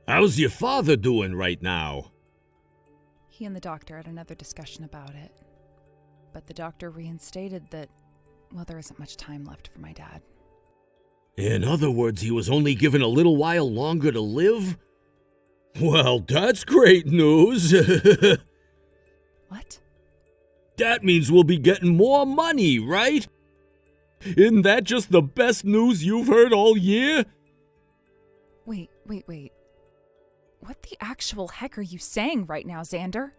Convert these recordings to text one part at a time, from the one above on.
How's your father doing right now? He and the doctor had another discussion about it. But the doctor reinstated that, well, there isn't much time left for my dad. In other words, he was only given a little while longer to live? Well, that's great news. What? That means we'll be getting more money, right? Isn't that just the best news you've heard all year? Wait. What the actual heck are you saying right now, Xander?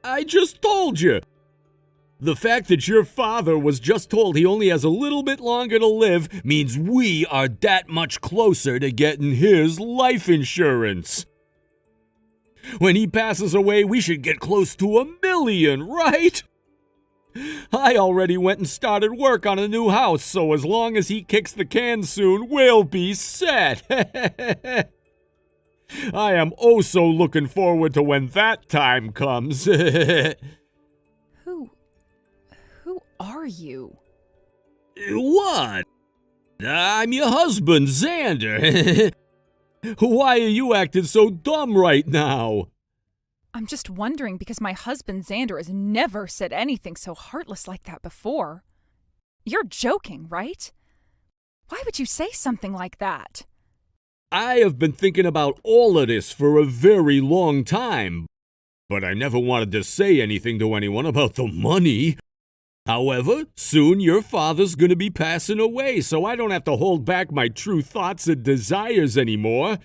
I just told you. The fact that your father was just told he only has a little bit longer to live means we are that much closer to getting his life insurance. When he passes away, we should get close to $1 million, right? I already went and started work on a new house, so as long as he kicks the can soon, we'll be set. I am oh so looking forward to when that time comes. Who are you? What? I'm your husband, Xander. Why are you acting so dumb right now? I'm just wondering because my husband Xander has never said anything so heartless like that before. You're joking, right? Why would you say something like that? I have been thinking about all of this for a very long time, but I never wanted to say anything to anyone about the money. However, soon your father's gonna be passing away, so I don't have to hold back my true thoughts and desires anymore.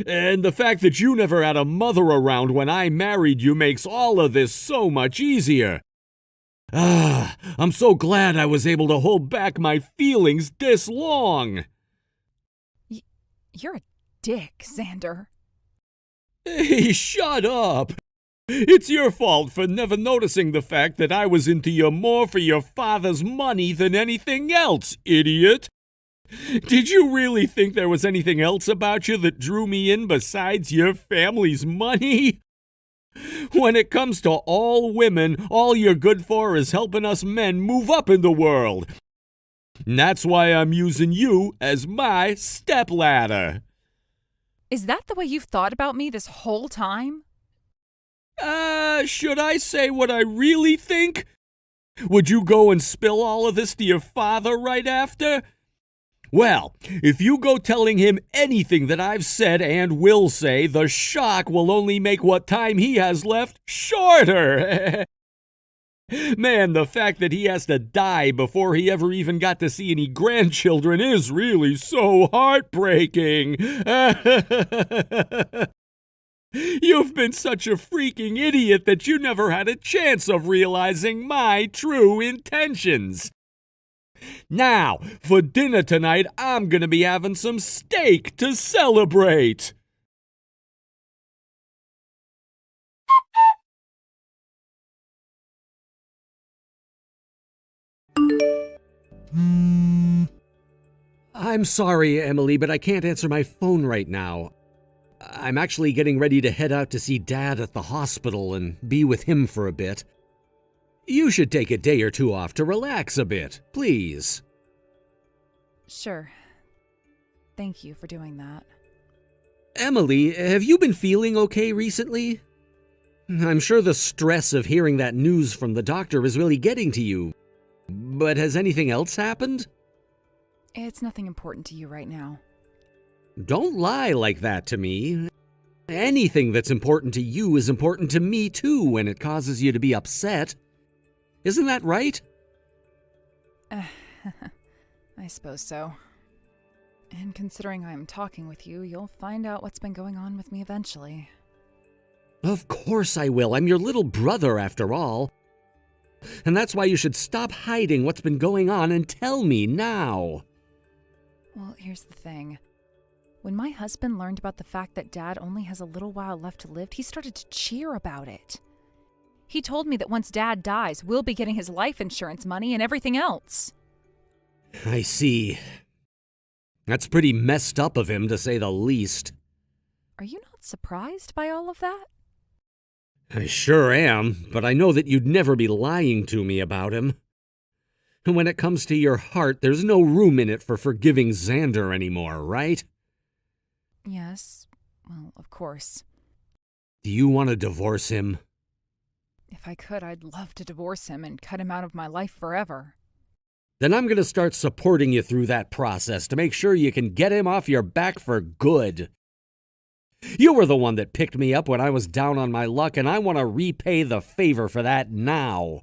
And the fact that you never had a mother around when I married you makes all of this so much easier. I'm so glad I was able to hold back my feelings this long. You're a dick, Xander. Hey, shut up! It's your fault for never noticing the fact that I was into you more for your father's money than anything else, idiot! Did you really think there was anything else about you that drew me in besides your family's money? When it comes to all women, all you're good for is helping us men move up in the world. And that's why I'm using you as my stepladder. Is that the way you've thought about me this whole time? Should I say what I really think? Would you go and spill all of this to your father right after? Well, if you go telling him anything that I've said and will say, the shock will only make what time he has left shorter. Man, the fact that he has to die before he ever even got to see any grandchildren is really so heartbreaking. You've been such a freaking idiot that you never had a chance of realizing my true intentions. Now, for dinner tonight, I'm gonna be having some steak to celebrate. I'm sorry, Emily, but I can't answer my phone right now. I'm actually getting ready to head out to see Dad at the hospital and be with him for a bit. You should take a day or two off to relax a bit, please. Sure. Thank you for doing that. Emily, have you been feeling okay recently? I'm sure the stress of hearing that news from the doctor is really getting to you. But has anything else happened? It's nothing important to you right now. Don't lie like that to me. Anything that's important to you is important to me too when it causes you to be upset. Isn't that right? I suppose so. And considering I'm talking with you, you'll find out what's been going on with me eventually. Of course I will. I'm your little brother after all. And that's why you should stop hiding what's been going on and tell me now. Well, here's the thing. When my husband learned about the fact that Dad only has a little while left to live, he started to cheer about it. He told me that once Dad dies, we'll be getting his life insurance money and everything else. I see. That's pretty messed up of him, to say the least. Are you not surprised by all of that? I sure am, but I know that you'd never be lying to me about him. When it comes to your heart, there's no room in it for forgiving Xander anymore, right? Yes, Well, of course. Do you want to divorce him? If I could, I'd love to divorce him and cut him out of my life forever. Then I'm going to start supporting you through that process to make sure you can get him off your back for good. You were the one that picked me up when I was down on my luck, and I want to repay the favor for that now.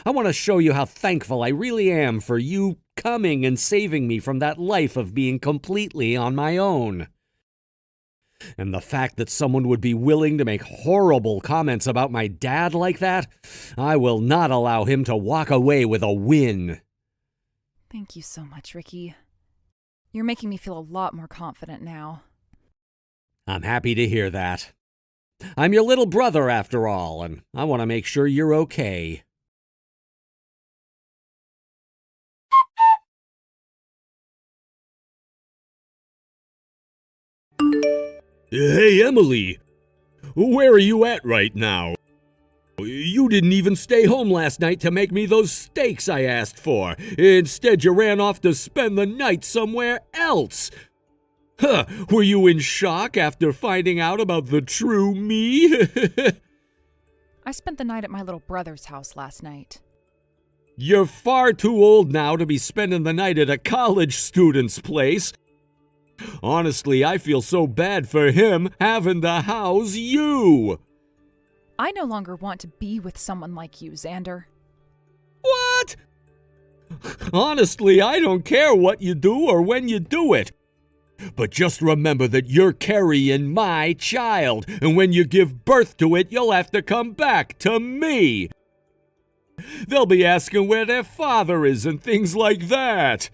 I want to show you how thankful I really am for you coming and saving me from that life of being completely on my own. And the fact that someone would be willing to make horrible comments about my dad like that, I will not allow him to walk away with a win. Thank you so much, Ricky. You're making me feel a lot more confident now. I'm happy to hear that. I'm your little brother after all, and I want to make sure you're okay. Hey, Emily. Where are you at right now? You didn't even stay home last night to make me those steaks I asked for. Instead, you ran off to spend the night somewhere else. Huh, were you in shock after finding out about the true me? I spent the night at my little brother's house last night. You're far too old now to be spending the night at a college student's place. Honestly, I feel so bad for him having to house you. I no longer want to be with someone like you, Xander. What? Honestly, I don't care what you do or when you do it. But just remember that you're carrying my child, and when you give birth to it, you'll have to come back to me. They'll be asking where their father is and things like that.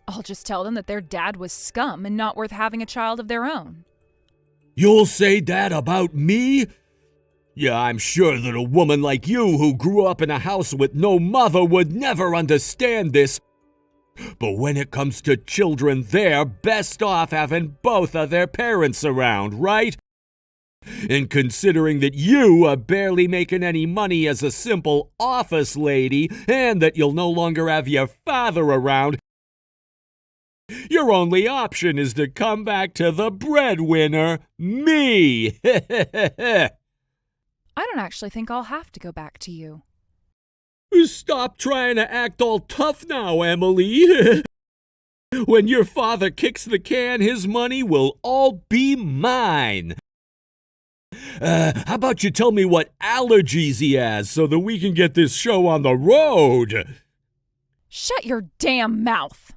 I'll just tell them that their dad was scum and not worth having a child of their own. You'll say that about me? Yeah, I'm sure that a woman like you who grew up in a house with no mother would never understand this. But when it comes to children, they're best off having both of their parents around, right? And considering that you are barely making any money as a simple office lady, and that you'll no longer have your father around, your only option is to come back to the breadwinner, me. I don't actually think I'll have to go back to you. Stop trying to act all tough now, Emily. When your father kicks the can, his money will all be mine. How about you tell me what allergies he has so that we can get this show on the road? Shut your damn mouth!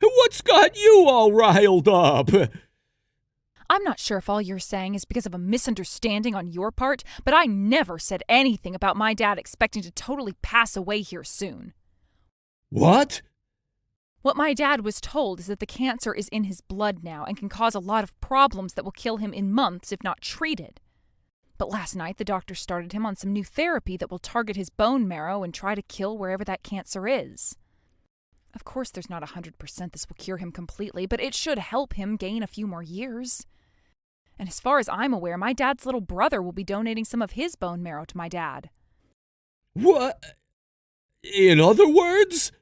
What's got you all riled up? I'm not sure if all you're saying is because of a misunderstanding on your part, but I never said anything about my dad expecting to totally pass away here soon. What? What my dad was told is that the cancer is in his blood now and can cause a lot of problems that will kill him in months if not treated. But last night the doctor started him on some new therapy that will target his bone marrow and try to kill wherever that cancer is. Of course there's not 100% this will cure him completely, but it should help him gain a few more years. And as far as I'm aware, my dad's little brother will be donating some of his bone marrow to my dad. What? In other words?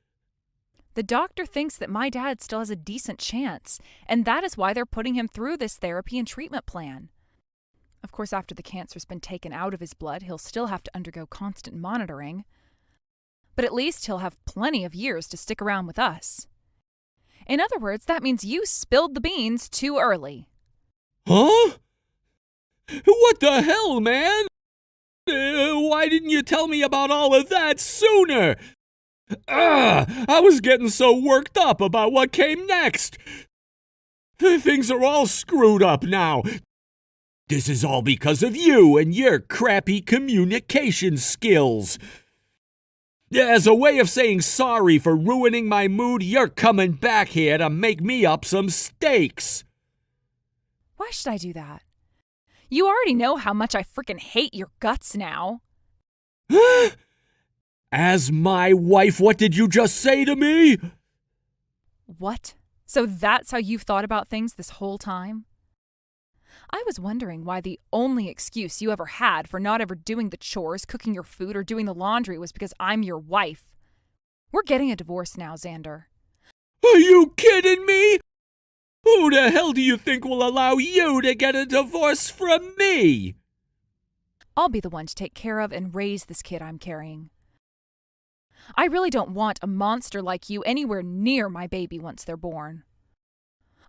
The doctor thinks that my dad still has a decent chance, and that is why they're putting him through this therapy and treatment plan. Of course, after the cancer's been taken out of his blood, he'll still have to undergo constant monitoring. But at least he'll have plenty of years to stick around with us. In other words, that means you spilled the beans too early. Huh? What the hell, man? Why didn't you tell me about all of that sooner? I was getting so worked up about what came next. Things are all screwed up now. This is all because of you and your crappy communication skills. As a way of saying sorry for ruining my mood, you're coming back here to make me up some steaks. Why should I do that? You already know how much I frickin' hate your guts now. As my wife, what did you just say to me? What? So that's how you've thought about things this whole time? I was wondering why the only excuse you ever had for not ever doing the chores, cooking your food, or doing the laundry was because I'm your wife. We're getting a divorce now, Xander. Are you kidding me? Who the hell do you think will allow you to get a divorce from me? I'll be the one to take care of and raise this kid I'm carrying. I really don't want a monster like you anywhere near my baby once they're born.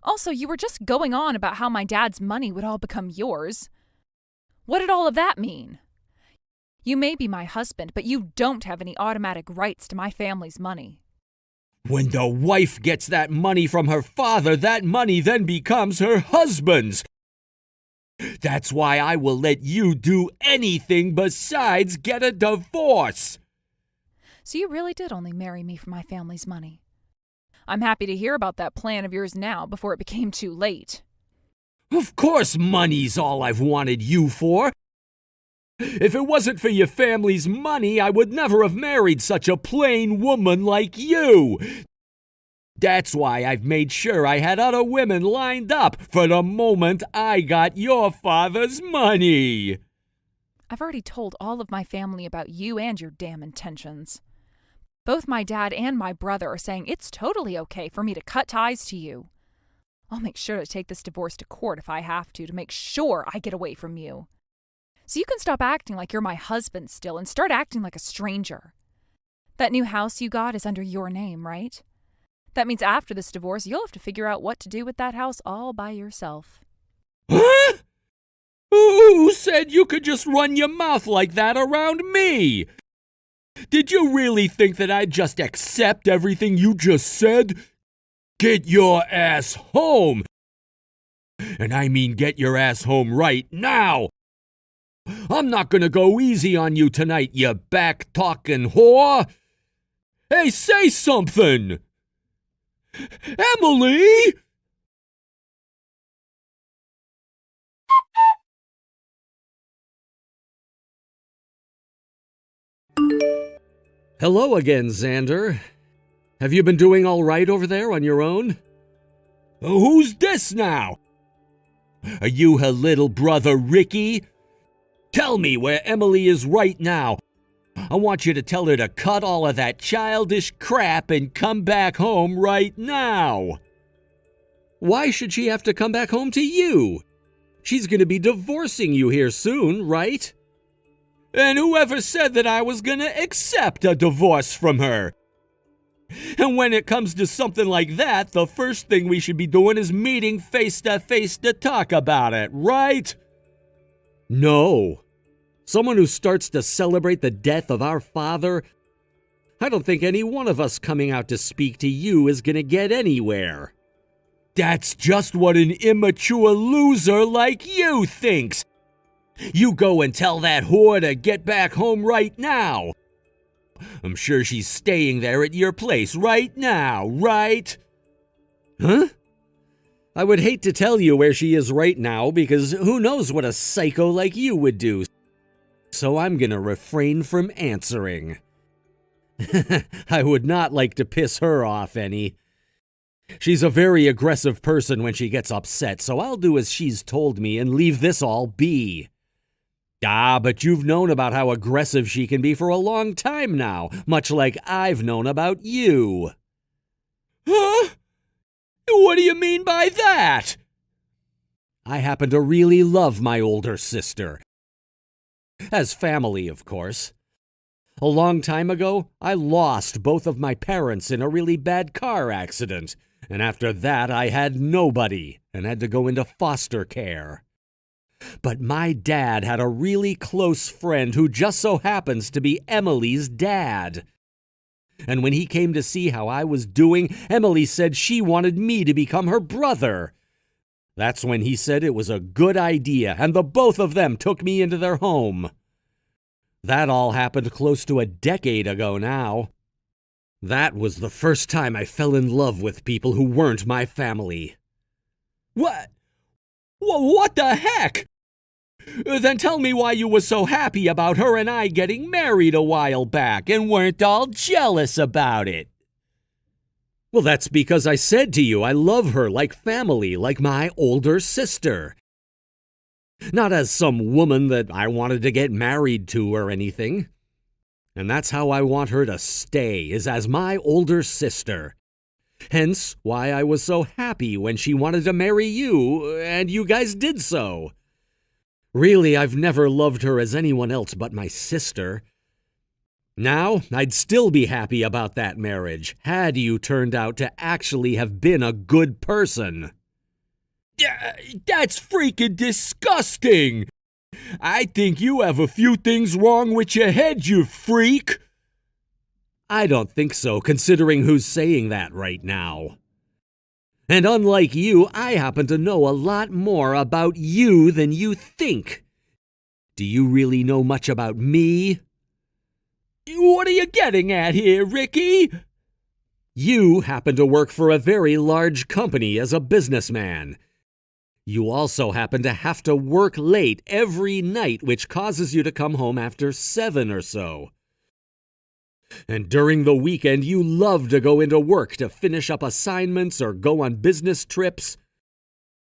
Also, you were just going on about how my dad's money would all become yours. What did all of that mean? You may be my husband, but you don't have any automatic rights to my family's money. When the wife gets that money from her father, that money then becomes her husband's. That's why I will let you do anything besides get a divorce. So you really did only marry me for my family's money. I'm happy to hear about that plan of yours now before it became too late. Of course money's all I've wanted you for. If it wasn't for your family's money, I would never have married such a plain woman like you. That's why I've made sure I had other women lined up for the moment I got your father's money. I've already told all of my family about you and your damn intentions. Both my dad and my brother are saying it's totally okay for me to cut ties to you. I'll make sure to take this divorce to court if I have to make sure I get away from you. So you can stop acting like you're my husband still and start acting like a stranger. That new house you got is under your name, right? That means after this divorce, you'll have to figure out what to do with that house all by yourself. Huh? Who said you could just run your mouth like that around me? Did you really think that I'd just accept everything you just said? Get your ass home! And I mean get your ass home right now! I'm not gonna go easy on you tonight, you back-talking whore! Hey, say something! Emily! Hello again, Xander. Have you been doing all right over there on your own? Who's this now? Are you her little brother, Ricky? Tell me where Emily is right now. I want you to tell her to cut all of that childish crap and come back home right now. Why should she have to come back home to you? She's going to be divorcing you here soon, right? And whoever said that I was going to accept a divorce from her? And when it comes to something like that, the first thing we should be doing is meeting face to face to talk about it, right? No. Someone who starts to celebrate the death of our father? I don't think any one of us coming out to speak to you is going to get anywhere. That's just what an immature loser like you thinks. You go and tell that whore to get back home right now. I'm sure she's staying there at your place right now, right? Huh? I would hate to tell you where she is right now because who knows what a psycho like you would do. So I'm gonna refrain from answering. I would not like to piss her off any. She's a very aggressive person when she gets upset, so I'll do as she's told me and leave this all be. Ah, but you've known about how aggressive she can be for a long time now, much like I've known about you. Huh? What do you mean by that? I happen to really love my older sister. As family, of course. A long time ago, I lost both of my parents in a really bad car accident, and after that I had nobody and had to go into foster care. But my dad had a really close friend who just so happens to be Emily's dad. And when he came to see how I was doing, Emily said she wanted me to become her brother. That's when he said it was a good idea, and the both of them took me into their home. That all happened close to a decade ago now. That was the first time I fell in love with people who weren't my family. What? What the heck? Then tell me why you were so happy about her and I getting married a while back and weren't all jealous about it. Well, that's because I said to you I love her like family, like my older sister. Not as some woman that I wanted to get married to or anything. And that's how I want her to stay, is as my older sister. Hence why I was so happy when she wanted to marry you, and you guys did so. Really, I've never loved her as anyone else but my sister. Now, I'd still be happy about that marriage, had you turned out to actually have been a good person. That's freaking disgusting! I think you have a few things wrong with your head, you freak! I don't think so, considering who's saying that right now. And unlike you, I happen to know a lot more about you than you think. Do you really know much about me? What are you getting at here, Ricky? You happen to work for a very large company as a businessman. You also happen to have to work late every night, which causes you to come home after 7 or so. And during the weekend, you love to go into work to finish up assignments or go on business trips.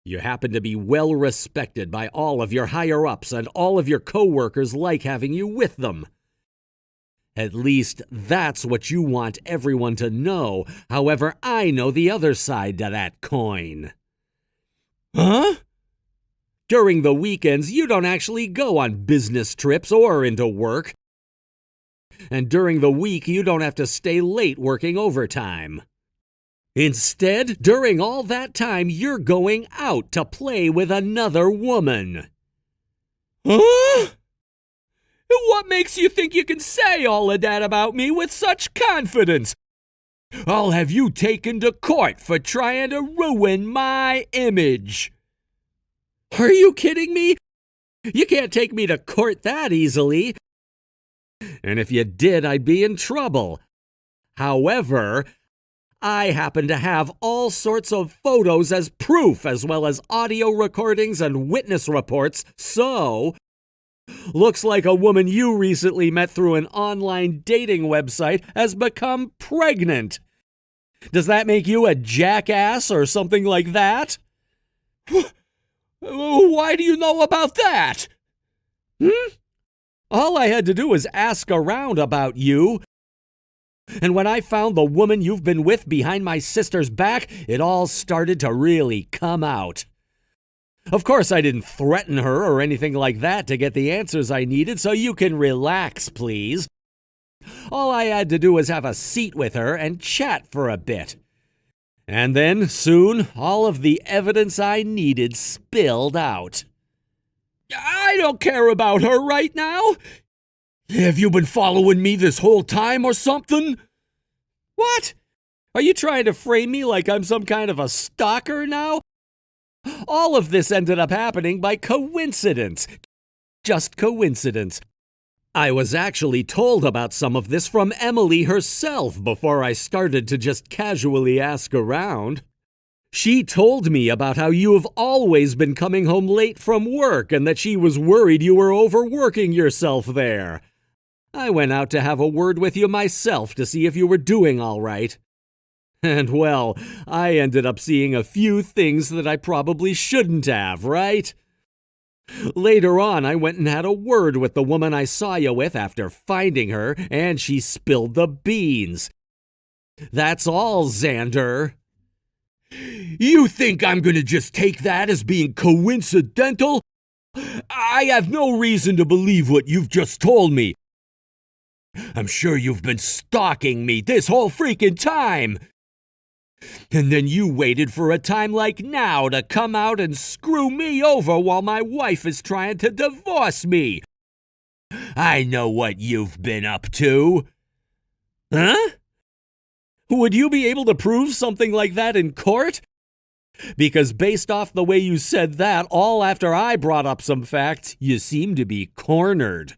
You happen to be well respected by all of your higher-ups, and all of your coworkers like having you with them. At least that's what you want everyone to know. However, I know the other side to that coin. Huh? During the weekends, you don't actually go on business trips or into work. And during the week, you don't have to stay late working overtime. Instead, during all that time, you're going out to play with another woman. Huh? What makes you think you can say all of that about me with such confidence? I'll have you taken to court for trying to ruin my image. Are you kidding me? You can't take me to court that easily. And if you did, I'd be in trouble. However, I happen to have all sorts of photos as proof, as well as audio recordings and witness reports, so looks like a woman you recently met through an online dating website has become pregnant. Does that make you a jackass or something like that? Why do you know about that? All I had to do was ask around about you. And when I found the woman you've been with behind my sister's back, it all started to really come out. Of course, I didn't threaten her or anything like that to get the answers I needed, so you can relax, please. All I had to do was have a seat with her and chat for a bit. And then, soon, all of the evidence I needed spilled out. I don't care about her right now. Have you been following me this whole time or something? What? Are you trying to frame me like I'm some kind of a stalker now? All of this ended up happening by coincidence. Just coincidence. I was actually told about some of this from Emily herself before I started to just casually ask around. She told me about how you have always been coming home late from work and that she was worried you were overworking yourself there. I went out to have a word with you myself to see if you were doing all right. And well, I ended up seeing a few things that I probably shouldn't have, right? Later on, I went and had a word with the woman I saw you with after finding her, and she spilled the beans. That's all, Xander. You think I'm gonna just take that as being coincidental? I have no reason to believe what you've just told me. I'm sure you've been stalking me this whole freaking time. And then you waited for a time like now to come out and screw me over while my wife is trying to divorce me. I know what you've been up to. Huh? Would you be able to prove something like that in court? Because based off the way you said that, all after I brought up some facts, you seem to be cornered.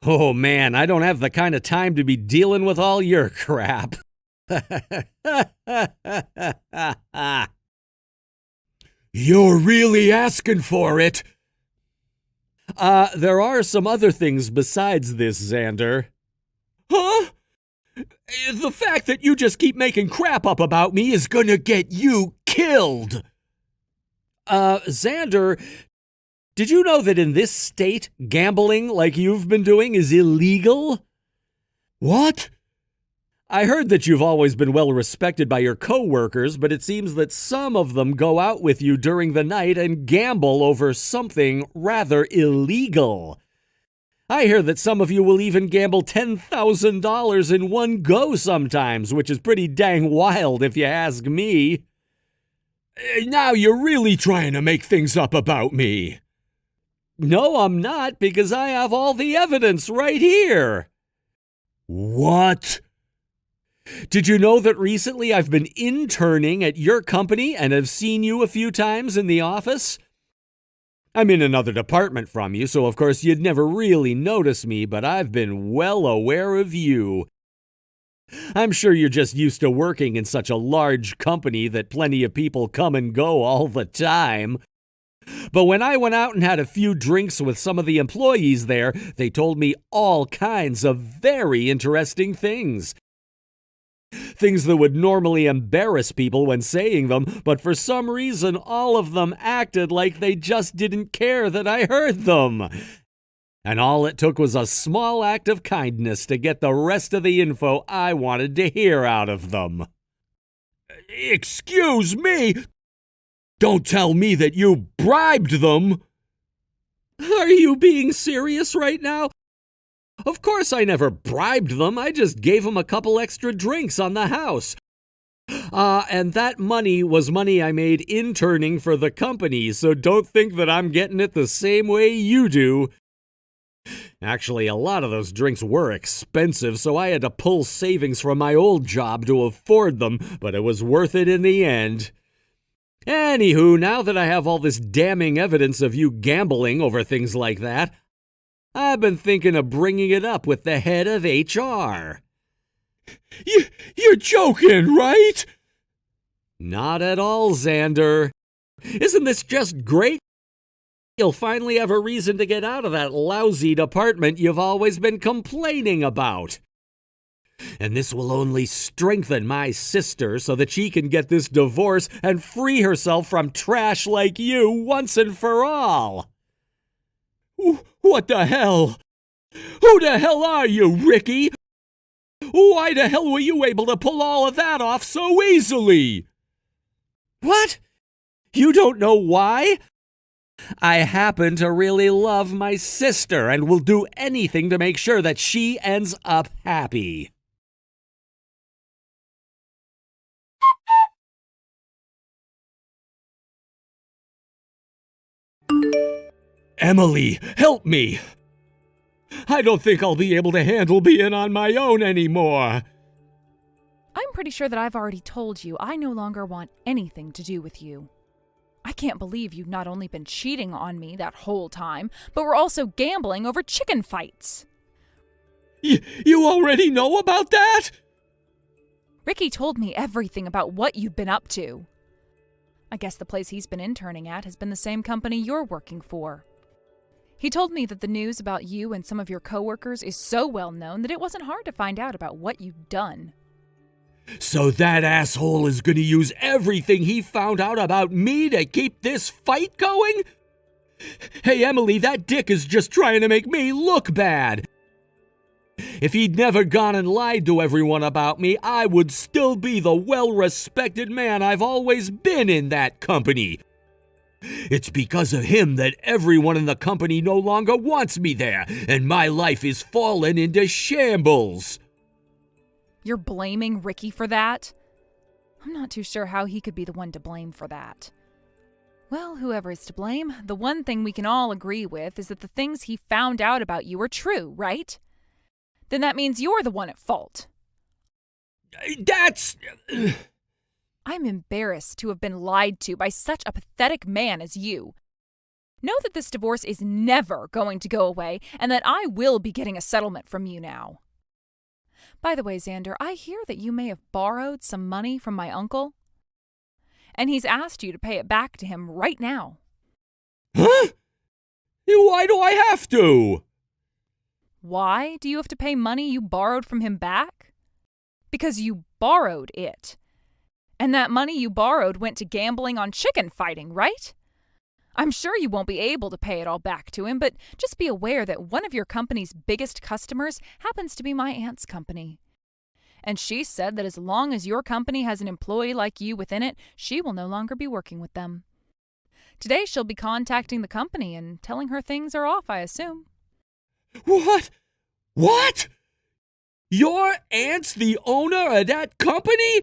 Oh man, I don't have the kind of time to be dealing with all your crap. You're really asking for it. There are some other things besides this, Xander. Huh? The fact that you just keep making crap up about me is gonna get you killed. Xander, did you know that in this state, gambling like you've been doing is illegal? What? I heard that you've always been well respected by your coworkers, but it seems that some of them go out with you during the night and gamble over something rather illegal. I hear that some of you will even gamble $10,000 in one go sometimes, which is pretty dang wild if you ask me. Now you're really trying to make things up about me. No, I'm not, because I have all the evidence right here. What? Did you know that recently I've been interning at your company and have seen you a few times in the office? I'm in another department from you, so of course you'd never really notice me, but I've been well aware of you. I'm sure you're just used to working in such a large company that plenty of people come and go all the time. But when I went out and had a few drinks with some of the employees there, they told me all kinds of very interesting things. Things that would normally embarrass people when saying them, but for some reason all of them acted like they just didn't care that I heard them. And all it took was a small act of kindness to get the rest of the info I wanted to hear out of them. Excuse me? Don't tell me that you bribed them! Are you being serious right now? Of course I never bribed them. I just gave them a couple extra drinks on the house. And that money was money I made interning for the company, so don't think that I'm getting it the same way you do. Actually, a lot of those drinks were expensive, so I had to pull savings from my old job to afford them, but it was worth it in the end. Anywho, now that I have all this damning evidence of you gambling over things like that, I've been thinking of bringing it up with the head of HR. You're joking, right? Not at all, Xander. Isn't this just great? You'll finally have a reason to get out of that lousy department you've always been complaining about. And this will only strengthen my sister so that she can get this divorce and free herself from trash like you once and for all. What the hell? Who the hell are you, Ricky? Why the hell were you able to pull all of that off so easily? What? You don't know why? I happen to really love my sister and will do anything to make sure that she ends up happy. Emily, help me! I don't think I'll be able to handle being on my own anymore. I'm pretty sure that I've already told you I no longer want anything to do with you. I can't believe you've not only been cheating on me that whole time, but were also gambling over chicken fights. You already know about that? Ricky told me everything about what you've been up to. I guess the place he's been interning at has been the same company you're working for. He told me that the news about you and some of your coworkers is so well known that it wasn't hard to find out about what you'd done. So that asshole is going to use everything he found out about me to keep this fight going? Hey, Emily, that dick is just trying to make me look bad. If he'd never gone and lied to everyone about me, I would still be the well-respected man I've always been in that company. It's because of him that everyone in the company no longer wants me there, and my life is fallen into shambles. You're blaming Ricky for that? I'm not too sure how he could be the one to blame for that. Well, whoever is to blame, the one thing we can all agree with is that the things he found out about you are true, right? Then that means you're the one at fault. That's... I'm embarrassed to have been lied to by such a pathetic man as you. Know that this divorce is never going to go away and that I will be getting a settlement from you now. By the way, Xander, I hear that you may have borrowed some money from my uncle, and he's asked you to pay it back to him right now. Huh? Why do I have to? Why do you have to pay money you borrowed from him back? Because you borrowed it. And that money you borrowed went to gambling on chicken fighting, right? I'm sure you won't be able to pay it all back to him, but just be aware that one of your company's biggest customers happens to be my aunt's company. And she said that as long as your company has an employee like you within it, she will no longer be working with them. Today she'll be contacting the company and telling her things are off, I assume. What? What? Your aunt's the owner of that company?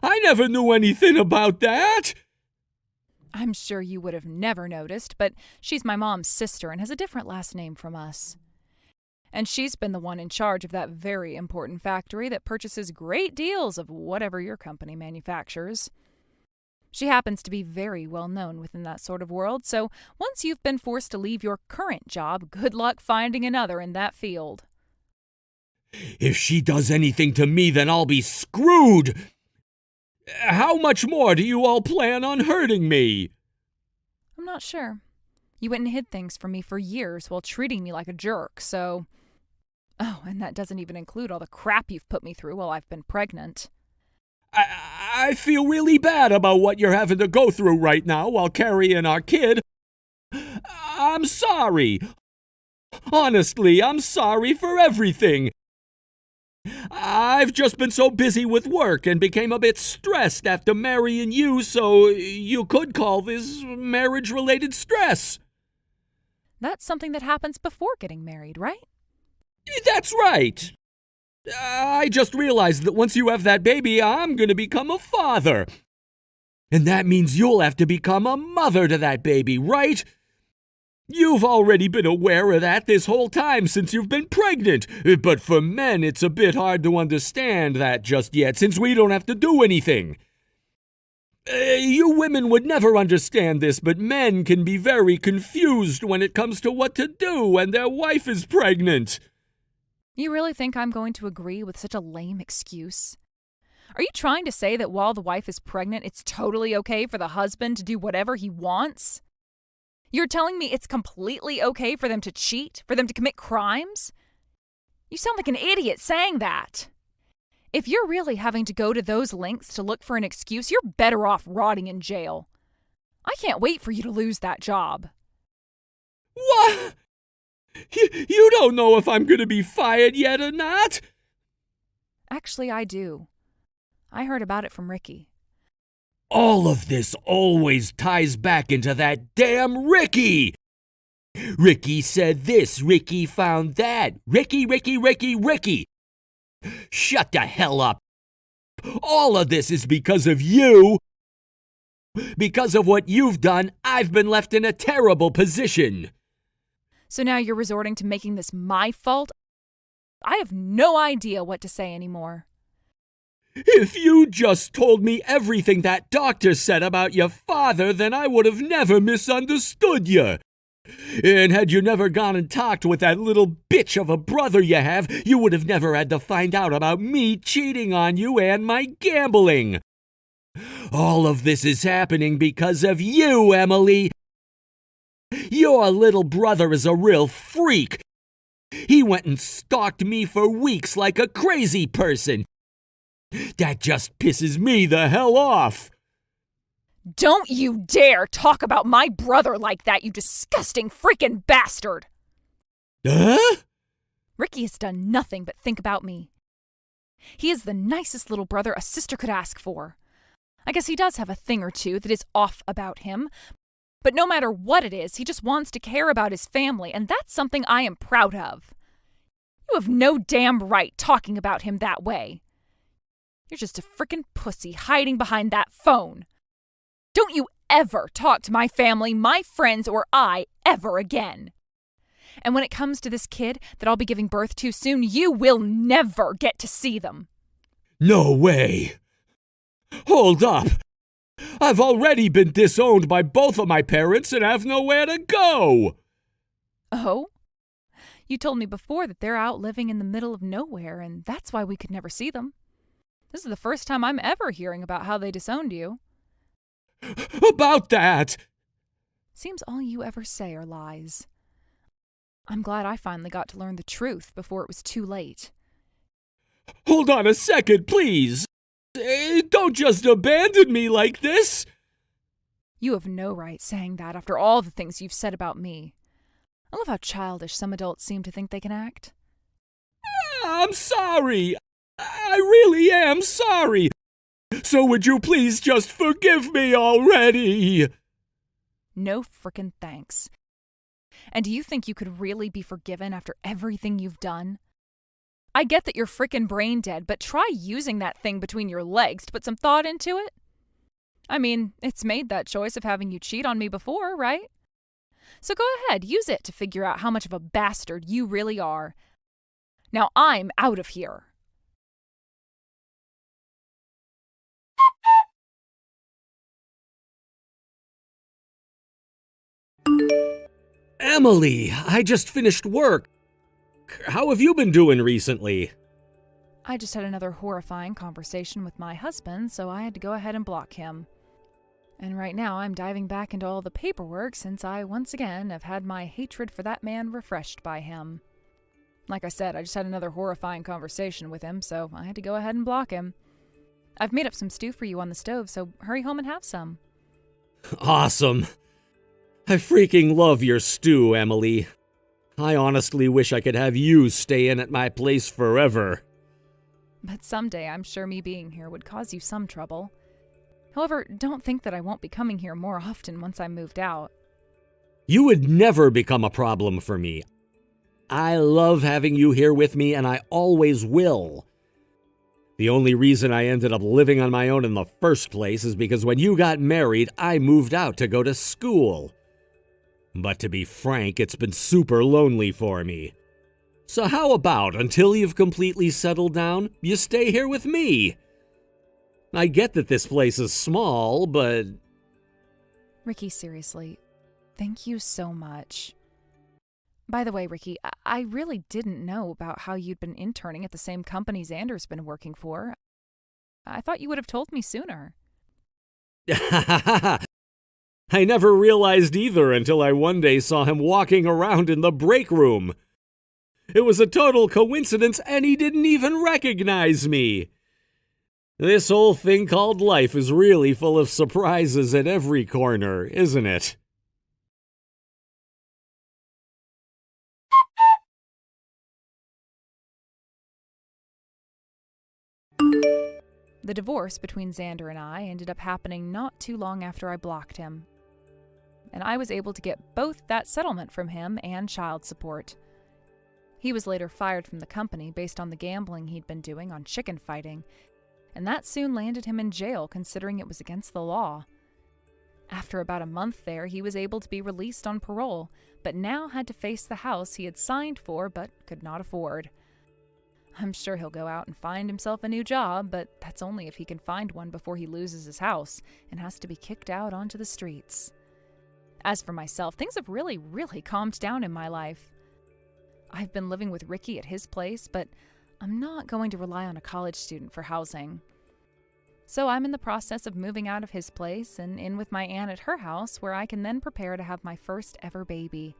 I never knew anything about that. I'm sure you would have never noticed, but she's my mom's sister and has a different last name from us. And she's been the one in charge of that very important factory that purchases great deals of whatever your company manufactures. She happens to be very well known within that sort of world, so once you've been forced to leave your current job, good luck finding another in that field. If she does anything to me, then I'll be screwed. How much more do you all plan on hurting me? I'm not sure. You went and hid things from me for years while treating me like a jerk, so... Oh, and that doesn't even include all the crap you've put me through while I've been pregnant. I feel really bad about what you're having to go through right now while carrying our kid. I'm sorry. Honestly, I'm sorry for everything. I've just been so busy with work and became a bit stressed after marrying you, so you could call this marriage-related stress. That's something that happens before getting married, right? That's right. I just realized that once you have that baby, I'm going to become a father. And that means you'll have to become a mother to that baby, right? You've already been aware of that this whole time since you've been pregnant. But for men, it's a bit hard to understand that just yet, since we don't have to do anything. You women would never understand this, but men can be very confused when it comes to what to do when their wife is pregnant. You really think I'm going to agree with such a lame excuse? Are you trying to say that while the wife is pregnant, it's totally okay for the husband to do whatever he wants? You're telling me it's completely okay for them to cheat, for them to commit crimes? You sound like an idiot saying that. If you're really having to go to those lengths to look for an excuse, you're better off rotting in jail. I can't wait for you to lose that job. What? You don't know if I'm going to be fired yet or not? Actually, I do. I heard about it from Ricky. All of this always ties back into that damn Ricky! Ricky said this, Ricky found that. Ricky. Shut the hell up. All of this is because of you. Because of what you've done, I've been left in a terrible position. So now you're resorting to making this my fault? I have no idea what to say anymore. If you just told me everything that doctor said about your father, then I would have never misunderstood you. And had you never gone and talked with that little bitch of a brother you have, you would have never had to find out about me cheating on you and my gambling. All of this is happening because of you, Emily. Your little brother is a real freak. He went and stalked me for weeks like a crazy person. That just pisses me the hell off. Don't you dare talk about my brother like that, you disgusting freaking bastard! Huh? Ricky has done nothing but think about me. He is the nicest little brother a sister could ask for. I guess he does have a thing or two that is off about him, but no matter what it is, he just wants to care about his family, and that's something I am proud of. You have no damn right talking about him that way. You're just a frickin' pussy hiding behind that phone. Don't you ever talk to my family, my friends, or I ever again. And when it comes to this kid that I'll be giving birth to soon, you will never get to see them. No way. Hold up. I've already been disowned by both of my parents and have nowhere to go. Oh? You told me before that they're out living in the middle of nowhere, and that's why we could never see them. This is the first time I'm ever hearing about how they disowned you. About that! Seems all you ever say are lies. I'm glad I finally got to learn the truth before it was too late. Hold on a second, please. Don't just abandon me like this. You have no right saying that after all the things you've said about me. I love how childish some adults seem to think they can act. I'm sorry. I really am sorry. So would you please just forgive me already? No frickin' thanks. And do you think you could really be forgiven after everything you've done? I get that you're frickin' brain dead, but try using that thing between your legs to put some thought into it. I mean, it's made that choice of having you cheat on me before, right? So go ahead, use it to figure out how much of a bastard you really are. Now I'm out of here. Emily, I just finished work. How have you been doing recently? I just had another horrifying conversation with my husband, so I had to go ahead and block him. And right now I'm diving back into all the paperwork since I once again have had my hatred for that man refreshed by him. Like I said, I just had another horrifying conversation with him, so I had to go ahead and block him. I've made up some stew for you on the stove, so hurry home and have some. Awesome. I freaking love your stew, Emily. I honestly wish I could have you stay in at my place forever. But someday I'm sure me being here would cause you some trouble. However, don't think that I won't be coming here more often once I'm moved out. You would never become a problem for me. I love having you here with me, and I always will. The only reason I ended up living on my own in the first place is because when you got married, I moved out to go to school. But to be frank, it's been super lonely for me. So how about, until you've completely settled down, you stay here with me? I get that this place is small, but... Ricky, seriously, thank you so much. By the way, Ricky, I really didn't know about how you'd been interning at the same company Xander's been working for. I thought you would have told me sooner. I never realized either until I one day saw him walking around in the break room. It was a total coincidence, and he didn't even recognize me. This whole thing called life is really full of surprises at every corner, isn't it? The divorce between Xander and I ended up happening not too long after I blocked him. And I was able to get both that settlement from him and child support. He was later fired from the company based on the gambling he'd been doing on chicken fighting, and that soon landed him in jail considering it was against the law. After about a month there, he was able to be released on parole, but now had to face the house he had signed for but could not afford. I'm sure he'll go out and find himself a new job, but that's only if he can find one before he loses his house and has to be kicked out onto the streets. As for myself, things have really calmed down in my life. I've been living with Ricky at his place, but I'm not going to rely on a college student for housing. So I'm in the process of moving out of his place and in with my aunt at her house, where I can then prepare to have my first ever baby.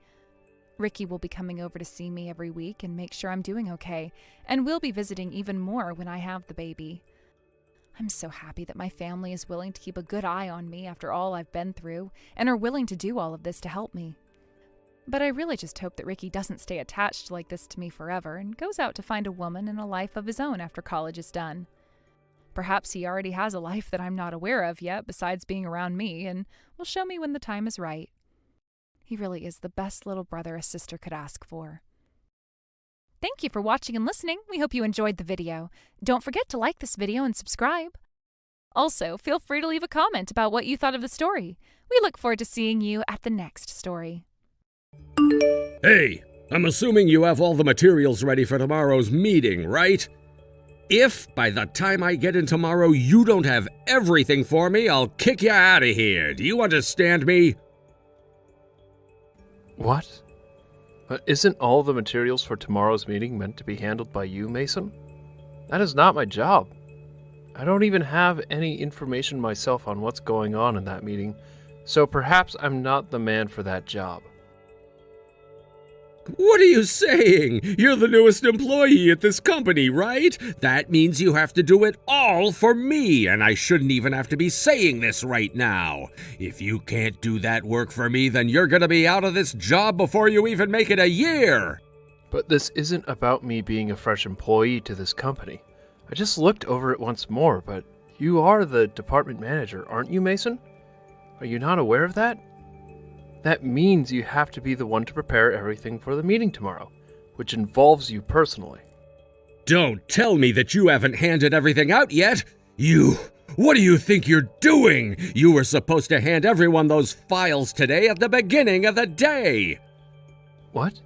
Ricky will be coming over to see me every week and make sure I'm doing okay, and we'll be visiting even more when I have the baby. I'm so happy that my family is willing to keep a good eye on me after all I've been through, and are willing to do all of this to help me. But I really just hope that Ricky doesn't stay attached like this to me forever and goes out to find a woman and a life of his own after college is done. Perhaps he already has a life that I'm not aware of yet besides being around me, and will show me when the time is right. He really is the best little brother a sister could ask for. Thank you for watching and listening. We hope you enjoyed the video. Don't forget to like this video and subscribe. Also, feel free to leave a comment about what you thought of the story. We look forward to seeing you at the next story. Hey, I'm assuming you have all the materials ready for tomorrow's meeting, right? If, by the time I get in tomorrow, you don't have everything for me, I'll kick you out of here. Do you understand me? What? But isn't all the materials for tomorrow's meeting meant to be handled by you, Mason? That is not my job. I don't even have any information myself on what's going on in that meeting, so perhaps I'm not the man for that job. What are you saying? You're the newest employee at this company, right? That means you have to do it all for me, and I shouldn't even have to be saying this right now. If you can't do that work for me, then you're gonna be out of this job before you even make it a year. But this isn't about me being a fresh employee to this company. I just looked over it once more, but you are the department manager, aren't you, Mason? Are you not aware of that? That means you have to be the one to prepare everything for the meeting tomorrow, which involves you personally. Don't tell me that you haven't handed everything out yet! What do you think you're doing? You were supposed to hand everyone those files today at the beginning of the day! What?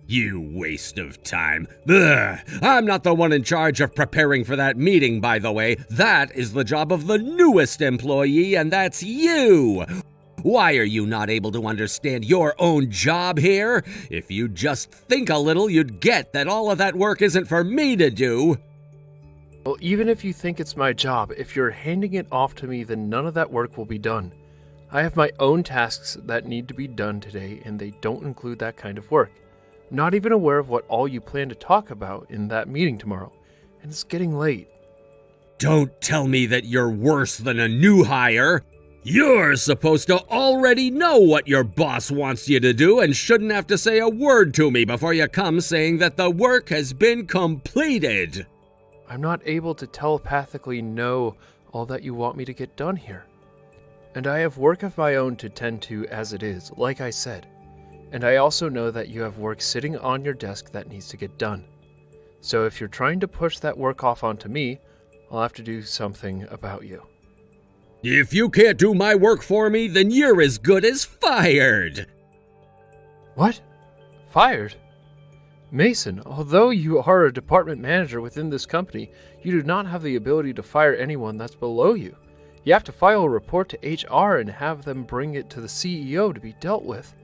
You waste of time. Ugh. I'm not the one in charge of preparing for that meeting, by the way. That is the job of the newest employee, and that's you! Why are you not able to understand your own job here? If you just think a little, you'd get that all of that work isn't for me to do. Well, even if you think it's my job, if you're handing it off to me, then none of that work will be done. I have my own tasks that need to be done today, and they don't include that kind of work. I'm not even aware of what all you plan to talk about in that meeting tomorrow, and it's getting late. Don't tell me that you're worse than a new hire. You're supposed to already know what your boss wants you to do and shouldn't have to say a word to me before you come saying that the work has been completed. I'm not able to telepathically know all that you want me to get done here. And I have work of my own to tend to as it is, like I said. And I also know that you have work sitting on your desk that needs to get done. So if you're trying to push that work off onto me, I'll have to do something about you. If you can't do my work for me, then you're as good as fired. What? Fired? Mason, although you are a department manager within this company, you do not have the ability to fire anyone that's below you. You have to file a report to HR and have them bring it to the CEO to be dealt with.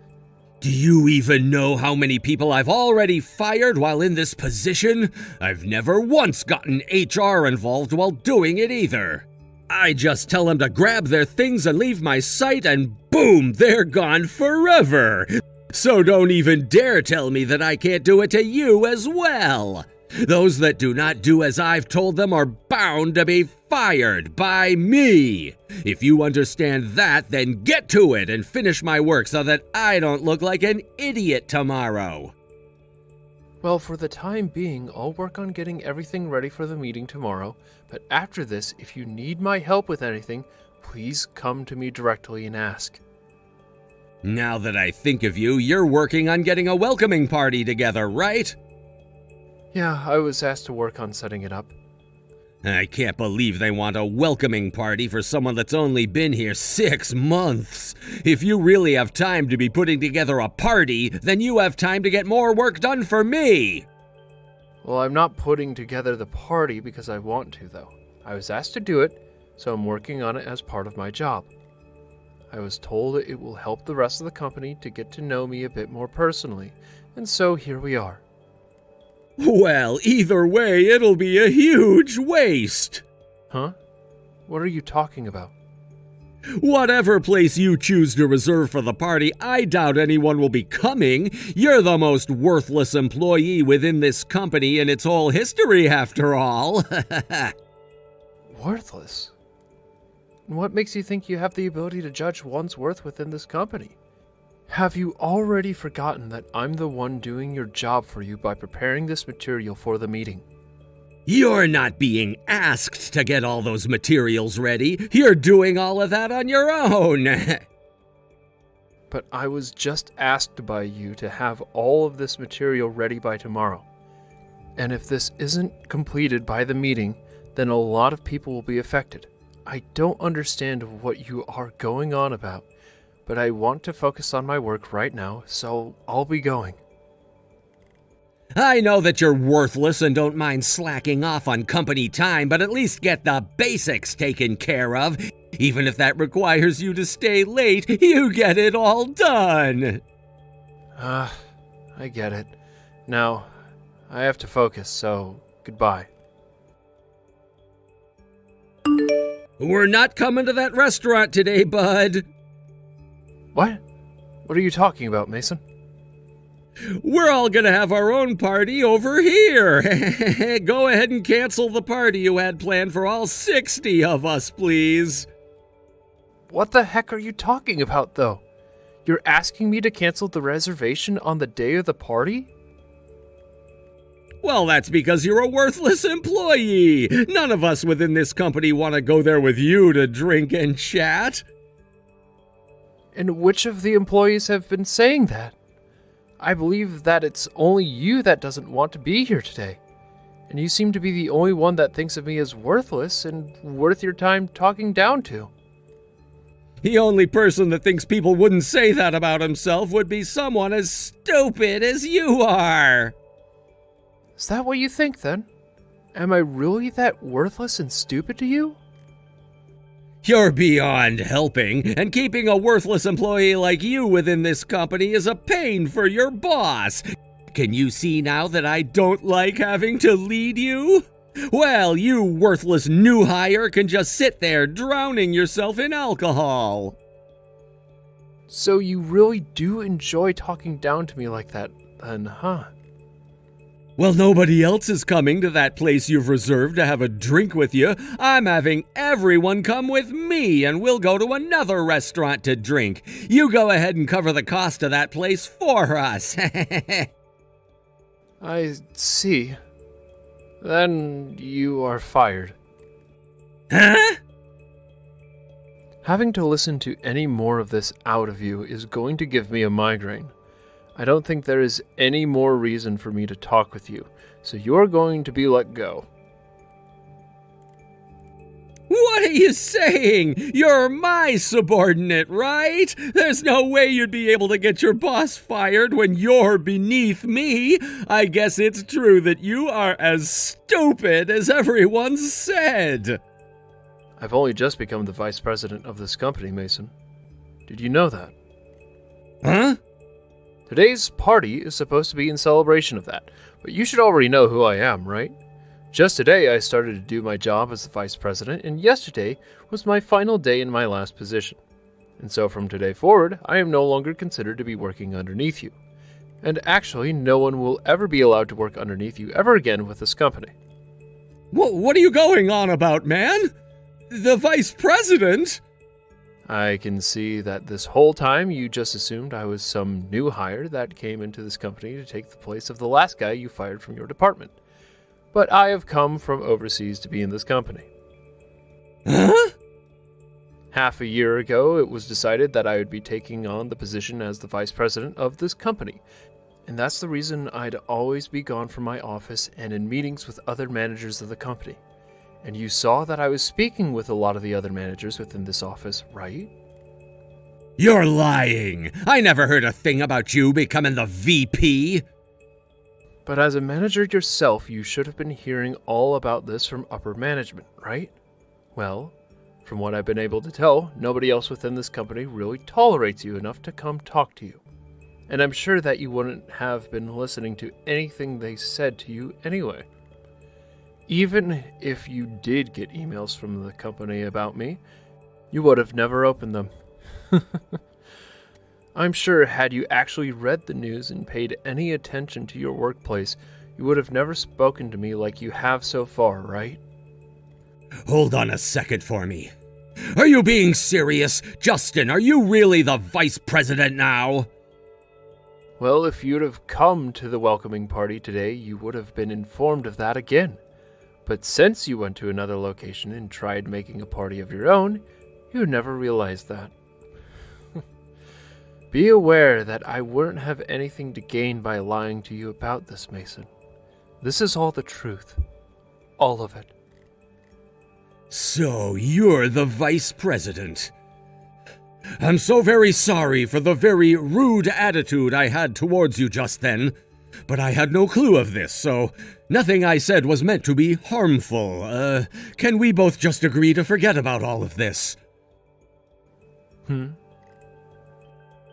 Do you even know how many people I've already fired while in this position? I've never once gotten HR involved while doing it either. I just tell them to grab their things and leave my site, and boom, they're gone forever. So don't even dare tell me that I can't do it to you as well. Those that do not do as I've told them are bound to be fired by me. If you understand that, then get to it and finish my work so that I don't look like an idiot tomorrow. Well, for the time being, I'll work on getting everything ready for the meeting tomorrow, but after this, if you need my help with anything, please come to me directly and ask. Now that I think of you, you're working on getting a welcoming party together, right? Yeah, I was asked to work on setting it up. I can't believe they want a welcoming party for someone that's only been here 6 months. If you really have time to be putting together a party, then you have time to get more work done for me. Well, I'm not putting together the party because I want to, though. I was asked to do it, so I'm working on it as part of my job. I was told it will help the rest of the company to get to know me a bit more personally, and so here we are. Well, either way, it'll be a huge waste. Huh? What are you talking about? Whatever place you choose to reserve for the party, I doubt anyone will be coming. You're the most worthless employee within this company in its whole history, after all. Worthless? What makes you think you have the ability to judge one's worth within this company? Have you already forgotten that I'm the one doing your job for you by preparing this material for the meeting? You're not being asked to get all those materials ready. You're doing all of that on your own. But I was just asked by you to have all of this material ready by tomorrow. And if this isn't completed by the meeting, then a lot of people will be affected. I don't understand what you are going on about, but I want to focus on my work right now, so I'll be going. I know that you're worthless and don't mind slacking off on company time, but at least get the basics taken care of. Even if that requires you to stay late, you get it all done. I get it. Now, I have to focus, so goodbye. We're not coming to that restaurant today, bud. What? What are you talking about, Mason? We're all gonna have our own party over here. Go ahead and cancel the party you had planned for all 60 of us, please. What the heck are you talking about, though? You're asking me to cancel the reservation on the day of the party? Well, that's because you're a worthless employee. None of us within this company want to go there with you to drink and chat. And which of the employees have been saying that? I believe that it's only you that doesn't want to be here today. And you seem to be the only one that thinks of me as worthless and worth your time talking down to. The only person that thinks people wouldn't say that about himself would be someone as stupid as you are. Is that what you think, then? Am I really that worthless and stupid to you? You're beyond helping, and keeping a worthless employee like you within this company is a pain for your boss. Can you see now that I don't like having to lead you? Well, you worthless new hire can just sit there drowning yourself in alcohol. So you really do enjoy talking down to me like that, then, huh? Well, nobody else is coming to that place you've reserved to have a drink with you. I'm having everyone come with me, and we'll go to another restaurant to drink. You go ahead and cover the cost of that place for us. I see. Then you are fired. Huh? Having to listen to any more of this out of you is going to give me a migraine. I don't think there is any more reason for me to talk with you, so you're going to be let go. What are you saying? You're my subordinate, right? There's no way you'd be able to get your boss fired when you're beneath me. I guess it's true that you are as stupid as everyone said. I've only just become the vice president of this company, Mason. Did you know that? Huh? Today's party is supposed to be in celebration of that, but you should already know who I am, right? Just today, I started to do my job as the vice president, and yesterday was my final day in my last position. And so from today forward, I am no longer considered to be working underneath you. And actually, no one will ever be allowed to work underneath you ever again with this company. What are you going on about, man? The vice president? I can see that this whole time you just assumed I was some new hire that came into this company to take the place of the last guy you fired from your department. But I have come from overseas to be in this company. Huh? Half a year ago, it was decided that I would be taking on the position as the vice president of this company. And that's the reason I'd always be gone from my office and in meetings with other managers of the company. And you saw that I was speaking with a lot of the other managers within this office, right? You're lying. I never heard a thing about you becoming the VP. But as a manager yourself, you should have been hearing all about this from upper management, right? Well, from what I've been able to tell, nobody else within this company really tolerates you enough to come talk to you. And I'm sure that you wouldn't have been listening to anything they said to you anyway. Even if you did get emails from the company about me, you would have never opened them. I'm sure had you actually read the news and paid any attention to your workplace, you would have never spoken to me like you have so far, right? Hold on a second for me. Are you being serious? Justin, are you really the vice president now? Well, if you'd have come to the welcoming party today, you would have been informed of that again. But since you went to another location and tried making a party of your own, you never realized that. Be aware that I wouldn't have anything to gain by lying to you about this, Mason. This is all the truth. All of it. So you're the vice president. I'm so very sorry for the very rude attitude I had towards you just then. But I had no clue of this, so nothing I said was meant to be harmful. Can we both just agree to forget about all of this?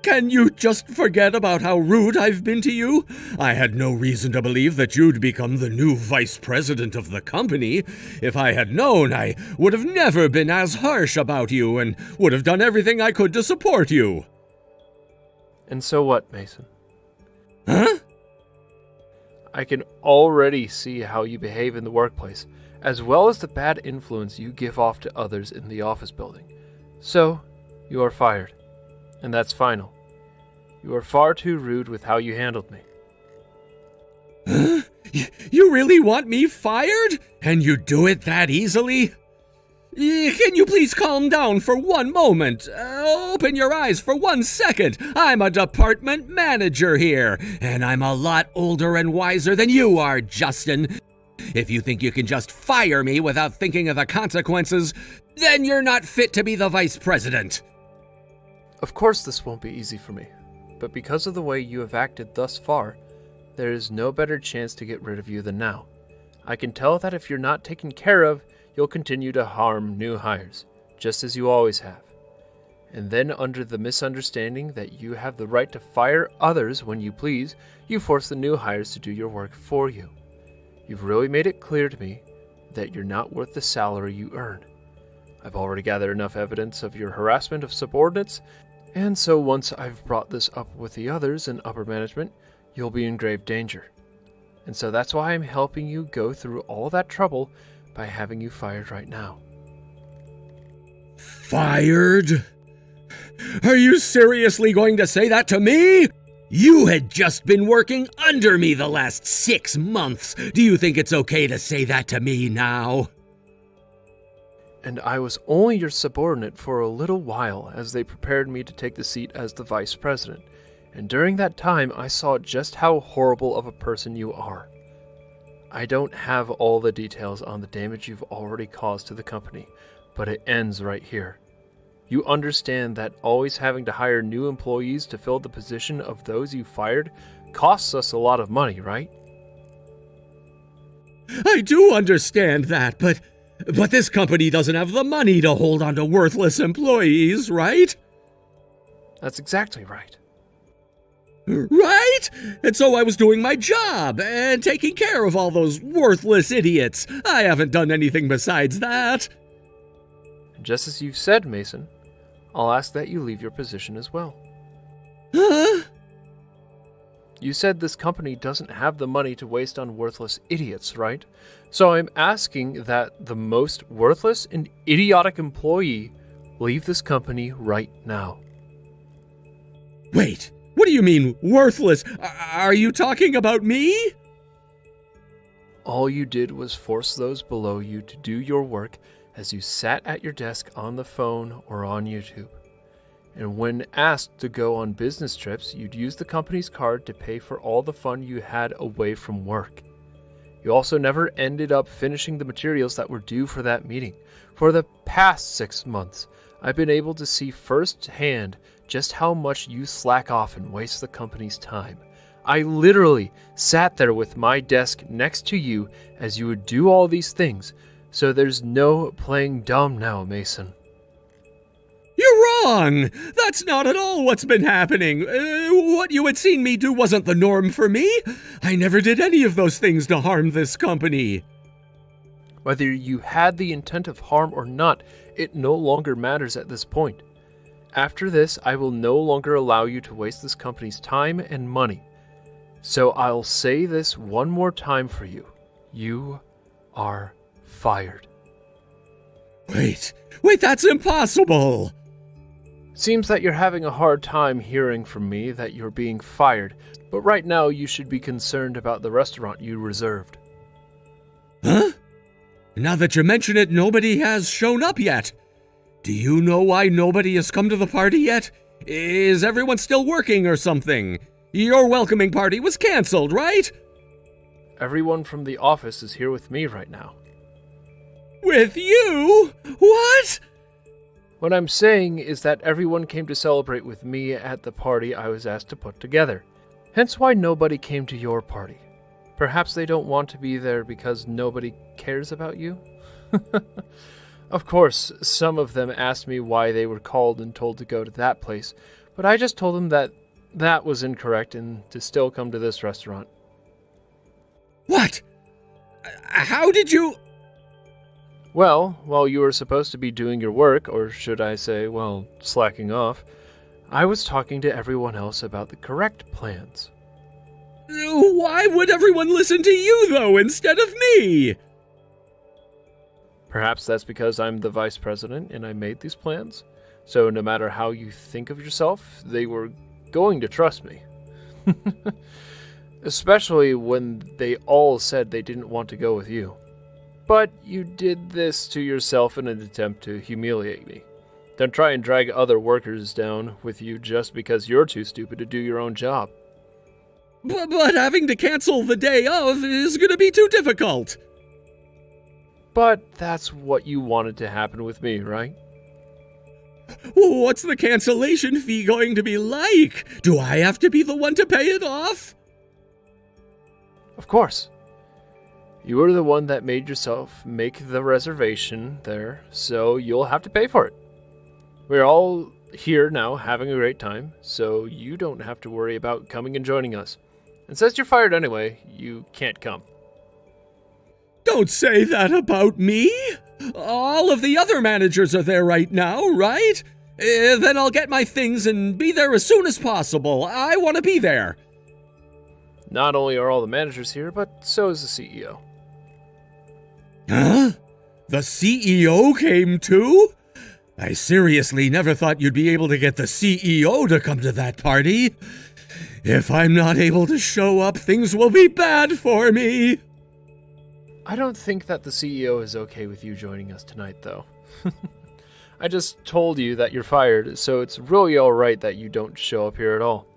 Can you just forget about how rude I've been to you? I had no reason to believe that you'd become the new vice president of the company. If I had known, I would have never been as harsh about you and would have done everything I could to support you. And so what, Mason? Huh? I can already see how you behave in the workplace, as well as the bad influence you give off to others in the office building. So, you are fired. And that's final. You are far too rude with how you handled me. Huh? You really want me fired? And you do it that easily? Can you please calm down for one moment? Open your eyes for 1 second. I'm a department manager here, and I'm a lot older and wiser than you are, Justin. If you think you can just fire me without thinking of the consequences, then you're not fit to be the vice president. Of course this won't be easy for me, but because of the way you have acted thus far, there is no better chance to get rid of you than now. I can tell that if you're not taken care of, you'll continue to harm new hires, just as you always have. And then under the misunderstanding that you have the right to fire others when you please, you force the new hires to do your work for you. You've really made it clear to me that you're not worth the salary you earn. I've already gathered enough evidence of your harassment of subordinates, and so once I've brought this up with the others in upper management, you'll be in grave danger. And so that's why I'm helping you go through all that trouble by having you fired right now. Fired? Are you seriously going to say that to me? You had just been working under me the last 6 months. Do you think it's okay to say that to me now? And I was only your subordinate for a little while as they prepared me to take the seat as the vice president. And during that time, I saw just how horrible of a person you are. I don't have all the details on the damage you've already caused to the company, but it ends right here. You understand that always having to hire new employees to fill the position of those you fired costs us a lot of money, right? I do understand that, but this company doesn't have the money to hold on to worthless employees, right? That's exactly right. Right? And so I was doing my job and taking care of all those worthless idiots. I haven't done anything besides that. Just as you've said, Mason, I'll ask that you leave your position as well. Huh? You said this company doesn't have the money to waste on worthless idiots, right? So I'm asking that the most worthless and idiotic employee leave this company right now. Wait, what do you mean, worthless? Are you talking about me? All you did was force those below you to do your work as you sat at your desk on the phone or on YouTube. And when asked to go on business trips, you'd use the company's card to pay for all the fun you had away from work. You also never ended up finishing the materials that were due for that meeting. For the past 6 months, I've been able to see firsthand just how much you slack off and waste the company's time. I literally sat there with my desk next to you as you would do all these things, so there's no playing dumb now, Mason. You're wrong! That's not at all what's been happening. What you had seen me do wasn't the norm for me. I never did any of those things to harm this company. Whether you had the intent of harm or not, it no longer matters at this point. After this, I will no longer allow you to waste this company's time and money. So I'll say this one more time for you. You are fired. Wait, that's impossible! Seems that you're having a hard time hearing from me that you're being fired, but right now you should be concerned about the restaurant you reserved. Huh? Now that you mention it, nobody has shown up yet. Do you know why nobody has come to the party yet? Is everyone still working or something? Your welcoming party was canceled, right? Everyone from the office is here with me right now. With you? What? What I'm saying is that everyone came to celebrate with me at the party I was asked to put together. Hence why nobody came to your party. Perhaps they don't want to be there because nobody cares about you? Of course, some of them asked me why they were called and told to go to that place, but I just told them that that was incorrect and to still come to this restaurant. What? How did you... Well, while you were supposed to be doing your work, or should I say, well, slacking off, I was talking to everyone else about the correct plans. Why would everyone listen to you, though, instead of me? Perhaps that's because I'm the vice president and I made these plans. So no matter how you think of yourself, they were going to trust me. Especially when they all said they didn't want to go with you. But you did this to yourself in an attempt to humiliate me. Don't try and drag other workers down with you just because you're too stupid to do your own job. But having to cancel the day of is gonna be too difficult. But that's what you wanted to happen with me, right? What's the cancellation fee going to be like? Do I have to be the one to pay it off? Of course. You were the one that made yourself make the reservation there, so you'll have to pay for it. We're all here now having a great time, so you don't have to worry about coming and joining us. And since you're fired anyway, you can't come. Don't say that about me. All of the other managers are there right now, right? Then I'll get my things and be there as soon as possible. I want to be there. Not only are all the managers here, but so is the CEO. Huh? The CEO came too? I seriously never thought you'd be able to get the CEO to come to that party. If I'm not able to show up, things will be bad for me. I don't think that the CEO is okay with you joining us tonight, though. I just told you that you're fired, so it's really alright that you don't show up here at all.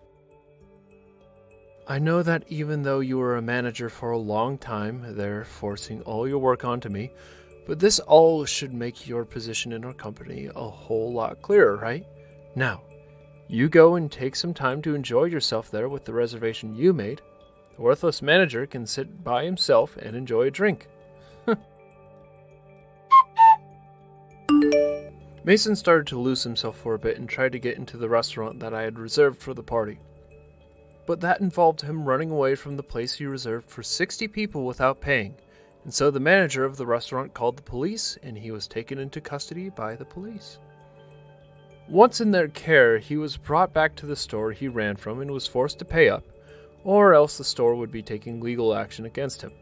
I know that even though you were a manager for a long time, they're forcing all your work onto me, but this all should make your position in our company a whole lot clearer, right? Now, you go and take some time to enjoy yourself there with the reservation you made. The worthless manager can sit by himself and enjoy a drink. Mason started to lose himself for a bit and tried to get into the restaurant that I had reserved for the party. But that involved him running away from the place he reserved for 60 people without paying, and so the manager of the restaurant called the police and he was taken into custody by the police. Once in their care, he was brought back to the store he ran from and was forced to pay up, or else the store would be taking legal action against him.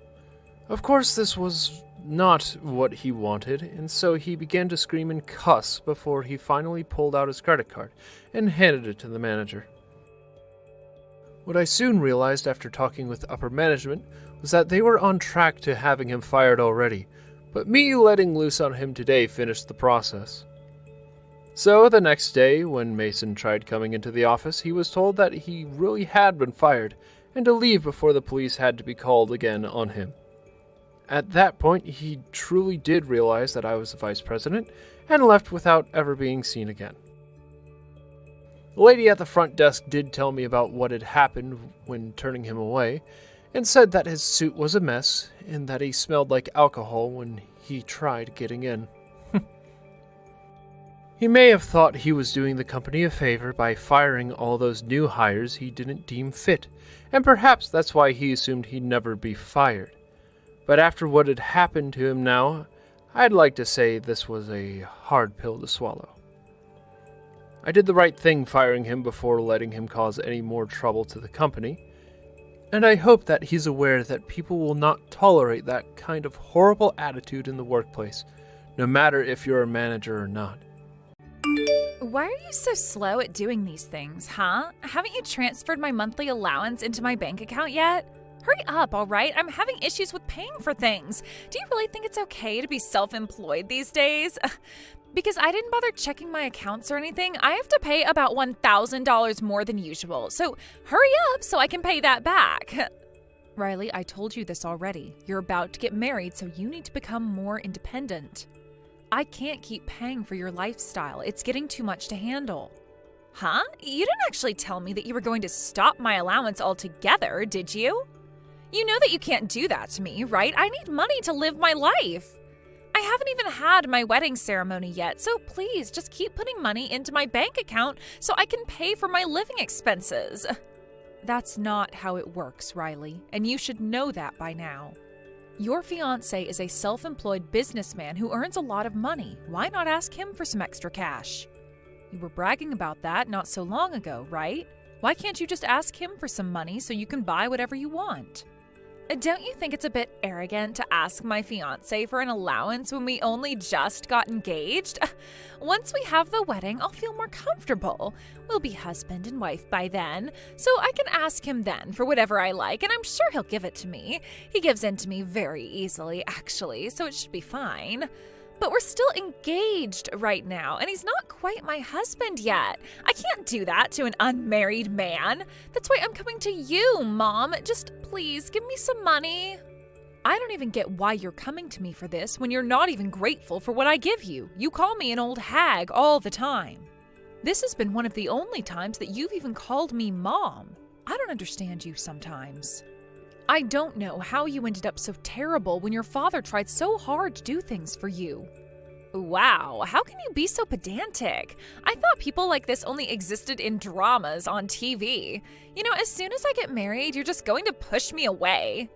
Of course, this was not what he wanted, and so he began to scream and cuss before he finally pulled out his credit card and handed it to the manager. What I soon realized after talking with upper management was that they were on track to having him fired already, but me letting loose on him today finished the process. So the next day, when Mason tried coming into the office, he was told that he really had been fired and to leave before the police had to be called again on him. At that point, he truly did realize that I was the vice president and left without ever being seen again. The lady at the front desk did tell me about what had happened when turning him away, and said that his suit was a mess and that he smelled like alcohol when he tried getting in. He may have thought he was doing the company a favor by firing all those new hires he didn't deem fit, and perhaps that's why he assumed he'd never be fired. But after what had happened to him now, I'd like to say this was a hard pill to swallow. I did the right thing firing him before letting him cause any more trouble to the company, and I hope that he's aware that people will not tolerate that kind of horrible attitude in the workplace, no matter if you're a manager or not. Why are you so slow at doing these things, huh? Haven't you transferred my monthly allowance into my bank account yet? Hurry up, all right? I'm having issues with paying for things. Do you really think it's okay to be self-employed these days? Because I didn't bother checking my accounts or anything, I have to pay about $1,000 more than usual. So hurry up so I can pay that back. Riley, I told you this already. You're about to get married, so you need to become more independent. I can't keep paying for your lifestyle. It's getting too much to handle. Huh? You didn't actually tell me that you were going to stop my allowance altogether, did you? You know that you can't do that to me, right? I need money to live my life. I haven't even had my wedding ceremony yet, so please just keep putting money into my bank account so I can pay for my living expenses. That's not how it works, Riley, and you should know that by now. Your fiancé is a self-employed businessman who earns a lot of money. Why not ask him for some extra cash? You were bragging about that not so long ago, right? Why can't you just ask him for some money so you can buy whatever you want? Don't you think it's a bit arrogant to ask my fiancé for an allowance when we only just got engaged? Once we have the wedding, I'll feel more comfortable. We'll be husband and wife by then, so I can ask him then for whatever I like, and I'm sure he'll give it to me. He gives in to me very easily, actually, so it should be fine. But we're still engaged right now, and he's not quite my husband yet. I can't do that to an unmarried man. That's why I'm coming to you, Mom. Just please give me some money. I don't even get why you're coming to me for this when you're not even grateful for what I give you. You call me an old hag all the time. This has been one of the only times that you've even called me Mom. I don't understand you sometimes. I don't know how you ended up so terrible when your father tried so hard to do things for you. Wow, how can you be so pedantic? I thought people like this only existed in dramas on TV. You know, as soon as I get married, you're just going to push me away.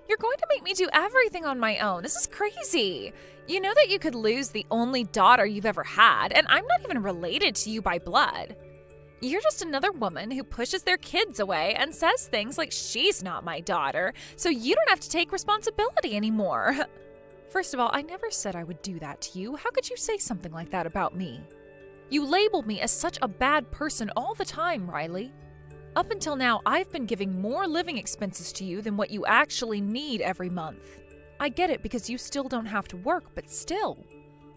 You're going to make me do everything on my own. This is crazy. You know that you could lose the only daughter you've ever had, and I'm not even related to you by blood. You're just another woman who pushes their kids away and says things like she's not my daughter, so you don't have to take responsibility anymore. First of all, I never said I would do that to you. How could you say something like that about me? You labeled me as such a bad person all the time, Riley. Up until now, I've been giving more living expenses to you than what you actually need every month. I get it because you still don't have to work, but still.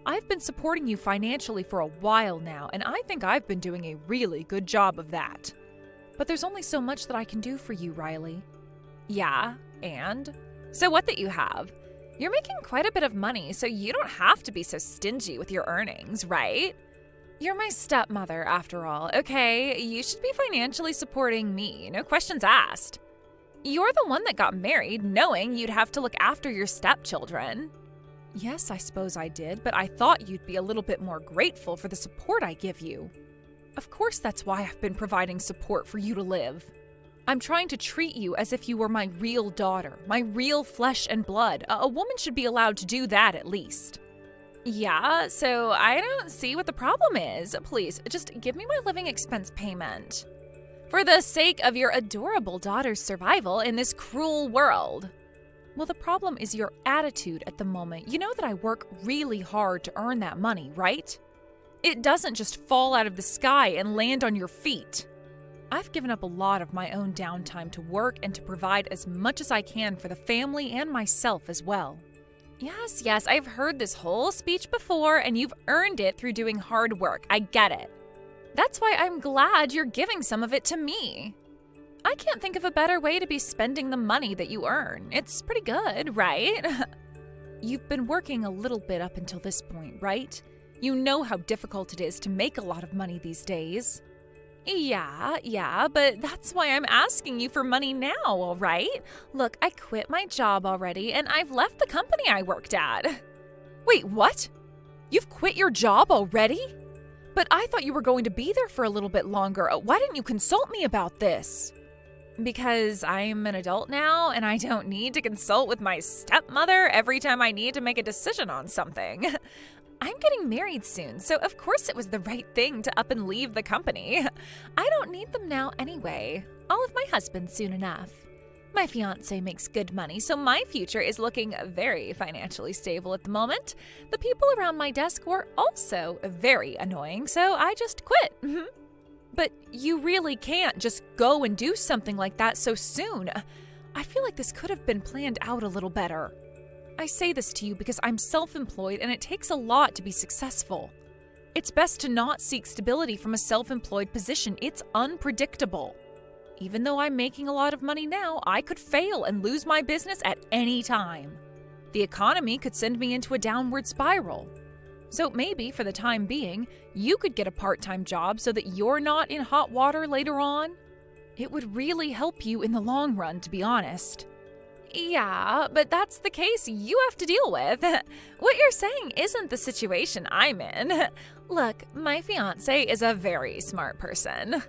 I've been supporting you financially for a while now, and I think I've been doing a really good job of that. But there's only so much that I can do for you, Riley. Yeah, and? So what that you have? You're making quite a bit of money, so you don't have to be so stingy with your earnings, right? You're my stepmother, after all, okay? You should be financially supporting me, no questions asked. You're the one that got married knowing you'd have to look after your stepchildren. Yes, I suppose I did, but I thought you'd be a little bit more grateful for the support I give you. Of course that's why I've been providing support for you to live. I'm trying to treat you as if you were my real daughter, my real flesh and blood. A woman should be allowed to do that at least. Yeah, so I don't see what the problem is. Please, just give me my living expense payment. For the sake of your adorable daughter's survival in this cruel world. Well, the problem is your attitude at the moment. You know that I work really hard to earn that money, right? It doesn't just fall out of the sky and land on your feet. I've given up a lot of my own downtime to work and to provide as much as I can for the family and myself as well. Yes, I've heard this whole speech before, and you've earned it through doing hard work. I get it. That's why I'm glad you're giving some of it to me. I can't think of a better way to be spending the money that you earn. It's pretty good, right? You've been working a little bit up until this point, right? You know how difficult it is to make a lot of money these days. Yeah, but that's why I'm asking you for money now, all right? Look, I quit my job already, and I've left the company I worked at. Wait, what? You've quit your job already? But I thought you were going to be there for a little bit longer. Why didn't you consult me about this? Because I'm an adult now, and I don't need to consult with my stepmother every time I need to make a decision on something. I'm getting married soon, so of course it was the right thing to up and leave the company. I don't need them now anyway. I'll have my husband soon enough. My fiancé makes good money, so my future is looking very financially stable at the moment. The people around my desk were also very annoying, so I just quit. But you really can't just go and do something like that so soon. I feel like this could have been planned out a little better. I say this to you because I'm self-employed and it takes a lot to be successful. It's best to not seek stability from a self-employed position. It's unpredictable. Even though I'm making a lot of money now, I could fail and lose my business at any time. The economy could send me into a downward spiral. So maybe, for the time being, you could get a part-time job so that you're not in hot water later on. It would really help you in the long run, to be honest. Yeah, but that's the case you have to deal with. What you're saying isn't the situation I'm in. Look, my fiancé is a very smart person.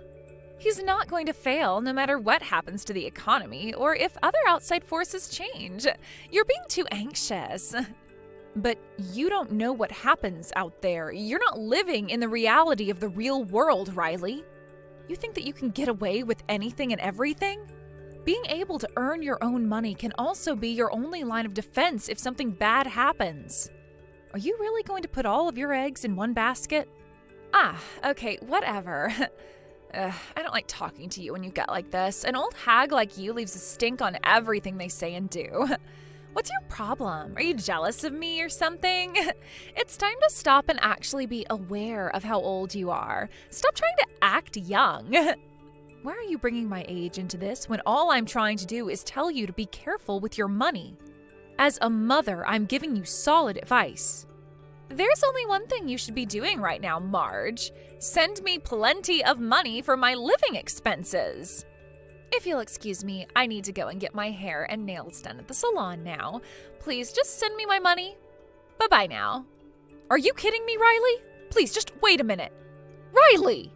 He's not going to fail no matter what happens to the economy or if other outside forces change. You're being too anxious. But you don't know what happens out there. You're not living in the reality of the real world, Riley. You think that you can get away with anything and everything? Being able to earn your own money can also be your only line of defense if something bad happens. Are you really going to put all of your eggs in one basket? Okay, whatever. I don't like talking to you when you get like this. An old hag like you leaves a stink on everything they say and do. What's your problem? Are you jealous of me or something? It's time to stop and actually be aware of how old you are. Stop trying to act young. Why are you bringing my age into this when all I'm trying to do is tell you to be careful with your money? As a mother, I'm giving you solid advice. There's only one thing you should be doing right now, Marge. Send me plenty of money for my living expenses. If you'll excuse me, I need to go and get my hair and nails done at the salon now. Please just send me my money. Bye-bye now. Are you kidding me, Riley? Please just wait a minute. Riley!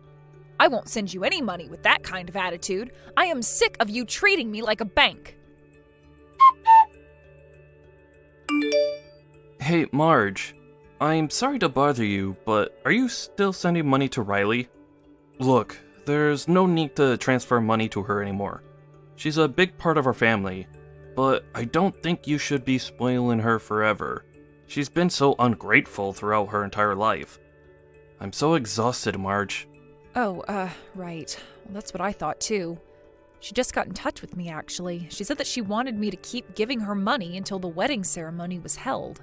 I won't send you any money with that kind of attitude. I am sick of you treating me like a bank. Hey, Marge. I'm sorry to bother you, but are you still sending money to Riley? Look, there's no need to transfer money to her anymore. She's a big part of our family, but I don't think you should be spoiling her forever. She's been so ungrateful throughout her entire life. I'm so exhausted, Marge. Right. Well, that's what I thought too. She just got in touch with me, actually. She said that she wanted me to keep giving her money until the wedding ceremony was held.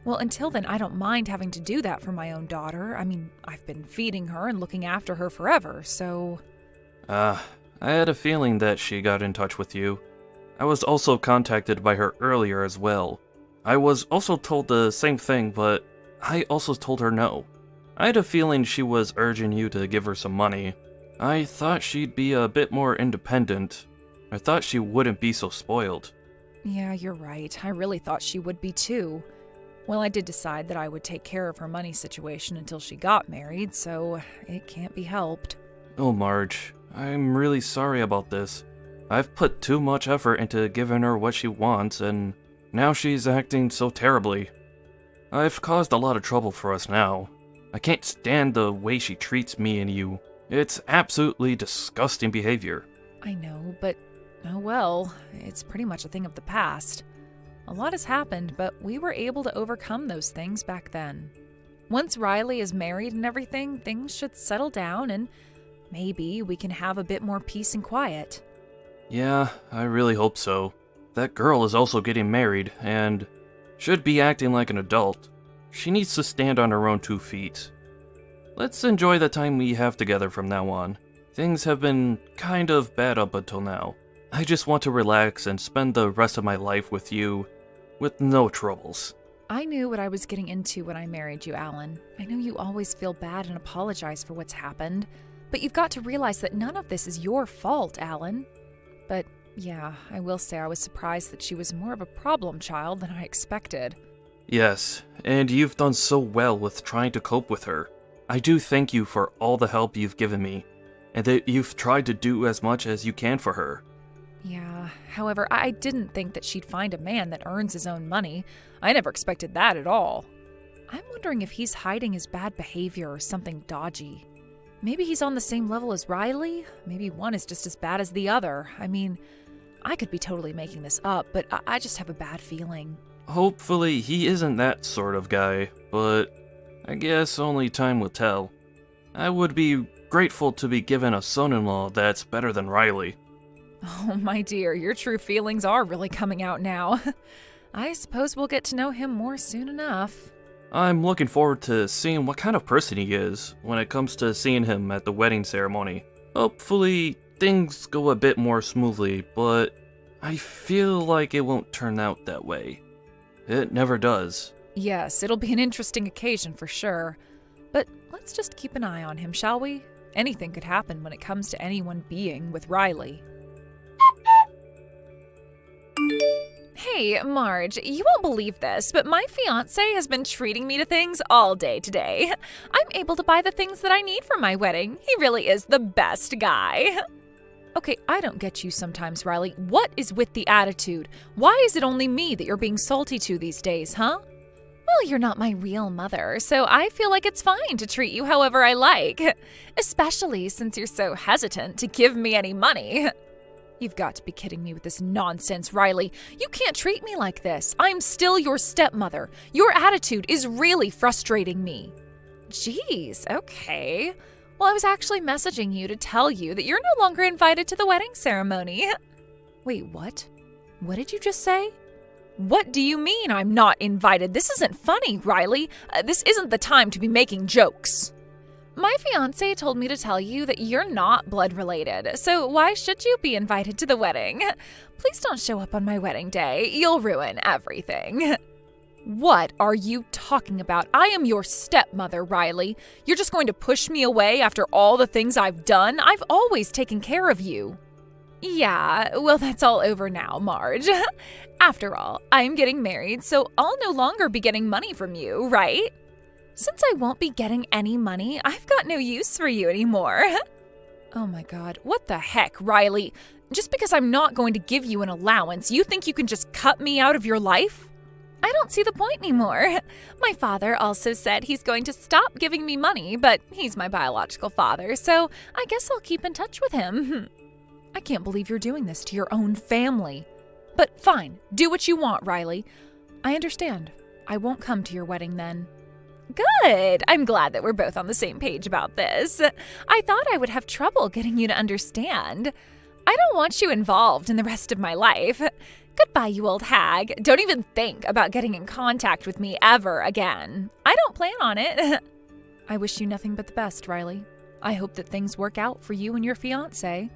Well, until then, I don't mind having to do that for my own daughter. I mean, I've been feeding her and looking after her forever, so... I had a feeling that she got in touch with you. I was also contacted by her earlier as well. I was also told the same thing, but I also told her no. I had a feeling she was urging you to give her some money. I thought she'd be a bit more independent. I thought she wouldn't be so spoiled. Yeah, you're right. I really thought she would be too. Well, I did decide that I would take care of her money situation until she got married, so it can't be helped. Oh, Marge, I'm really sorry about this. I've put too much effort into giving her what she wants, and now she's acting so terribly. I've caused a lot of trouble for us now. I can't stand the way she treats me and you. It's absolutely disgusting behavior. I know, but oh well, it's pretty much a thing of the past. A lot has happened, but we were able to overcome those things back then. Once Riley is married and everything, things should settle down and maybe we can have a bit more peace and quiet. Yeah, I really hope so. That girl is also getting married and should be acting like an adult. She needs to stand on her own 2 feet. Let's enjoy the time we have together from now on. Things have been kind of bad up until now. I just want to relax and spend the rest of my life with you, with no troubles. I knew what I was getting into when I married you, Alan. I know you always feel bad and apologize for what's happened, but you've got to realize that none of this is your fault, Alan. But yeah, I will say I was surprised that she was more of a problem child than I expected. Yes, and you've done so well with trying to cope with her. I do thank you for all the help you've given me, and that you've tried to do as much as you can for her. Yeah, however, I didn't think that she'd find a man that earns his own money. I never expected that at all. I'm wondering if he's hiding his bad behavior or something dodgy. Maybe he's on the same level as Riley. Maybe one is just as bad as the other. I mean, I could be totally making this up, but I just have a bad feeling. Hopefully he isn't that sort of guy, but I guess only time will tell. I would be grateful to be given a son-in-law that's better than Riley. Oh, my dear, your true feelings are really coming out now. I suppose we'll get to know him more soon enough. I'm looking forward to seeing what kind of person he is when it comes to seeing him at the wedding ceremony. Hopefully, things go a bit more smoothly, but I feel like it won't turn out that way. It never does. Yes, it'll be an interesting occasion for sure. But let's just keep an eye on him, shall we? Anything could happen when it comes to anyone being with Riley. Hey, Marge, you won't believe this, but my fiancé has been treating me to things all day today. I'm able to buy the things that I need for my wedding. He really is the best guy. Okay, I don't get you sometimes, Riley. What is with the attitude? Why is it only me that you're being salty to these days, huh? Well, you're not my real mother, so I feel like it's fine to treat you however I like. Especially since you're so hesitant to give me any money. You've got to be kidding me with this nonsense, Riley. You can't treat me like this. I'm still your stepmother. Your attitude is really frustrating me. Jeez, okay. Well, I was actually messaging you to tell you that you're no longer invited to the wedding ceremony. Wait, what? What did you just say? What do you mean I'm not invited? This isn't funny, Riley. This isn't the time to be making jokes. My fiancé told me to tell you that you're not blood related, so why should you be invited to the wedding? Please don't show up on my wedding day. You'll ruin everything. What are you talking about? I am your stepmother, Riley. You're just going to push me away after all the things I've done? I've always taken care of you. Yeah, well, that's all over now, Marge. After all, I'm getting married, so I'll no longer be getting money from you, right? Since I won't be getting any money, I've got no use for you anymore. Oh my god, what the heck, Riley? Just because I'm not going to give you an allowance, you think you can just cut me out of your life? I don't see the point anymore. My father also said he's going to stop giving me money, but he's my biological father, so I guess I'll keep in touch with him. I can't believe you're doing this to your own family. But fine, do what you want, Riley. I understand. I won't come to your wedding then. Good. I'm glad that we're both on the same page about this. I thought I would have trouble getting you to understand. I don't want you involved in the rest of my life. Goodbye, you old hag. Don't even think about getting in contact with me ever again. I don't plan on it. I wish you nothing but the best, Riley. I hope that things work out for you and your fiancé.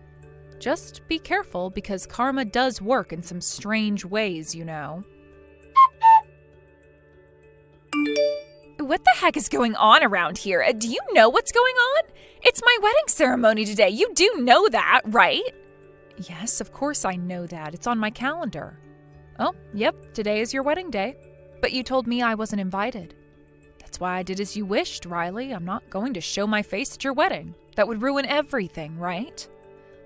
Just be careful because karma does work in some strange ways, you know. What the heck is going on around here? Do you know what's going on? It's my wedding ceremony today. You do know that, right? Yes, of course I know that. It's on my calendar. Oh, yep, today is your wedding day. But you told me I wasn't invited. That's why I did as you wished, Riley. I'm not going to show my face at your wedding. That would ruin everything, right?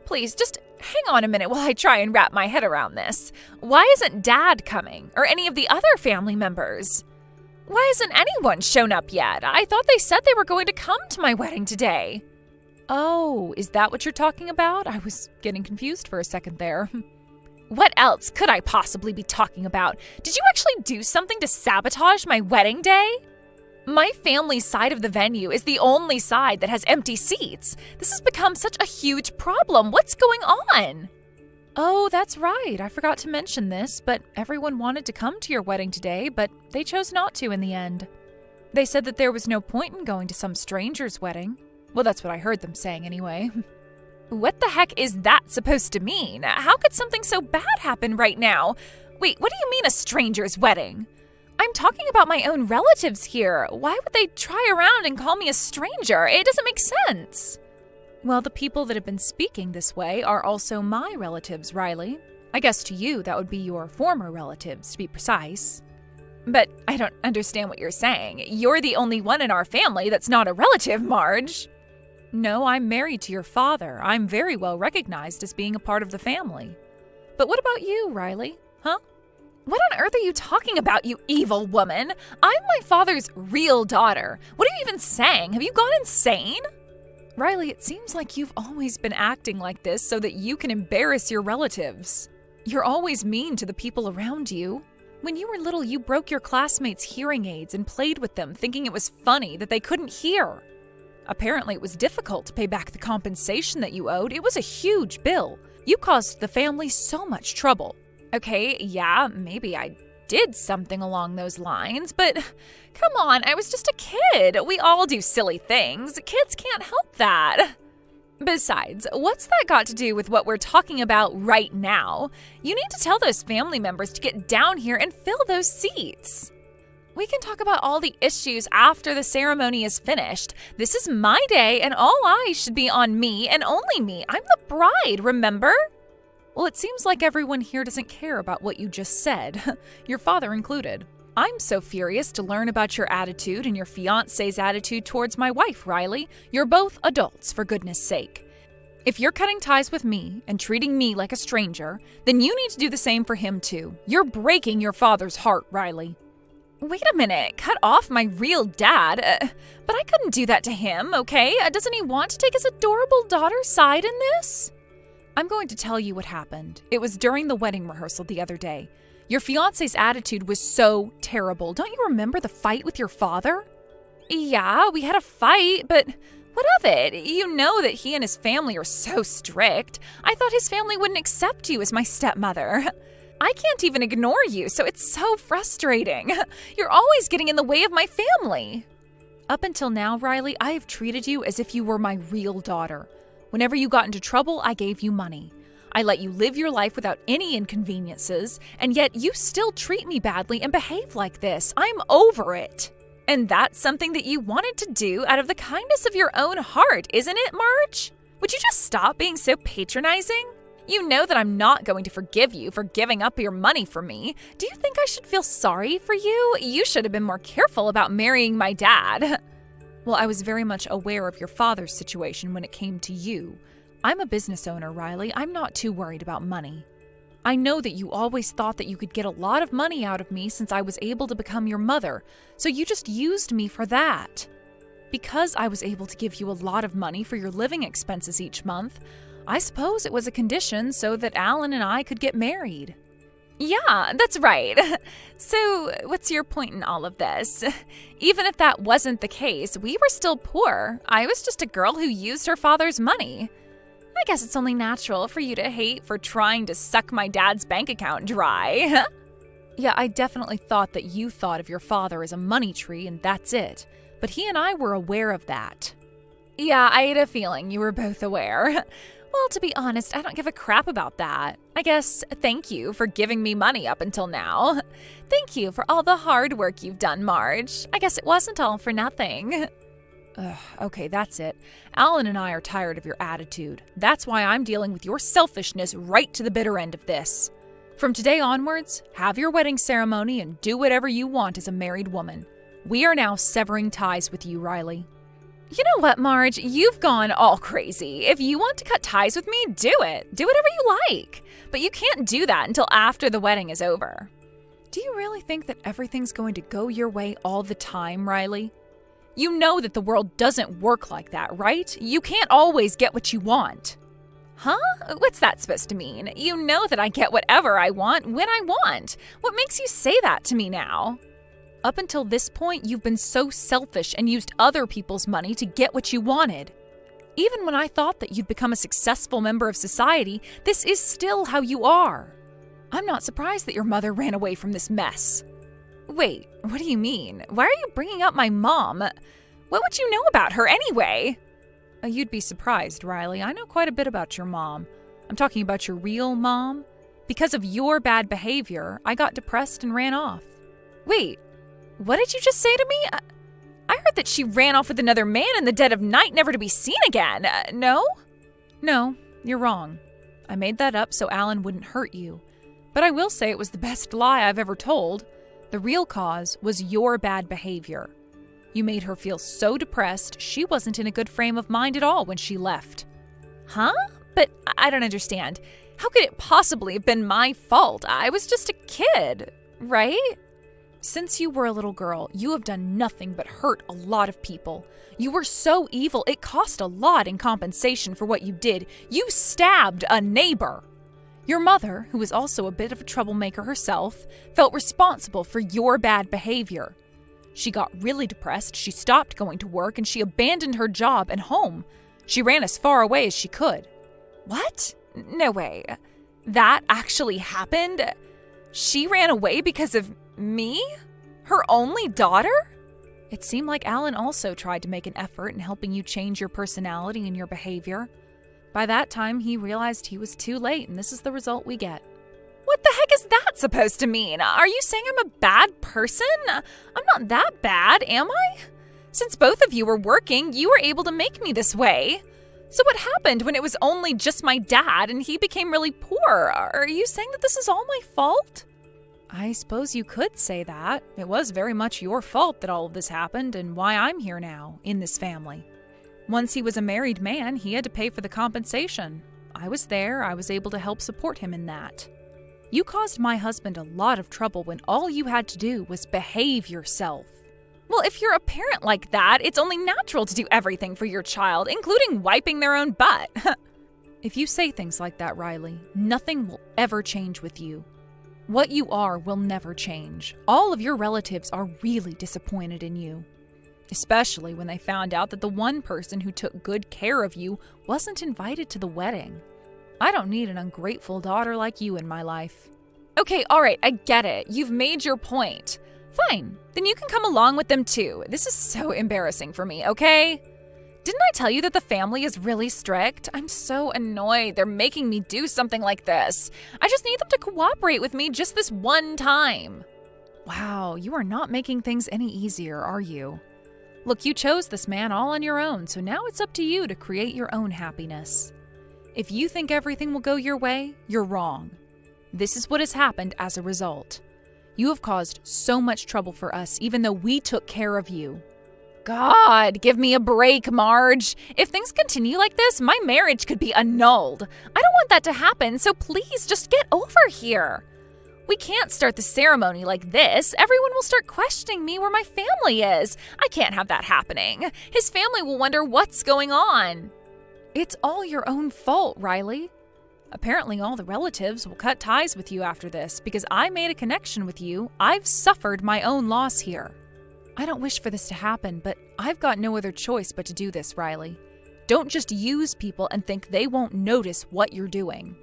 Please, just hang on a minute while I try and wrap my head around this. Why isn't Dad coming? Or any of the other family members? Why hasn't anyone shown up yet? I thought they said they were going to come to my wedding today. Oh, is that what you're talking about? I was getting confused for a second there. What else could I possibly be talking about? Did you actually do something to sabotage my wedding day? My family's side of the venue is the only side that has empty seats. This has become such a huge problem. What's going on? Oh, that's right. I forgot to mention this, but everyone wanted to come to your wedding today, but they chose not to in the end. They said that there was no point in going to some stranger's wedding. Well, that's what I heard them saying anyway. What the heck is that supposed to mean? How could something so bad happen right now? Wait, what do you mean a stranger's wedding? I'm talking about my own relatives here. Why would they try around and call me a stranger? It doesn't make sense. Well, the people that have been speaking this way are also my relatives, Riley. I guess to you, that would be your former relatives, to be precise. But I don't understand what you're saying. You're the only one in our family that's not a relative, Marge. No, I'm married to your father. I'm very well recognized as being a part of the family. But what about you, Riley? Huh? What on earth are you talking about, you evil woman? I'm my father's real daughter. What are you even saying? Have you gone insane? Riley, it seems like you've always been acting like this so that you can embarrass your relatives. You're always mean to the people around you. When you were little, you broke your classmates' hearing aids and played with them, thinking it was funny that they couldn't hear. Apparently, it was difficult to pay back the compensation that you owed. It was a huge bill. You caused the family so much trouble. Okay, yeah, maybe I did something along those lines, but come on, I was just a kid. We all do silly things. Kids can't help that. Besides, what's that got to do with what we're talking about right now? You need to tell those family members to get down here and fill those seats. We can talk about all the issues after the ceremony is finished. This is my day, and all eyes should be on me and only me. I'm the bride, remember? Well, it seems like everyone here doesn't care about what you just said, your father included. I'm so furious to learn about your attitude and your fiancé's attitude towards my wife, Riley. You're both adults, for goodness sake. If you're cutting ties with me and treating me like a stranger, then you need to do the same for him too. You're breaking your father's heart, Riley. Wait a minute, cut off my real dad? But I couldn't do that to him, okay? Doesn't he want to take his adorable daughter's side in this? I'm going to tell you what happened. It was during the wedding rehearsal the other day. Your fiancé's attitude was so terrible. Don't you remember the fight with your father? Yeah, we had a fight, but what of it? You know that he and his family are so strict. I thought his family wouldn't accept you as my stepmother. I can't even ignore you, so it's so frustrating. You're always getting in the way of my family. Up until now, Riley, I have treated you as if you were my real daughter. Whenever you got into trouble, I gave you money. I let you live your life without any inconveniences, and yet you still treat me badly and behave like this. I'm over it. And that's something that you wanted to do out of the kindness of your own heart, isn't it, Marge? Would you just stop being so patronizing? You know that I'm not going to forgive you for giving up your money for me. Do you think I should feel sorry for you? You should have been more careful about marrying my dad. Well, I was very much aware of your father's situation when it came to you. I'm a business owner, Riley. I'm not too worried about money. I know that you always thought that you could get a lot of money out of me since I was able to become your mother, so you just used me for that. Because I was able to give you a lot of money for your living expenses each month, I suppose it was a condition so that Alan and I could get married. Yeah, that's right. So, what's your point in all of this? Even if that wasn't the case, we were still poor. I was just a girl who used her father's money. I guess it's only natural for you to hate for trying to suck my dad's bank account dry. Yeah, I definitely thought that you thought of your father as a money tree and that's it. But he and I were aware of that. Yeah, I had a feeling you were both aware. Well, to be honest, I don't give a crap about that. I guess thank you for giving me money up until now. Thank you for all the hard work you've done, Marge. I guess it wasn't all for nothing. Okay, that's it. Alan and I are tired of your attitude. That's why I'm dealing with your selfishness right to the bitter end of this. From today onwards, have your wedding ceremony and do whatever you want as a married woman. We are now severing ties with you, Riley. You know what, Marge? You've gone all crazy. If you want to cut ties with me, do it. Do whatever you like. But you can't do that until after the wedding is over. Do you really think that everything's going to go your way all the time, Riley? You know that the world doesn't work like that, right? You can't always get what you want. Huh? What's that supposed to mean? You know that I get whatever I want when I want. What makes you say that to me now? Up until this point, you've been so selfish and used other people's money to get what you wanted. Even when I thought that you'd become a successful member of society, this is still how you are. I'm not surprised that your mother ran away from this mess. Wait, what do you mean? Why are you bringing up my mom? What would you know about her anyway? You'd be surprised, Riley. I know quite a bit about your mom. I'm talking about your real mom. Because of your bad behavior, I got depressed and ran off. Wait, what did you just say to me? I heard that she ran off with another man in the dead of night, never to be seen again. No? No, you're wrong. I made that up so Alan wouldn't hurt you. But I will say it was the best lie I've ever told. The real cause was your bad behavior. You made her feel so depressed, she wasn't in a good frame of mind at all when she left. Huh? But I don't understand. How could it possibly have been my fault? I was just a kid, right? Since you were a little girl, you have done nothing but hurt a lot of people. You were so evil, it cost a lot in compensation for what you did. You stabbed a neighbor. Your mother, who was also a bit of a troublemaker herself, felt responsible for your bad behavior. She got really depressed, she stopped going to work, and she abandoned her job and home. She ran as far away as she could. What? No way. That actually happened? She ran away because of me? Her only daughter? It seemed like Alan also tried to make an effort in helping you change your personality and your behavior. By that time, he realized he was too late, and this is the result we get. What the heck is that supposed to mean? Are you saying I'm a bad person? I'm not that bad, am I? Since both of you were working, you were able to make me this way. So what happened when it was only just my dad and he became really poor? Are you saying that this is all my fault? I suppose you could say that. It was very much your fault that all of this happened and why I'm here now, in this family. Once he was a married man, he had to pay for the compensation. I was there. I was able to help support him in that. You caused my husband a lot of trouble when all you had to do was behave yourself. Well, if you're a parent like that, it's only natural to do everything for your child, including wiping their own butt. If you say things like that, Riley, nothing will ever change with you. What you are will never change. All of your relatives are really disappointed in you. Especially when they found out that the one person who took good care of you wasn't invited to the wedding. I don't need an ungrateful daughter like you in my life. Okay, alright, I get it. You've made your point. Fine, then you can come along with them too. This is so embarrassing for me, okay? Didn't I tell you that the family is really strict? I'm so annoyed. They're making me do something like this. I just need them to cooperate with me just this one time. Wow, you are not making things any easier, are you? Look, you chose this man all on your own, so now it's up to you to create your own happiness. If you think everything will go your way, you're wrong. This is what has happened as a result. You have caused so much trouble for us, even though we took care of you. God, give me a break, Marge. If things continue like this, my marriage could be annulled. I don't want that to happen, so please just get over here. We can't start the ceremony like this. Everyone will start questioning me where my family is. I can't have that happening. His family will wonder what's going on. It's all your own fault, Riley. Apparently all the relatives will cut ties with you after this because I made a connection with you. I've suffered my own loss here. I don't wish for this to happen, but I've got no other choice but to do this, Riley. Don't just use people and think they won't notice what you're doing.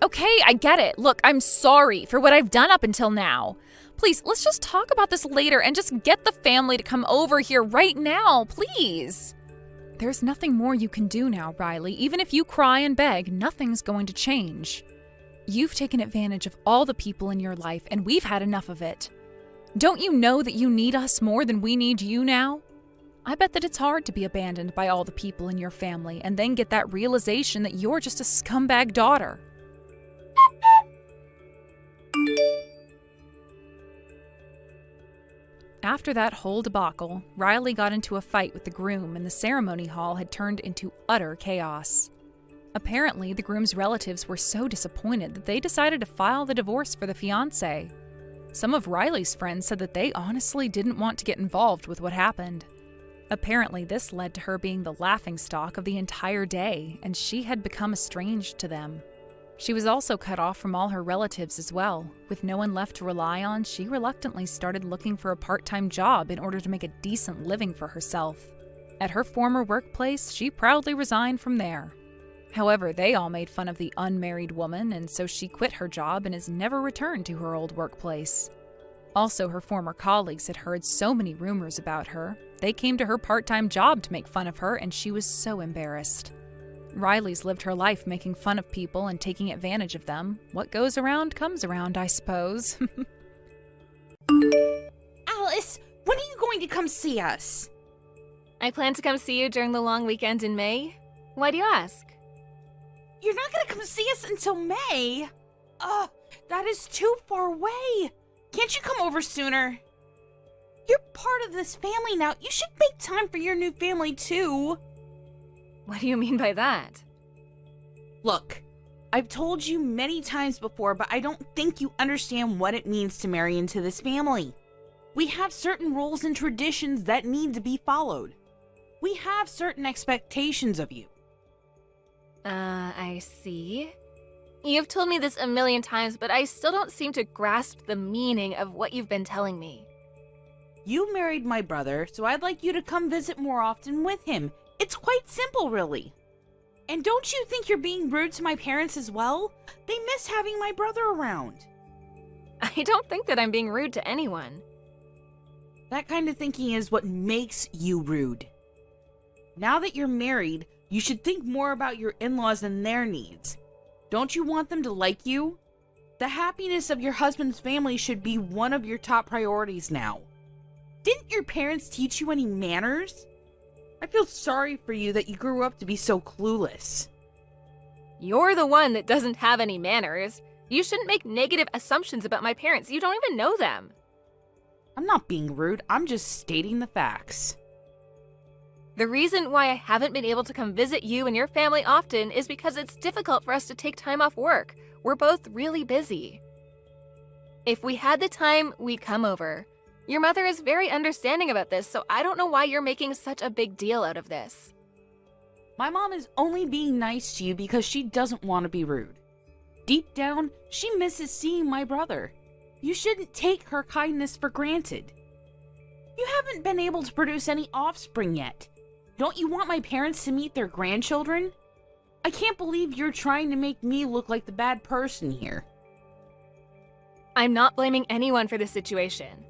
Okay, I get it. Look, I'm sorry for what I've done up until now. Please, let's just talk about this later and just get the family to come over here right now, please. There's nothing more you can do now, Riley. Even if you cry and beg, nothing's going to change. You've taken advantage of all the people in your life, and we've had enough of it. Don't you know that you need us more than we need you now? I bet that it's hard to be abandoned by all the people in your family and then get that realization that you're just a scumbag daughter. After that whole debacle, Riley got into a fight with the groom and the ceremony hall had turned into utter chaos. Apparently, the groom's relatives were so disappointed that they decided to file the divorce for the fiancé. Some of Riley's friends said that they honestly didn't want to get involved with what happened. Apparently, this led to her being the laughingstock of the entire day, and she had become estranged to them. She was also cut off from all her relatives as well. With no one left to rely on, she reluctantly started looking for a part-time job in order to make a decent living for herself. At her former workplace, she proudly resigned from there. However, they all made fun of the unmarried woman, and so she quit her job and has never returned to her old workplace. Also, her former colleagues had heard so many rumors about her. They came to her part-time job to make fun of her, and she was so embarrassed. Riley's lived her life making fun of people and taking advantage of them. What goes around comes around, I suppose. Alice, when are you going to come see us? I plan to come see you during the long weekend in May. Why do you ask? You're not going to come see us until May? That is too far away. Can't you come over sooner? You're part of this family now. You should make time for your new family too. What do you mean by that? Look, I've told you many times before, but I don't think you understand what it means to marry into this family. We have certain rules and traditions that need to be followed. We have certain expectations of you. I see. You've told me this a million times, but I still don't seem to grasp the meaning of what you've been telling me. You married my brother, so I'd like you to come visit more often with him. It's quite simple, really. And don't you think you're being rude to my parents as well? They miss having my brother around. I don't think that I'm being rude to anyone. That kind of thinking is what makes you rude. Now that you're married, you should think more about your in-laws and their needs. Don't you want them to like you? The happiness of your husband's family should be one of your top priorities now. Didn't your parents teach you any manners? I feel sorry for you that you grew up to be so clueless. You're the one that doesn't have any manners. You shouldn't make negative assumptions about my parents. You don't even know them. I'm not being rude. I'm just stating the facts. The reason why I haven't been able to come visit you and your family often is because it's difficult for us to take time off work. We're both really busy. If we had the time, we'd come over. Your mother is very understanding about this, so I don't know why you're making such a big deal out of this. My mom is only being nice to you because she doesn't want to be rude. Deep down, she misses seeing my brother. You shouldn't take her kindness for granted. You haven't been able to produce any offspring yet. Don't you want my parents to meet their grandchildren? I can't believe you're trying to make me look like the bad person here. I'm not blaming anyone for this situation.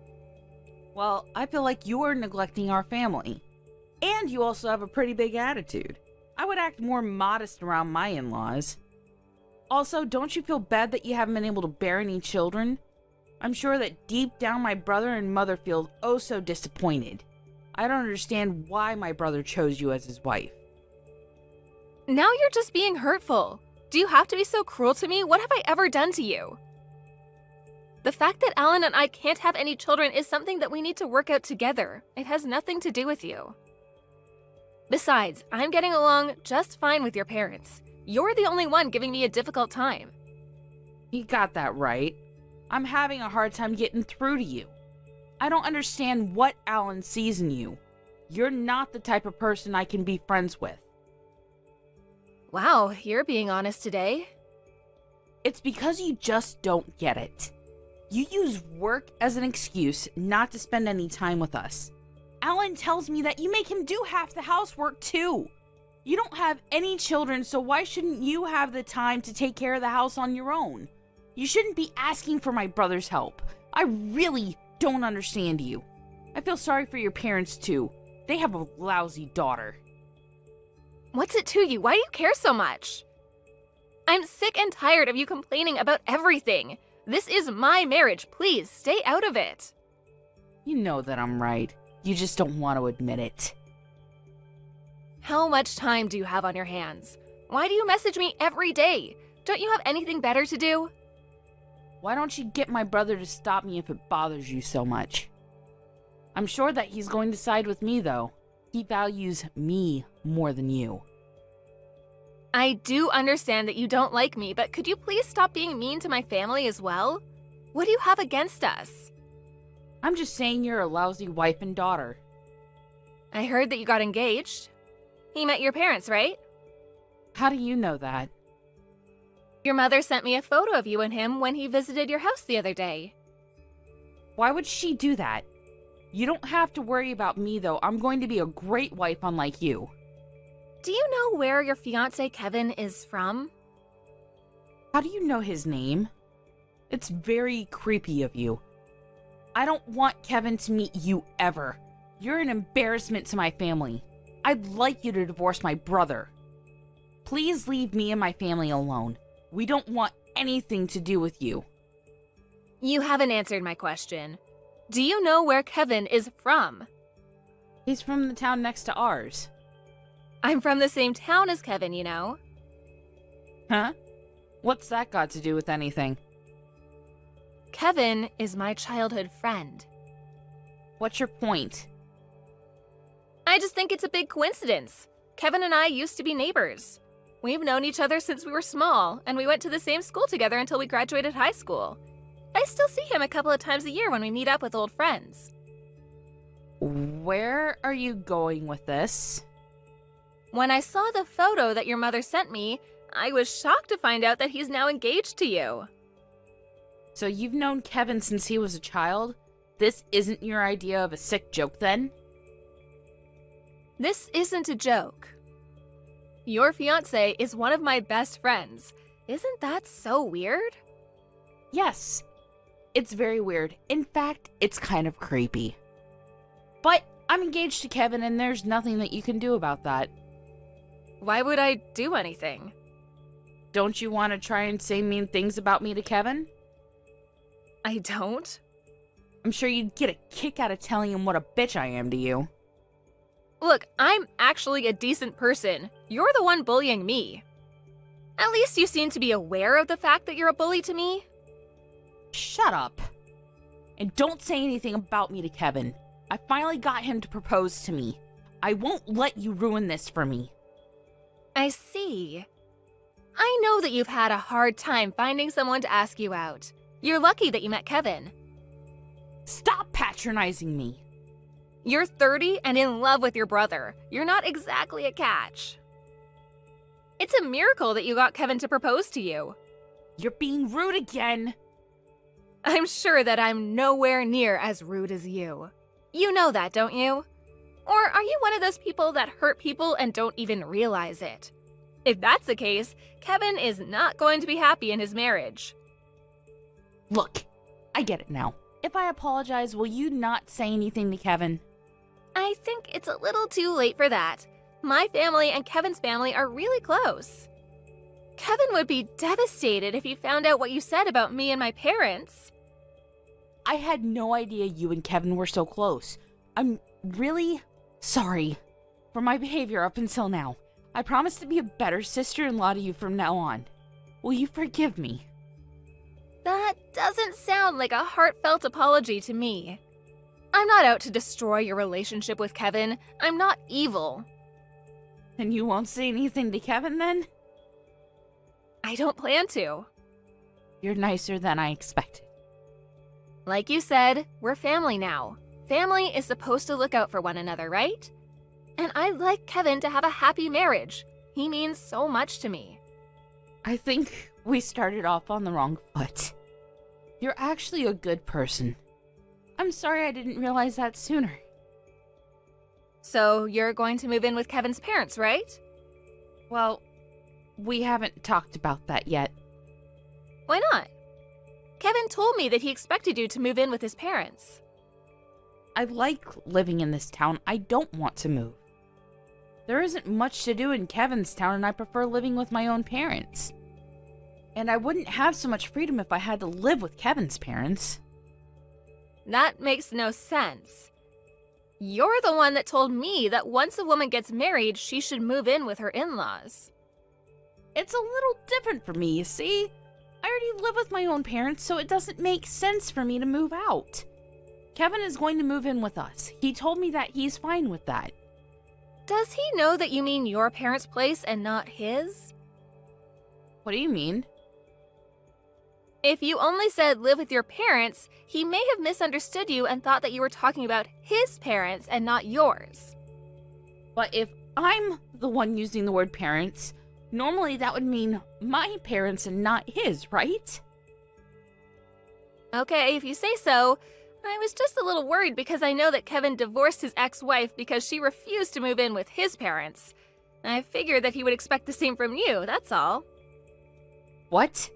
Well, I feel like you're neglecting our family. And you also have a pretty big attitude. I would act more modest around my in-laws. Also, don't you feel bad that you haven't been able to bear any children? I'm sure that deep down my brother and mother feel oh so disappointed. I don't understand why my brother chose you as his wife. Now you're just being hurtful. Do you have to be so cruel to me? What have I ever done to you? The fact that Alan and I can't have any children is something that we need to work out together. It has nothing to do with you. Besides, I'm getting along just fine with your parents. You're the only one giving me a difficult time. You got that right. I'm having a hard time getting through to you. I don't understand what Alan sees in you. You're not the type of person I can be friends with. Wow, you're being honest today. It's because you just don't get it. You use work as an excuse not to spend any time with us. Alan tells me that you make him do half the housework too. You don't have any children, so why shouldn't you have the time to take care of the house on your own? You shouldn't be asking for my brother's help. I really don't understand you. I feel sorry for your parents too. They have a lousy daughter. What's it to you? Why do you care so much? I'm sick and tired of you complaining about everything. This is my marriage. Please, stay out of it. You know that I'm right. You just don't want to admit it. How much time do you have on your hands? Why do you message me every day? Don't you have anything better to do? Why don't you get my brother to stop me if it bothers you so much? I'm sure that he's going to side with me, though. He values me more than you. I do understand that you don't like me, but could you please stop being mean to my family as well? What do you have against us? I'm just saying you're a lousy wife and daughter. I heard that you got engaged. He met your parents, right? How do you know that? Your mother sent me a photo of you and him when he visited your house the other day. Why would she do that? You don't have to worry about me, though. I'm going to be a great wife unlike you. Do you know where your fiancé Kevin is from? How do you know his name? It's very creepy of you. I don't want Kevin to meet you ever. You're an embarrassment to my family. I'd like you to divorce my brother. Please leave me and my family alone. We don't want anything to do with you. You haven't answered my question. Do you know where Kevin is from? He's from the town next to ours. I'm from the same town as Kevin, you know. Huh? What's that got to do with anything? Kevin is my childhood friend. What's your point? I just think it's a big coincidence. Kevin and I used to be neighbors. We've known each other since we were small, and we went to the same school together until we graduated high school. I still see him a couple of times a year when we meet up with old friends. Where are you going with this? When I saw the photo that your mother sent me, I was shocked to find out that he's now engaged to you. So you've known Kevin since he was a child? This isn't your idea of a sick joke, then? This isn't a joke. Your fiancé is one of my best friends. Isn't that so weird? Yes. It's very weird. In fact, it's kind of creepy. But I'm engaged to Kevin, and there's nothing that you can do about that. Why would I do anything? Don't you want to try and say mean things about me to Kevin? I don't. I'm sure you'd get a kick out of telling him what a bitch I am to you. Look, I'm actually a decent person. You're the one bullying me. At least you seem to be aware of the fact that you're a bully to me. Shut up. And don't say anything about me to Kevin. I finally got him to propose to me. I won't let you ruin this for me. I see. I know that you've had a hard time finding someone to ask you out. You're lucky that you met Kevin. Stop patronizing me. You're 30 and in love with your brother. You're not exactly a catch. It's a miracle that you got Kevin to propose to you. You're being rude again. I'm sure that I'm nowhere near as rude as you. You know that, don't you? Or are you one of those people that hurt people and don't even realize it? If that's the case, Kevin is not going to be happy in his marriage. Look, I get it now. If I apologize, will you not say anything to Kevin? I think it's a little too late for that. My family and Kevin's family are really close. Kevin would be devastated if he found out what you said about me and my parents. I had no idea you and Kevin were so close. I'm really sorry for my behavior up until now. I promise to be a better sister-in-law to you from now on. Will you forgive me? That doesn't sound like a heartfelt apology to me. I'm not out to destroy your relationship with Kevin. I'm not evil. And you won't say anything to Kevin then? I don't plan to. You're nicer than I expected. Like you said, we're family now. Family is supposed to look out for one another, right? And I'd like Kevin to have a happy marriage. He means so much to me. I think we started off on the wrong foot. You're actually a good person. I'm sorry I didn't realize that sooner. So you're going to move in with Kevin's parents, right? Well, we haven't talked about that yet. Why not? Kevin told me that he expected you to move in with his parents. I like living in this town. I don't want to move. There isn't much to do in Kevin's town, and I prefer living with my own parents. And I wouldn't have so much freedom if I had to live with Kevin's parents. That makes no sense. You're the one that told me that once a woman gets married, she should move in with her in-laws. It's a little different for me, you see? I already live with my own parents, so it doesn't make sense for me to move out. Kevin is going to move in with us. He told me that he's fine with that. Does he know that you mean your parents' place and not his? What do you mean? If you only said live with your parents, he may have misunderstood you and thought that you were talking about his parents and not yours. But if I'm the one using the word parents, normally that would mean my parents and not his, right? Okay, if you say so. I was just a little worried because I know that Kevin divorced his ex-wife because she refused to move in with his parents. I figured that he would expect the same from you, that's all. What?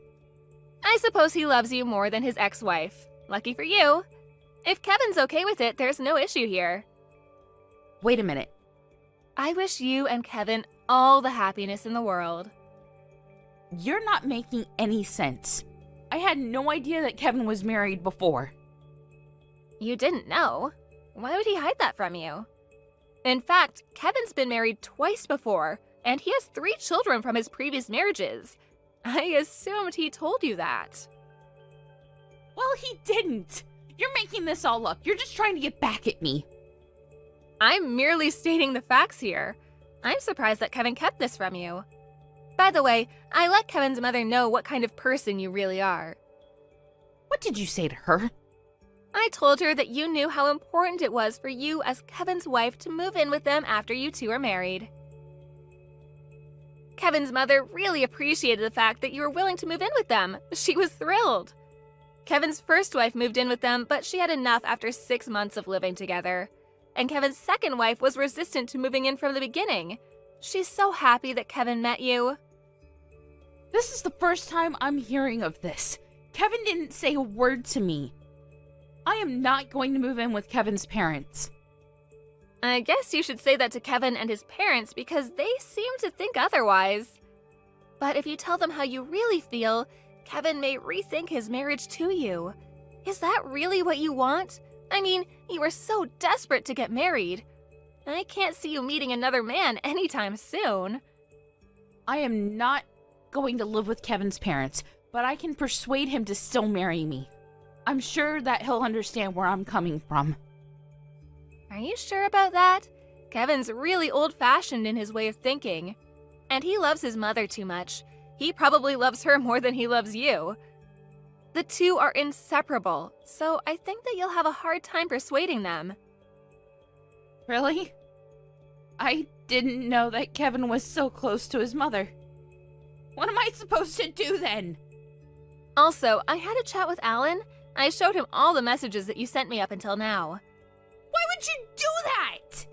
I suppose he loves you more than his ex-wife. Lucky for you. If Kevin's okay with it, there's no issue here. Wait a minute. I wish you and Kevin all the happiness in the world. You're not making any sense. I had no idea that Kevin was married before. You didn't know? Why would he hide that from you? In fact, Kevin's been married twice before, and he has 3 children from his previous marriages. I assumed he told you that. Well, he didn't. You're making this all up. You're just trying to get back at me. I'm merely stating the facts here. I'm surprised that Kevin kept this from you. By the way, I let Kevin's mother know what kind of person you really are. What did you say to her? I told her that you knew how important it was for you as Kevin's wife to move in with them after you two are married. Kevin's mother really appreciated the fact that you were willing to move in with them. She was thrilled. Kevin's first wife moved in with them, but she had enough after 6 months of living together. And Kevin's second wife was resistant to moving in from the beginning. She's so happy that Kevin met you. This is the first time I'm hearing of this. Kevin didn't say a word to me. I am not going to move in with Kevin's parents. I guess you should say that to Kevin and his parents because they seem to think otherwise. But if you tell them how you really feel, Kevin may rethink his marriage to you. Is that really what you want? I mean, you were so desperate to get married. I can't see you meeting another man anytime soon. I am not going to live with Kevin's parents, but I can persuade him to still marry me. I'm sure that he'll understand where I'm coming from. Are you sure about that? Kevin's really old-fashioned in his way of thinking. And he loves his mother too much. He probably loves her more than he loves you. The two are inseparable, so I think that you'll have a hard time persuading them. Really? I didn't know that Kevin was so close to his mother. What am I supposed to do then? Also, I had a chat with Alan. I showed him all the messages that you sent me up until now. Why would you do that?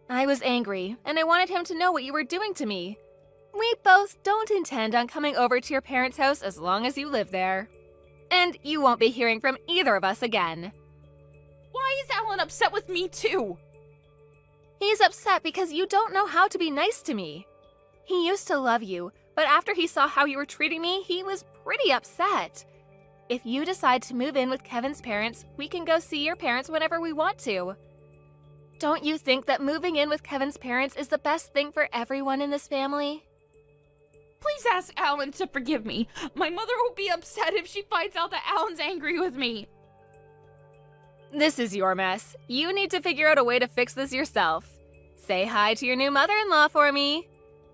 I was angry, and I wanted him to know what you were doing to me. We both don't intend on coming over to your parents' house as long as you live there. And you won't be hearing from either of us again. Why is Alan upset with me too? He's upset because you don't know how to be nice to me. He used to love you, but after he saw how you were treating me, he was pretty upset. If you decide to move in with Kevin's parents, we can go see your parents whenever we want to. Don't you think that moving in with Kevin's parents is the best thing for everyone in this family? Please ask Alan to forgive me. My mother will be upset if she finds out that Alan's angry with me. This is your mess. You need to figure out a way to fix this yourself. Say hi to your new mother-in-law for me.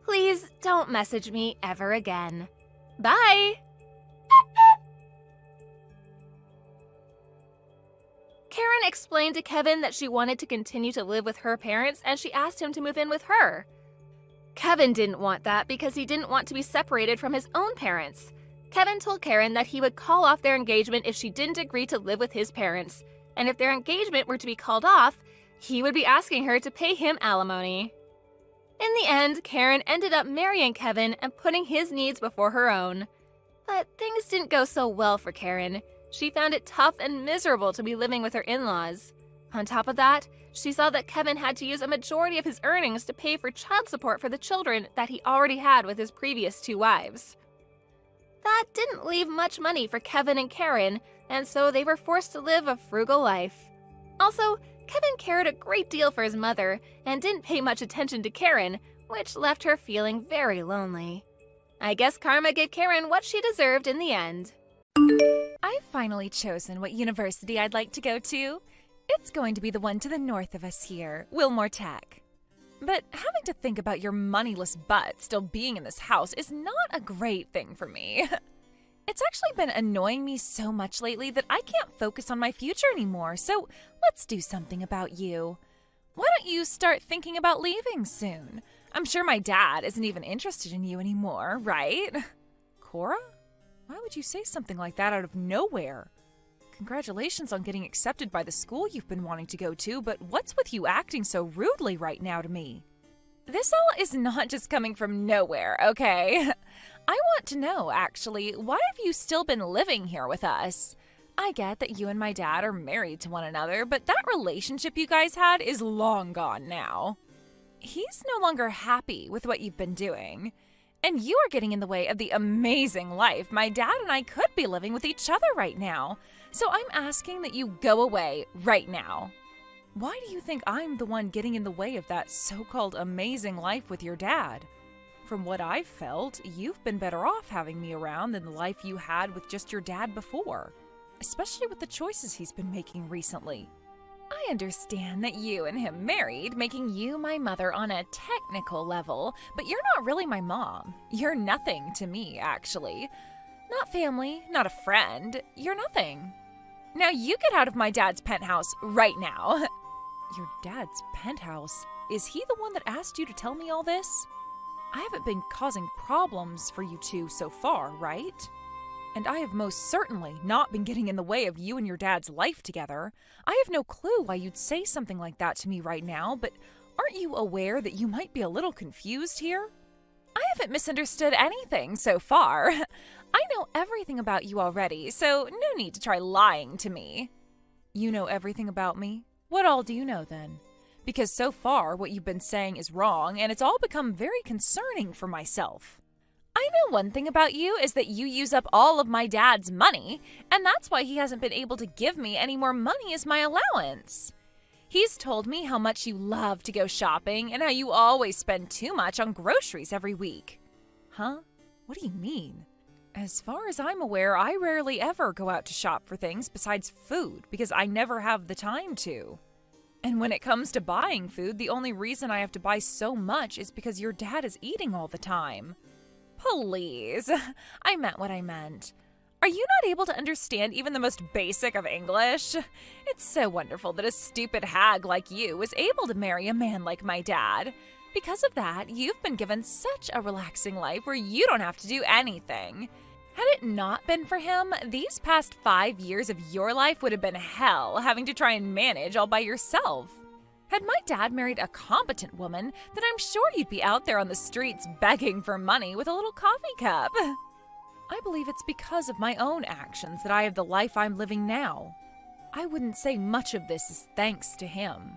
Please don't message me ever again. Bye! Karen explained to Kevin that she wanted to continue to live with her parents and she asked him to move in with her. Kevin didn't want that because he didn't want to be separated from his own parents. Kevin told Karen that he would call off their engagement if she didn't agree to live with his parents, and if their engagement were to be called off, he would be asking her to pay him alimony. In the end, Karen ended up marrying Kevin and putting his needs before her own. But things didn't go so well for Karen. She found it tough and miserable to be living with her in-laws. On top of that, she saw that Kevin had to use a majority of his earnings to pay for child support for the children that he already had with his previous 2 wives. That didn't leave much money for Kevin and Karen, and so they were forced to live a frugal life. Also, Kevin cared a great deal for his mother and didn't pay much attention to Karen, which left her feeling very lonely. I guess karma gave Karen what she deserved in the end. I've finally chosen what university I'd like to go to. It's going to be the one to the north of us here, Wilmore Tech. But having to think about your moneyless butt still being in this house is not a great thing for me. It's actually been annoying me so much lately that I can't focus on my future anymore, so let's do something about you. Why don't you start thinking about leaving soon? I'm sure my dad isn't even interested in you anymore, right? Cora? Why would you say something like that out of nowhere? Congratulations on getting accepted by the school you've been wanting to go to, but what's with you acting so rudely right now to me? This all is not just coming from nowhere, okay? I want to know, actually, why have you still been living here with us? I get that you and my dad are married to one another, but that relationship you guys had is long gone now. He's no longer happy with what you've been doing. And you are getting in the way of the amazing life my dad and I could be living with each other right now. So I'm asking that you go away right now. Why do you think I'm the one getting in the way of that so-called amazing life with your dad? From what I've felt, you've been better off having me around than the life you had with just your dad before, especially with the choices he's been making recently. I understand that you and him married, making you my mother on a technical level, but you're not really my mom. You're nothing to me, actually. Not family, not a friend. You're nothing. Now you get out of my dad's penthouse right now. Your dad's penthouse? Is he the one that asked you to tell me all this? I haven't been causing problems for you two so far, right? And I have most certainly not been getting in the way of you and your dad's life together. I have no clue why you'd say something like that to me right now, but aren't you aware that you might be a little confused here? I haven't misunderstood anything so far. I know everything about you already, so no need to try lying to me. You know everything about me? What all do you know then? Because so far what you've been saying is wrong, and it's all become very concerning for myself. I know one thing about you is that you use up all of my dad's money, and that's why he hasn't been able to give me any more money as my allowance. He's told me how much you love to go shopping and how you always spend too much on groceries every week. Huh? What do you mean? As far as I'm aware, I rarely ever go out to shop for things besides food because I never have the time to. And when it comes to buying food, the only reason I have to buy so much is because your dad is eating all the time. Please, I meant what I meant. Are you not able to understand even the most basic of English? It's so wonderful that a stupid hag like you is able to marry a man like my dad. Because of that, you've been given such a relaxing life where you don't have to do anything. Had it not been for him, these past 5 years of your life would have been hell, having to try and manage all by yourself. Had my dad married a competent woman, then I'm sure you'd be out there on the streets begging for money with a little coffee cup. I believe it's because of my own actions that I have the life I'm living now. I wouldn't say much of this is thanks to him.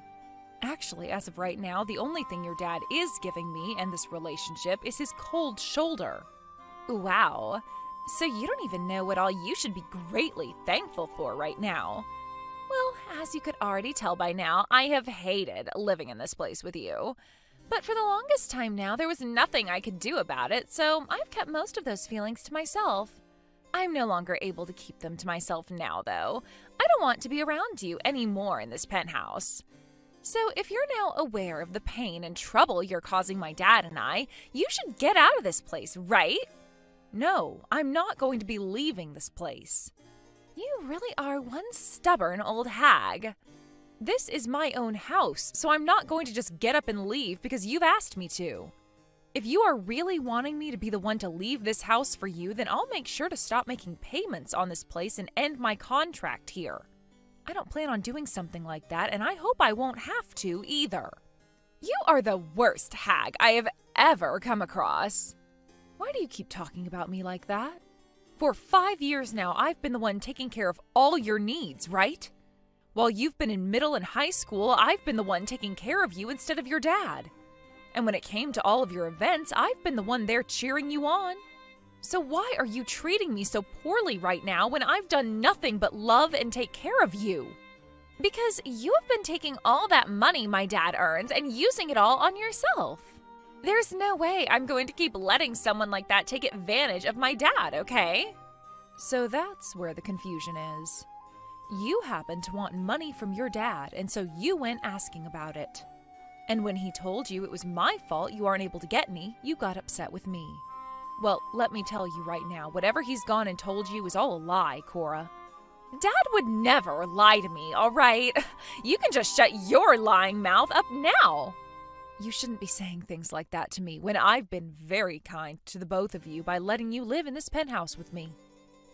Actually, as of right now, the only thing your dad is giving me and this relationship is his cold shoulder. Wow. So you don't even know what all you should be greatly thankful for right now. Well, as you could already tell by now, I have hated living in this place with you. But for the longest time now, there was nothing I could do about it, so I've kept most of those feelings to myself. I'm no longer able to keep them to myself now, though. I don't want to be around you anymore in this penthouse. So if you're now aware of the pain and trouble you're causing my dad and I, you should get out of this place, right? No, I'm not going to be leaving this place. You really are one stubborn old hag. This is my own house, so I'm not going to just get up and leave because you've asked me to. If you are really wanting me to be the one to leave this house for you, then I'll make sure to stop making payments on this place and end my contract here. I don't plan on doing something like that, and I hope I won't have to either. You are the worst hag I have ever come across. Why do you keep talking about me like that? For 5 years now, I've been the one taking care of all your needs, right? While you've been in middle and high school, I've been the one taking care of you instead of your dad. And when it came to all of your events, I've been the one there cheering you on. So why are you treating me so poorly right now when I've done nothing but love and take care of you? Because you have been taking all that money my dad earns and using it all on yourself. There's no way I'm going to keep letting someone like that take advantage of my dad, okay? So that's where the confusion is. You happen to want money from your dad, and so you went asking about it. And when he told you it was my fault you aren't able to get any, you got upset with me. Well, let me tell you right now, whatever he's gone and told you is all a lie, Cora. Dad would never lie to me, all right? You can just shut your lying mouth up now. You shouldn't be saying things like that to me when I've been very kind to the both of you by letting you live in this penthouse with me.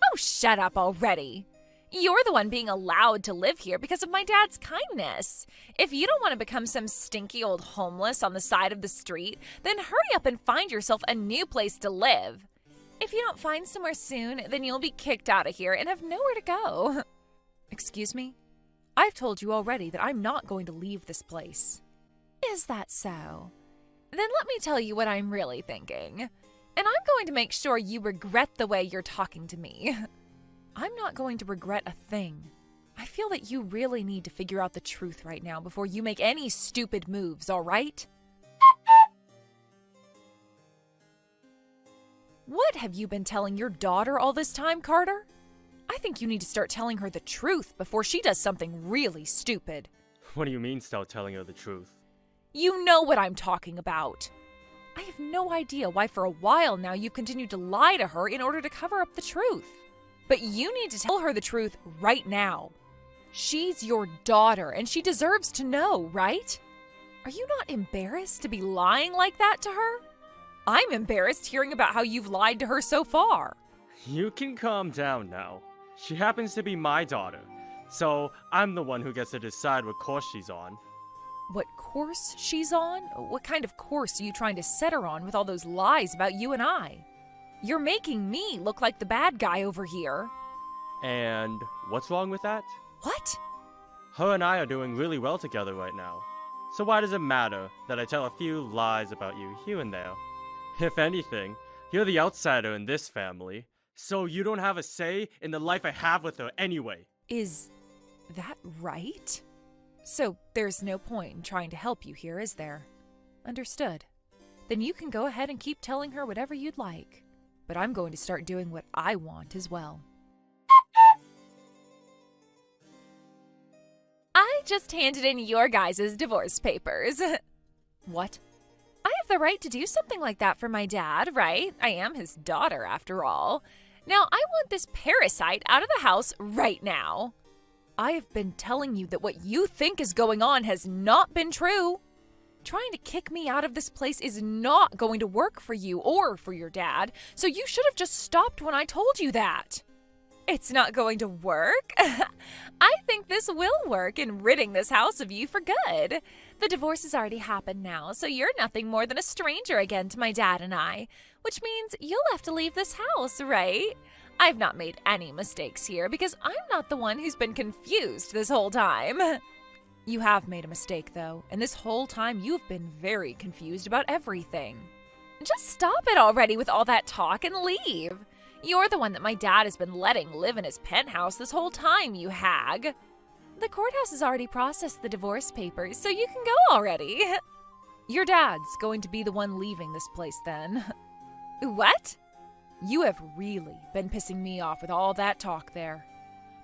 Oh, shut up already. You're the one being allowed to live here because of my dad's kindness. If you don't want to become some stinky old homeless on the side of the street, then hurry up and find yourself a new place to live. If you don't find somewhere soon, then you'll be kicked out of here and have nowhere to go. Excuse me? I've told you already that I'm not going to leave this place. Is that so? Then let me tell you what I'm really thinking. And I'm going to make sure you regret the way you're talking to me. I'm not going to regret a thing. I feel that you really need to figure out the truth right now before you make any stupid moves, all right? What have you been telling your daughter all this time, Carter? I think you need to start telling her the truth before she does something really stupid. What do you mean start telling her the truth? You know what I'm talking about. I have no idea why for a while now you've continued to lie to her in order to cover up the truth. But you need to tell her the truth right now. She's your daughter, and she deserves to know, right? Are you not embarrassed to be lying like that to her? I'm embarrassed hearing about how you've lied to her so far. You can calm down now. She happens to be my daughter, so I'm the one who gets to decide what course she's on. What course she's on? What kind of course are you trying to set her on with all those lies about you and I? You're making me look like the bad guy over here. And what's wrong with that? What? Her and I are doing really well together right now. So why does it matter that I tell a few lies about you here and there? If anything, you're the outsider in this family, so you don't have a say in the life I have with her anyway. Is that right? So there's no point in trying to help you here, is there? Understood. Then you can go ahead and keep telling her whatever you'd like. But I'm going to start doing what I want as well. I just handed in your guys' divorce papers. What? I have the right to do something like that for my dad, right? I am his daughter, after all. Now, I want this parasite out of the house right now. I have been telling you that what you think is going on has not been true. Trying to kick me out of this place is not going to work for you or for your dad, so you should have just stopped when I told you that. It's not going to work? I think this will work in ridding this house of you for good. The divorce has already happened now, so you're nothing more than a stranger again to my dad and I, which means you'll have to leave this house, right? I've not made any mistakes here because I'm not the one who's been confused this whole time. You have made a mistake, though, and this whole time you've been very confused about everything. Just stop it already with all that talk and leave. You're the one that my dad has been letting live in his penthouse this whole time, you hag. The courthouse has already processed the divorce papers, so you can go already. Your dad's going to be the one leaving this place then. What? You have really been pissing me off with all that talk there.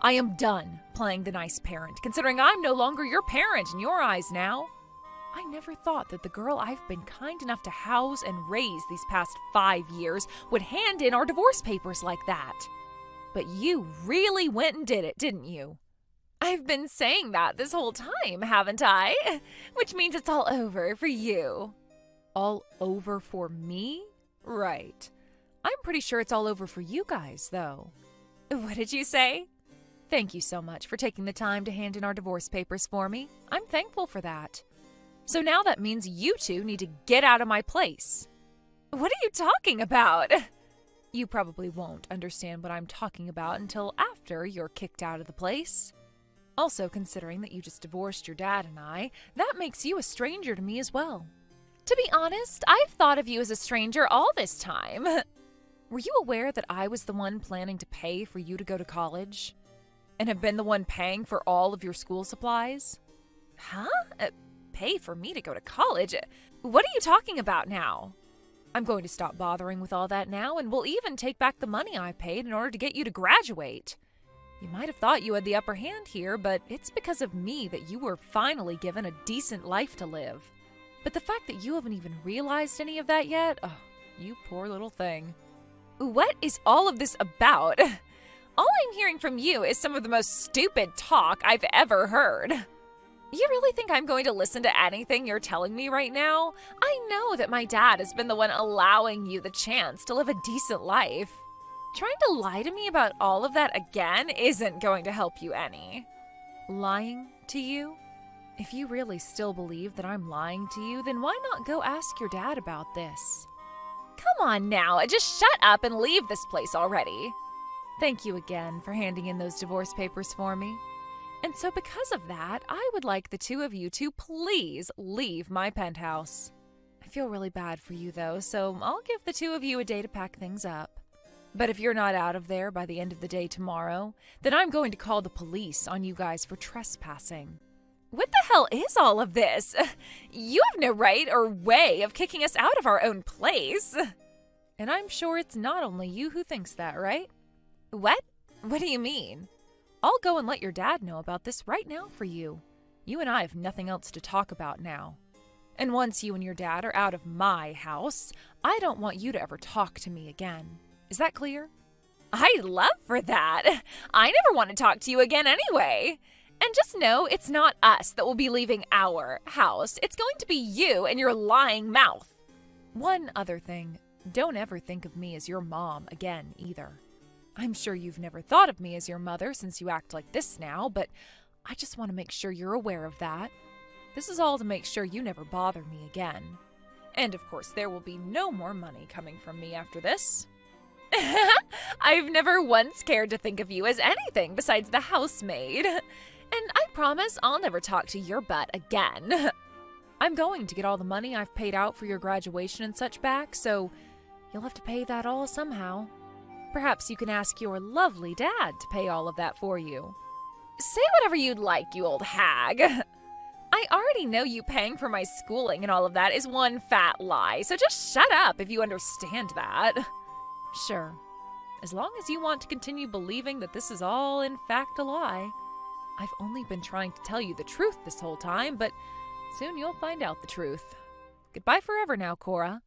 I am done playing the nice parent, considering I'm no longer your parent in your eyes now. I never thought that the girl I've been kind enough to house and raise these past 5 years would hand in our divorce papers like that. But you really went and did it, didn't you? I've been saying that this whole time, haven't I? Which means it's all over for you. All over for me? Right. I'm pretty sure it's all over for you guys, though. What did you say? Thank you so much for taking the time to hand in our divorce papers for me. I'm thankful for that. So now that means you two need to get out of my place. What are you talking about? You probably won't understand what I'm talking about until after you're kicked out of the place. Also, considering that you just divorced your dad and I, that makes you a stranger to me as well. To be honest, I've thought of you as a stranger all this time. Were you aware that I was the one planning to pay for you to go to college? And have been the one paying for all of your school supplies? Huh? Pay for me to go to college? What are you talking about now? I'm going to stop bothering with all that now, and we'll even take back the money I paid in order to get you to graduate. You might have thought you had the upper hand here, but it's because of me that you were finally given a decent life to live. But the fact that you haven't even realized any of that yet, oh, you poor little thing. What is all of this about? All I'm hearing from you is some of the most stupid talk I've ever heard. You really think I'm going to listen to anything you're telling me right now? I know that my dad has been the one allowing you the chance to live a decent life. Trying to lie to me about all of that again isn't going to help you any. Lying to you? If you really still believe that I'm lying to you, then why not go ask your dad about this? Come on now, just shut up and leave this place already. Thank you again for handing in those divorce papers for me. And so because of that, I would like the two of you to please leave my penthouse. I feel really bad for you though, so I'll give the two of you a day to pack things up. But if you're not out of there by the end of the day tomorrow, then I'm going to call the police on you guys for trespassing. What the hell is all of this? You have no right or way of kicking us out of our own place. And I'm sure it's not only you who thinks that, right? What? What do you mean? I'll go and let your dad know about this right now for you. You and I have nothing else to talk about now. And once you and your dad are out of my house, I don't want you to ever talk to me again. Is that clear? I'd love for that. I never want to talk to you again anyway. And just know it's not us that will be leaving our house. It's going to be you and your lying mouth. One other thing, don't ever think of me as your mom again either. I'm sure you've never thought of me as your mother since you act like this now, but I just want to make sure you're aware of that. This is all to make sure you never bother me again. And of course, there will be no more money coming from me after this. I've never once cared to think of you as anything besides the housemaid. And I promise I'll never talk to your butt again. I'm going to get all the money I've paid out for your graduation and such back, so you'll have to pay that all somehow. Perhaps you can ask your lovely dad to pay all of that for you. Say whatever you'd like, you old hag. I already know you paying for my schooling and all of that is one fat lie, so just shut up if you understand that. Sure, as long as you want to continue believing that this is all in fact a lie. I've only been trying to tell you the truth this whole time, but soon you'll find out the truth. Goodbye forever now, Cora.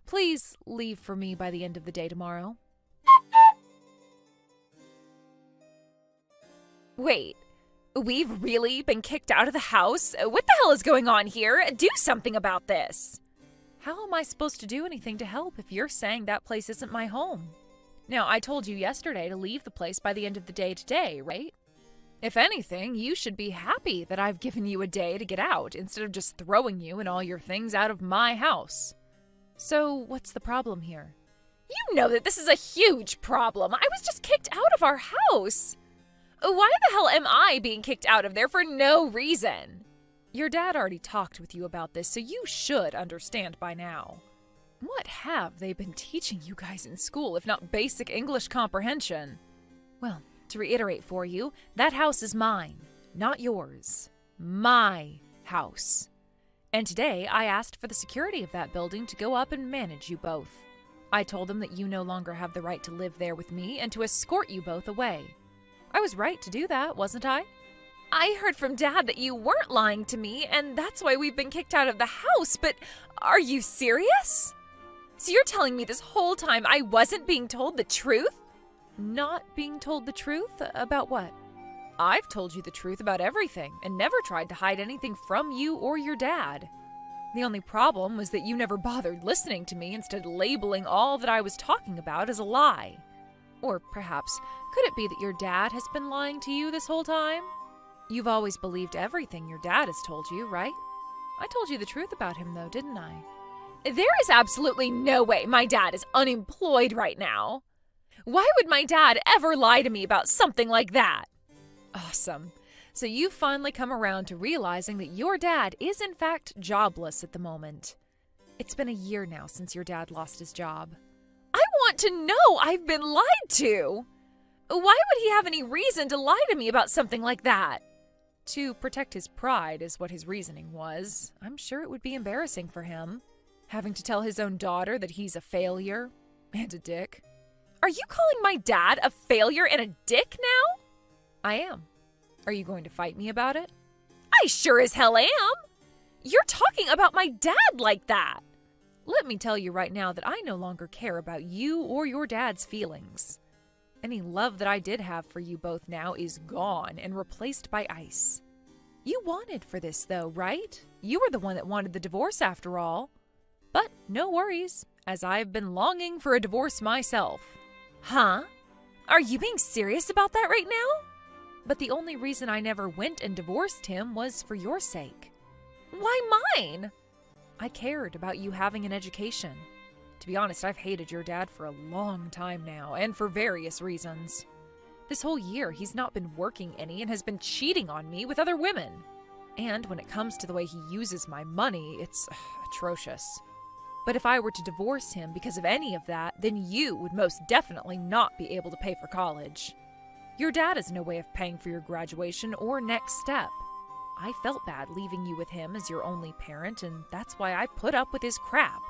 Please leave for me by the end of the day tomorrow. Wait, We've really been kicked out of the house? What the hell is going on here? Do something about this. How am I supposed to do anything to help if you're saying that place isn't my home? Now, I told you yesterday to leave the place by the end of the day today, right? If anything, you should be happy that I've given you a day to get out instead of just throwing you and all your things out of my house. So, what's the problem here? You know that this is a huge problem. I was just kicked out of our house. Why the hell am I being kicked out of there for no reason? Your dad already talked with you about this, so you should understand by now. What have they been teaching you guys in school if not basic English comprehension? Well, to reiterate for you, that house is mine, not yours. My house. And today I asked for the security of that building to go up and manage you both. I told them that you no longer have the right to live there with me and to escort you both away. I was right to do that, wasn't I? I heard from Dad that you weren't lying to me, and that's why we've been kicked out of the house, but are you serious? So you're telling me this whole time I wasn't being told the truth? Not being told the truth? About what? I've told you the truth about everything, and never tried to hide anything from you or your dad. The only problem was that you never bothered listening to me, instead labeling all that I was talking about as a lie. Or perhaps, could it be that your dad has been lying to you this whole time? You've always believed everything your dad has told you, right? I told you the truth about him, though, didn't I? There is absolutely no way my dad is unemployed right now. Why would my dad ever lie to me about something like that? Awesome. So you've finally come around to realizing that your dad is in fact jobless at the moment. It's been a year now since your dad lost his job. I want to know I've been lied to. Why would he have any reason to lie to me about something like that? To protect his pride is what his reasoning was. I'm sure it would be embarrassing for him, having to tell his own daughter that he's a failure and a dick. Are you calling my dad a failure and a dick now? I am. Are you going to fight me about it? I sure as hell am. You're talking about my dad like that. Let me tell you right now that I no longer care about you or your dad's feelings. Any love that I did have for you both now is gone and replaced by ice. You wanted for this, though, right? You were the one that wanted the divorce after all. But no worries, as I've been longing for a divorce myself. Huh? Are you being serious about that right now? But the only reason I never went and divorced him was for your sake. Why mine? I cared about you having an education. To be honest, I've hated your dad for a long time now, and for various reasons. This whole year, he's not been working any and has been cheating on me with other women. And when it comes to the way he uses my money, it's atrocious. But if I were to divorce him because of any of that, then you would most definitely not be able to pay for college. Your dad has no way of paying for your graduation or next step. I felt bad leaving you with him as your only parent, and that's why I put up with his crap.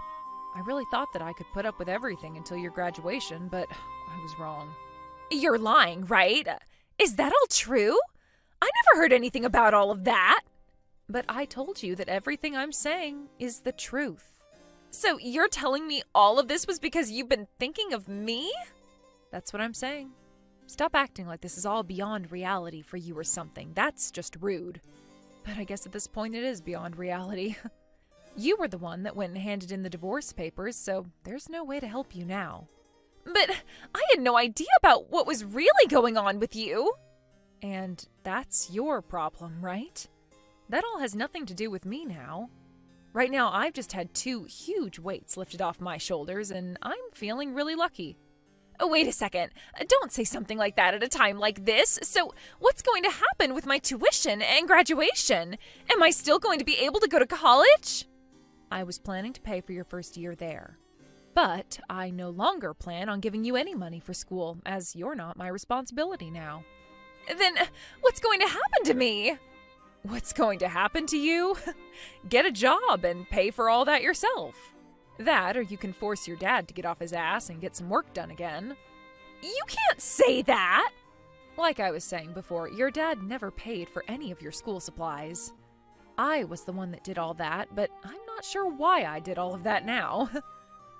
I really thought that I could put up with everything until your graduation, but I was wrong. You're lying, right? Is that all true? I never heard anything about all of that. But I told you that everything I'm saying is the truth. So you're telling me all of this was because you've been thinking of me? That's what I'm saying. Stop acting like this is all beyond reality for you or something. That's just rude. But I guess at this point it is beyond reality. You were the one that went and handed in the divorce papers, so there's no way to help you now. But I had no idea about what was really going on with you. And that's your problem, right? That all has nothing to do with me now. Right now, I've just had 2 huge weights lifted off my shoulders, and I'm feeling really lucky. Oh, wait a second. Don't say something like that at a time like this. So, what's going to happen with my tuition and graduation? Am I still going to be able to go to college? I was planning to pay for your first year there. But I no longer plan on giving you any money for school, as you're not my responsibility now. Then, what's going to happen to me? What's going to happen to you? Get a job and pay for all that yourself. That, or you can force your dad to get off his ass and get some work done again. You can't say that! Like I was saying before, your dad never paid for any of your school supplies. I was the one that did all that, but I'm not sure why I did all of that now.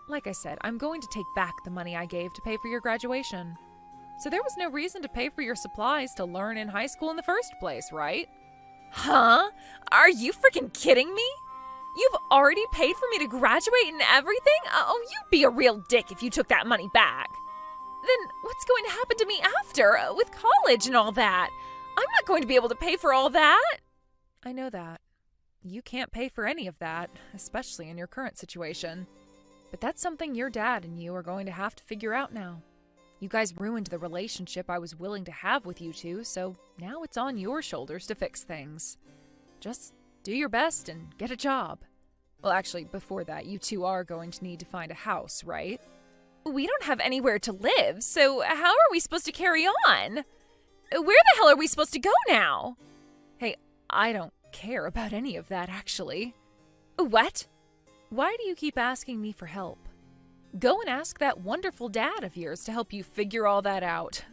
Like I said, I'm going to take back the money I gave to pay for your graduation. So there was no reason to pay for your supplies to learn in high school in the first place, right? Huh? Are you freaking kidding me? You've already paid for me to graduate and everything? Oh, you'd be a real dick if you took that money back. Then what's going to happen to me after, with college and all that? I'm not going to be able to pay for all that. I know that. You can't pay for any of that, especially in your current situation. But that's something your dad and you are going to have to figure out now. You guys ruined the relationship I was willing to have with you two, so now it's on your shoulders to fix things. Just do your best and get a job. Well, actually, before that, you two are going to need to find a house, right? We don't have anywhere to live, so how are we supposed to carry on? Where the hell are we supposed to go now? Hey, I don't care about any of that, actually. What? Why do you keep asking me for help? Go and ask that wonderful dad of yours to help you figure all that out.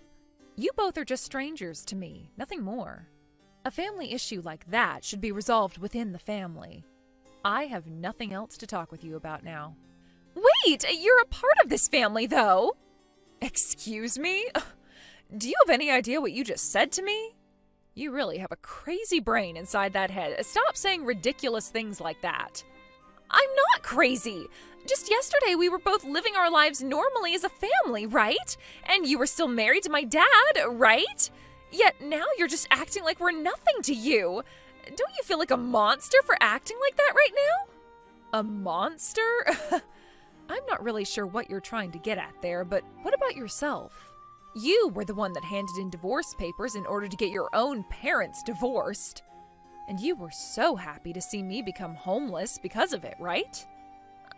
You both are just strangers to me, nothing more. A family issue like that should be resolved within the family. I have nothing else to talk with you about now. Wait, you're a part of this family, though. Excuse me? Do you have any idea what you just said to me? You really have a crazy brain inside that head. Stop saying ridiculous things like that. I'm not crazy. Just yesterday we were both living our lives normally as a family, right? And you were still married to my dad, right? Yet now you're just acting like we're nothing to you. Don't you feel like a monster for acting like that right now? A monster? I'm not really sure what you're trying to get at there, but what about yourself? You were the one that handed in divorce papers in order to get your own parents divorced. And you were so happy to see me become homeless because of it, right?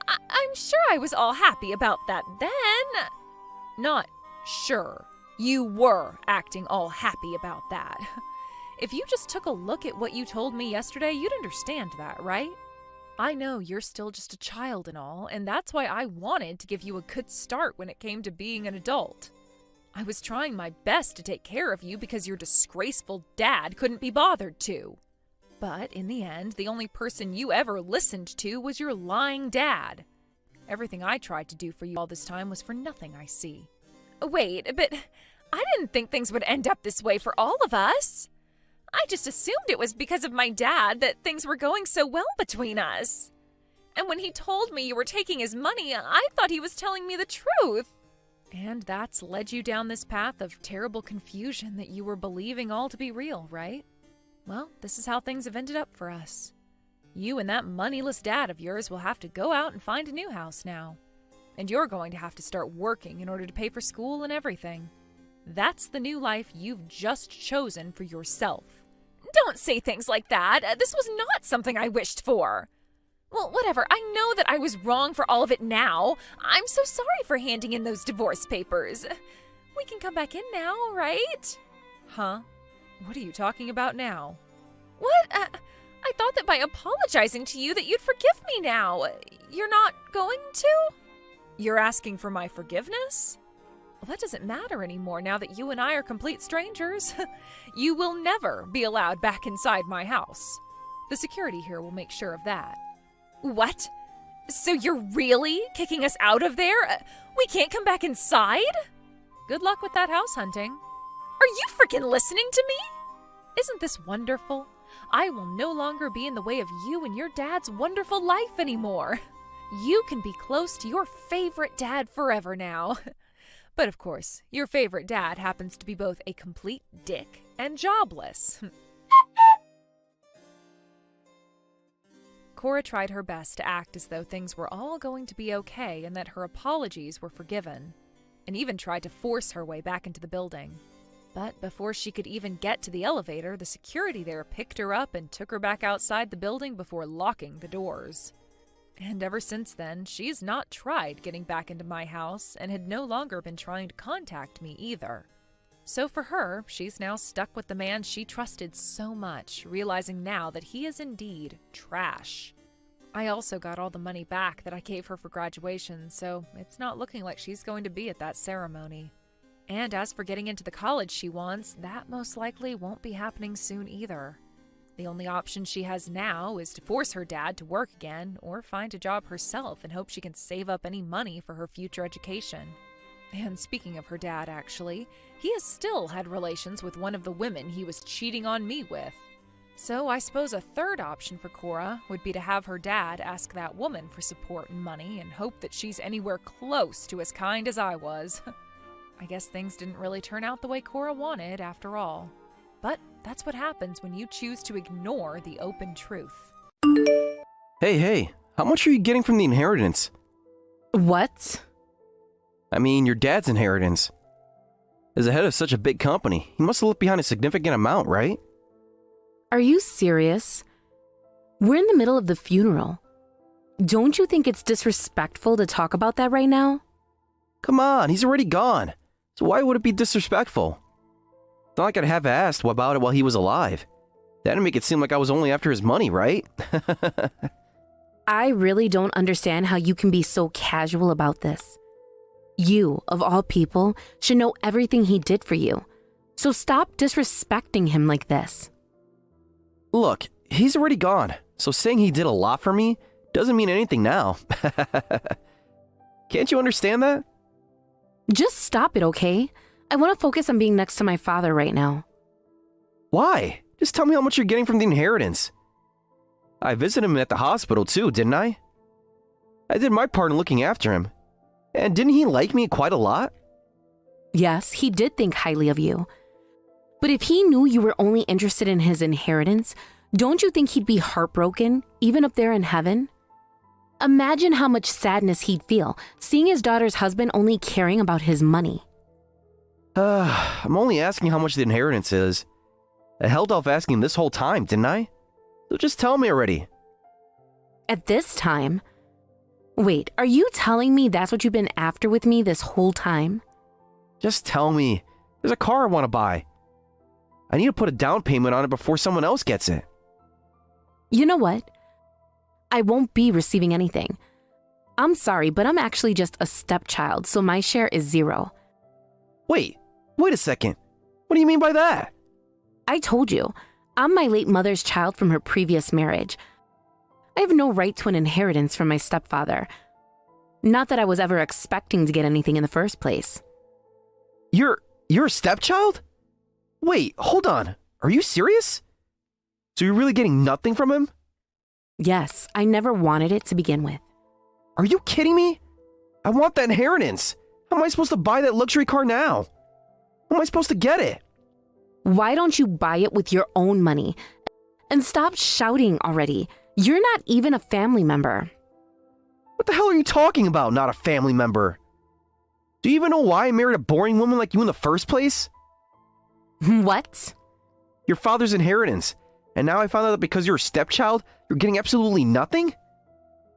I'm sure I was all happy about that then. Not sure. You were acting all happy about that. If you just took a look at what you told me yesterday, you'd understand that, right? I know you're still just a child and all, and that's why I wanted to give you a good start when it came to being an adult. I was trying my best to take care of you because your disgraceful dad couldn't be bothered to. But in the end, the only person you ever listened to was your lying dad. Everything I tried to do for you all this time was for nothing, I see. Wait, but I didn't think things would end up this way for all of us. I just assumed it was because of my dad that things were going so well between us. And when he told me you were taking his money, I thought he was telling me the truth. And that's led you down this path of terrible confusion that you were believing all to be real, right? Well, this is how things have ended up for us. You and that moneyless dad of yours will have to go out and find a new house now. And you're going to have to start working in order to pay for school and everything. That's the new life you've just chosen for yourself. Don't say things like that. This was not something I wished for. Well, whatever. I know that I was wrong for all of it now. I'm so sorry for handing in those divorce papers. We can come back in now, right? Huh? What are you talking about now? What? I thought that by apologizing to you that you'd forgive me now. You're not going to? You're asking for my forgiveness? Well, that doesn't matter anymore now that you and I are complete strangers. You will never be allowed back inside my house. The security here will make sure of that. What? So you're really kicking us out of there? We can't come back inside? Good luck with that house hunting. Are you freaking listening to me? Isn't this wonderful? I will no longer be in the way of you and your dad's wonderful life anymore. You can be close to your favorite dad forever now. But of course, your favorite dad happens to be both a complete dick and jobless. Cora tried her best to act as though things were all going to be okay and that her apologies were forgiven, and even tried to force her way back into the building. But before she could even get to the elevator, the security there picked her up and took her back outside the building before locking the doors. And ever since then, she's not tried getting back into my house and had no longer been trying to contact me either. So for her, she's now stuck with the man she trusted so much, realizing now that he is indeed trash. I also got all the money back that I gave her for graduation, so it's not looking like she's going to be at that ceremony. And as for getting into the college she wants, that most likely won't be happening soon either. The only option she has now is to force her dad to work again or find a job herself and hope she can save up any money for her future education. And speaking of her dad, actually, he has still had relations with one of the women he was cheating on me with. So I suppose a third option for Cora would be to have her dad ask that woman for support and money and hope that she's anywhere close to as kind as I was. I guess things didn't really turn out the way Cora wanted after all. But that's what happens when you choose to ignore the open truth. Hey, how much are you getting from the inheritance? What? I mean, your dad's inheritance. As the head of such a big company, he must have left behind a significant amount, right? Are you serious? We're in the middle of the funeral. Don't you think it's disrespectful to talk about that right now? Come on, he's already gone. So why would it be disrespectful? It's not like I'd have asked about it while he was alive. That'd make it seem like I was only after his money, right? I really don't understand how you can be so casual about this. You, of all people, should know everything he did for you. So stop disrespecting him like this. Look, he's already gone, so saying he did a lot for me doesn't mean anything now. Can't you understand that? Just stop it, okay? I want to focus on being next to my father right now. Why? Just tell me how much you're getting from the inheritance. I visited him at the hospital too, didn't I? I did my part in looking after him. And didn't he like me quite a lot? Yes, he did think highly of you. But if he knew you were only interested in his inheritance, don't you think he'd be heartbroken, even up there in heaven? Imagine how much sadness he'd feel, seeing his daughter's husband only caring about his money. I'm only asking how much the inheritance is. I held off asking this whole time, didn't I? So just tell me already. At this time? Wait, are you telling me that's what you've been after with me this whole time? Just tell me. There's a car I want to buy. I need to put a down payment on it before someone else gets it. You know what? I won't be receiving anything. I'm sorry, but I'm actually just a stepchild, so my share is 0. Wait a second. What do you mean by that? I told you, I'm my late mother's child from her previous marriage. I have no right to an inheritance from my stepfather. Not that I was ever expecting to get anything in the first place. You're a stepchild? Wait, hold on. Are you serious? So you're really getting nothing from him? Yes, I never wanted it to begin with. Are you kidding me? I want that inheritance. How am I supposed to buy that luxury car now? How am I supposed to get it? Why don't you buy it with your own money? And stop shouting already. You're not even a family member. What the hell are you talking about, not a family member? Do you even know why I married a boring woman like you in the first place? What? Your father's inheritance. And now I found out that because you're a stepchild, you're getting absolutely nothing?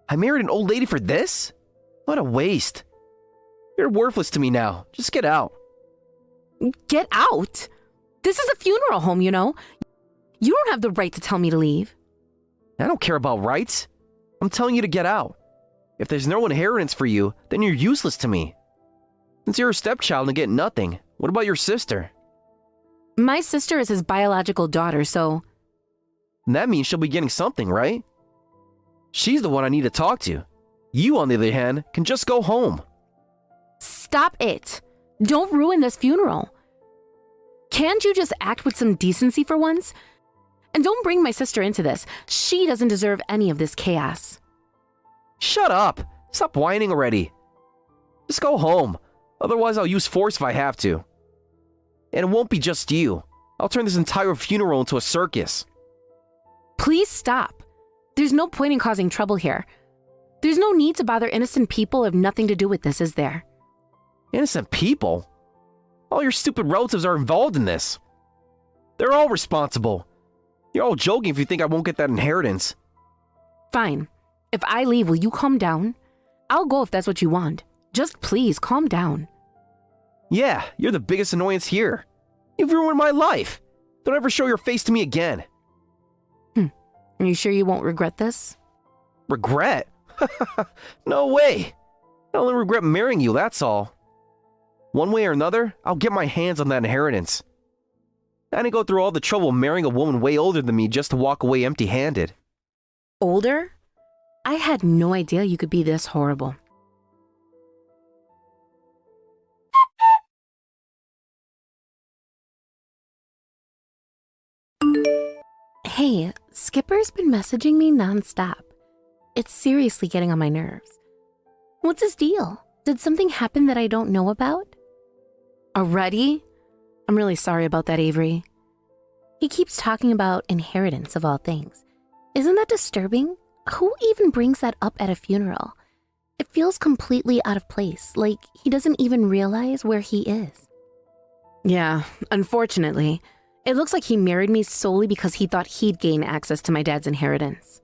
I married an old lady for this? What a waste. You're worthless to me now. Just get out. Get out? This is a funeral home, you know. You don't have the right to tell me to leave. I don't care about rights. I'm telling you to get out. If there's no inheritance for you, then you're useless to me. Since you're a stepchild and get nothing, what about your sister? My sister is his biological daughter, so... And that means she'll be getting something, right? She's the one I need to talk to. You, on the other hand, can just go home. Stop it. Don't ruin this funeral. Can't you just act with some decency for once? And don't bring my sister into this. She doesn't deserve any of this chaos. Shut up. Stop whining already. Just go home. Otherwise, I'll use force if I have to. And it won't be just you. I'll turn this entire funeral into a circus. Please stop. There's no point in causing trouble here. There's no need to bother innocent people who have nothing to do with this, is there? Innocent people? All your stupid relatives are involved in this. They're all responsible. You're all joking if you think I won't get that inheritance. Fine. If I leave, will you calm down? I'll go if that's what you want. Just please calm down. Yeah, you're the biggest annoyance here. You've ruined my life. Don't ever show your face to me again. Are you sure you won't regret this? Regret? No way. I only regret marrying you, that's all. One way or another, I'll get my hands on that inheritance. I didn't go through all the trouble marrying a woman way older than me just to walk away empty-handed. Older? I had no idea you could be this horrible. Hey, Skipper's been messaging me nonstop. It's seriously getting on my nerves. What's his deal? Did something happen that I don't know about? Already? I'm really sorry about that, Avery. He keeps talking about inheritance of all things. Isn't that disturbing? Who even brings that up at a funeral? It feels completely out of place, like he doesn't even realize where he is. Yeah, unfortunately, it looks like he married me solely because he thought he'd gain access to my dad's inheritance.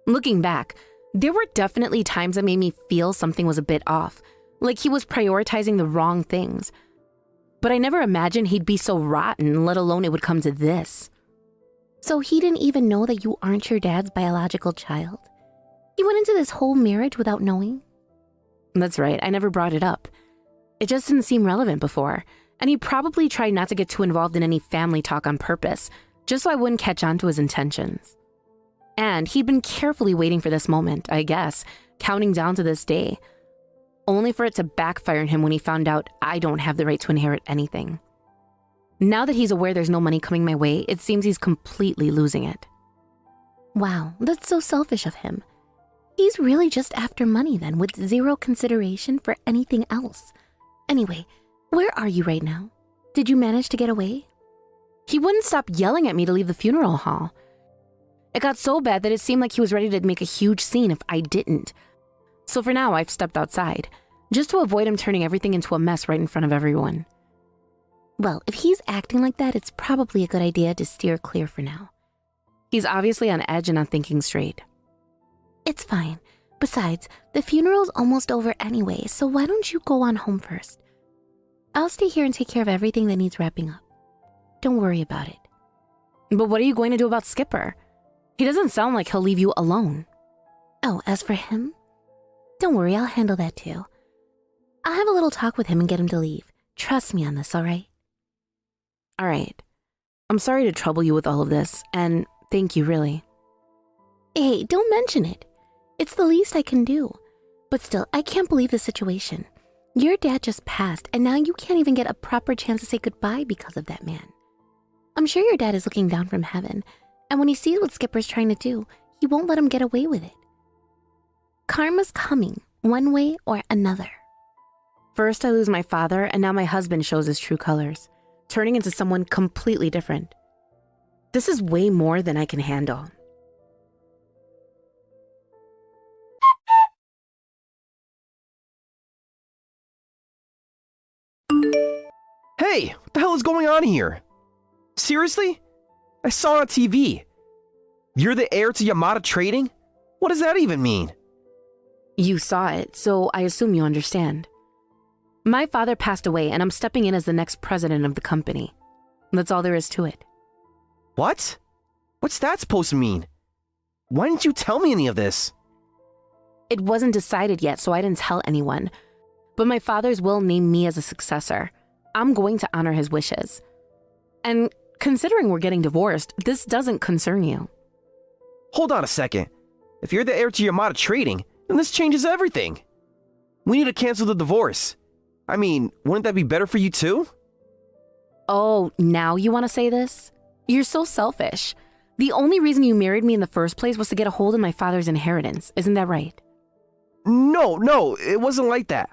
Looking back, there were definitely times that made me feel something was a bit off, like he was prioritizing the wrong things. But I never imagined he'd be so rotten, let alone it would come to this. So he didn't even know that you aren't your dad's biological child? He went into this whole marriage without knowing? That's right, I never brought it up. It just didn't seem relevant before, and he probably tried not to get too involved in any family talk on purpose, just so I wouldn't catch on to his intentions. And he'd been carefully waiting for this moment, I guess, counting down to this day, only for it to backfire on him when he found out I don't have the right to inherit anything. Now that he's aware there's no money coming my way, it seems he's completely losing it. Wow, that's so selfish of him. He's really just after money then, with zero consideration for anything else. Anyway, where are you right now? Did you manage to get away? He wouldn't stop yelling at me to leave the funeral hall. It got so bad that it seemed like he was ready to make a huge scene if I didn't. So for now, I've stepped outside, just to avoid him turning everything into a mess right in front of everyone. Well, if he's acting like that, it's probably a good idea to steer clear for now. He's obviously on edge and not thinking straight. It's fine. Besides, the funeral's almost over anyway, so why don't you go on home first? I'll stay here and take care of everything that needs wrapping up. Don't worry about it. But what are you going to do about Skipper? He doesn't sound like he'll leave you alone. Oh, as for him? Don't worry, I'll handle that too. I'll have a little talk with him and get him to leave. Trust me on this, all right? All right. I'm sorry to trouble you with all of this, and thank you, really. Hey, don't mention it. It's the least I can do. But still, I can't believe the situation. Your dad just passed, and now you can't even get a proper chance to say goodbye because of that man. I'm sure your dad is looking down from heaven, and when he sees what Skipper's trying to do, he won't let him get away with it. Karma's coming, one way or another. First I lose my father, and now my husband shows his true colors, turning into someone completely different. This is way more than I can handle. Hey, what the hell is going on here? Seriously? I saw it on TV. You're the heir to Yamada Trading? What does that even mean? You saw it, so I assume you understand. My father passed away, and I'm stepping in as the next president of the company. That's all there is to it. What? What's that supposed to mean? Why didn't you tell me any of this? It wasn't decided yet, so I didn't tell anyone. But my father's will named me as a successor. I'm going to honor his wishes. And considering we're getting divorced, this doesn't concern you. Hold on a second. If you're the heir to Yamada Trading, then this changes everything. We need to cancel the divorce. I mean, wouldn't that be better for you too? Oh, now you want to say this? You're so selfish. The only reason you married me in the first place was to get a hold of my father's inheritance. Isn't that right? No, it wasn't like that.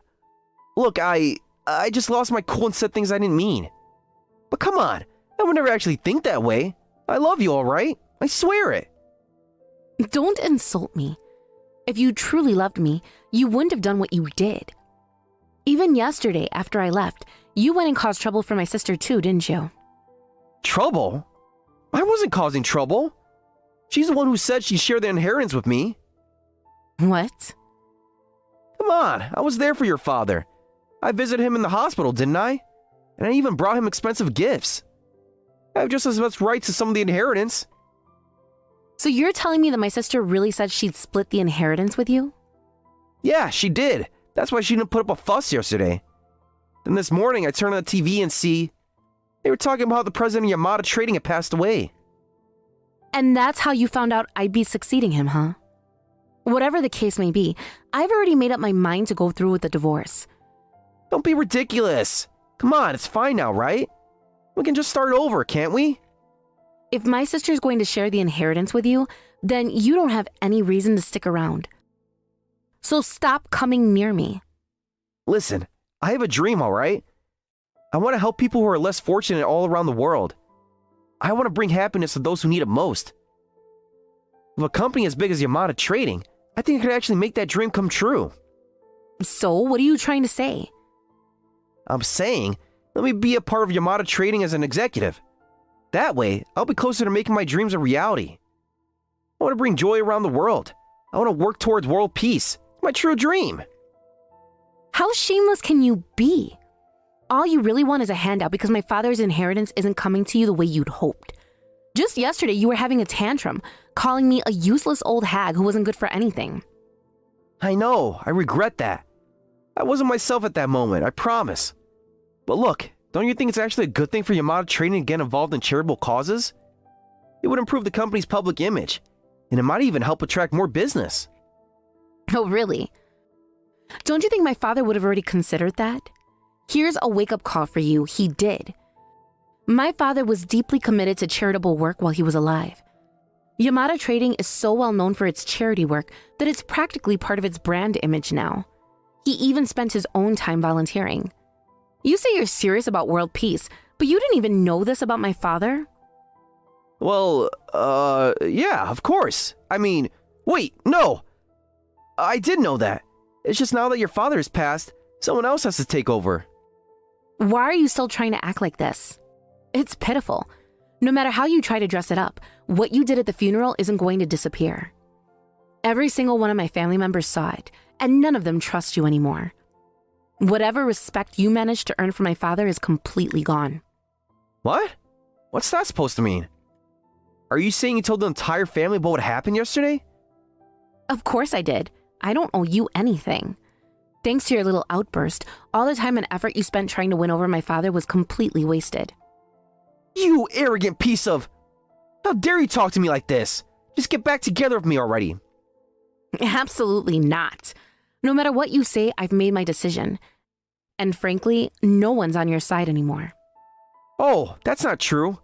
Look, I just lost my cool and said things I didn't mean. But come on, I would never actually think that way. I love you, all right? I swear it. Don't insult me. If you truly loved me, you wouldn't have done what you did. Even yesterday, after I left, you went and caused trouble for my sister too, didn't you? Trouble? I wasn't causing trouble. She's the one who said she'd share the inheritance with me. What? Come on, I was there for your father. I visited him in the hospital, didn't I? And I even brought him expensive gifts. I have just as much rights to some of the inheritance. So you're telling me that my sister really said she'd split the inheritance with you? Yeah, she did. That's why she didn't put up a fuss yesterday. Then this morning, I turned on the TV and see they were talking about how the president of Yamada Trading had passed away. And that's how you found out I'd be succeeding him, huh? Whatever the case may be, I've already made up my mind to go through with the divorce. Don't be ridiculous. Come on, it's fine now, right? We can just start over, can't we? If my sister's going to share the inheritance with you, then you don't have any reason to stick around. So stop coming near me. Listen, I have a dream, all right? I want to help people who are less fortunate all around the world. I want to bring happiness to those who need it most. With a company as big as Yamada Trading, I think I could actually make that dream come true. So, what are you trying to say? I'm saying, let me be a part of Yamada Trading as an executive. That way, I'll be closer to making my dreams a reality. I want to bring joy around the world. I want to work towards world peace. It's my true dream. How shameless can you be? All you really want is a handout because my father's inheritance isn't coming to you the way you'd hoped. Just yesterday, you were having a tantrum, calling me a useless old hag who wasn't good for anything. I know, I regret that. I wasn't myself at that moment, I promise. But look, don't you think it's actually a good thing for Yamada Trading to get involved in charitable causes? It would improve the company's public image, and it might even help attract more business. Oh, really? Don't you think my father would have already considered that? Here's a wake-up call for you. He did. My father was deeply committed to charitable work while he was alive. Yamada Trading is so well known for its charity work that it's practically part of its brand image now. He even spent his own time volunteering. You say you're serious about world peace, but you didn't even know this about my father? Well, yeah, of course. I mean, wait, no! I did know that. It's just now that your father has passed, someone else has to take over. Why are you still trying to act like this? It's pitiful. No matter how you try to dress it up, what you did at the funeral isn't going to disappear. Every single one of my family members saw it, and none of them trust you anymore. Whatever respect you managed to earn from my father is completely gone. What? What's that supposed to mean? Are you saying you told the entire family about what happened yesterday? Of course I did. I don't owe you anything. Thanks to your little outburst, all the time and effort you spent trying to win over my father was completely wasted. You arrogant piece of... How dare you talk to me like this? Just get back together with me already. Absolutely not. No matter what you say, I've made my decision. And frankly, no one's on your side anymore. Oh, that's not true.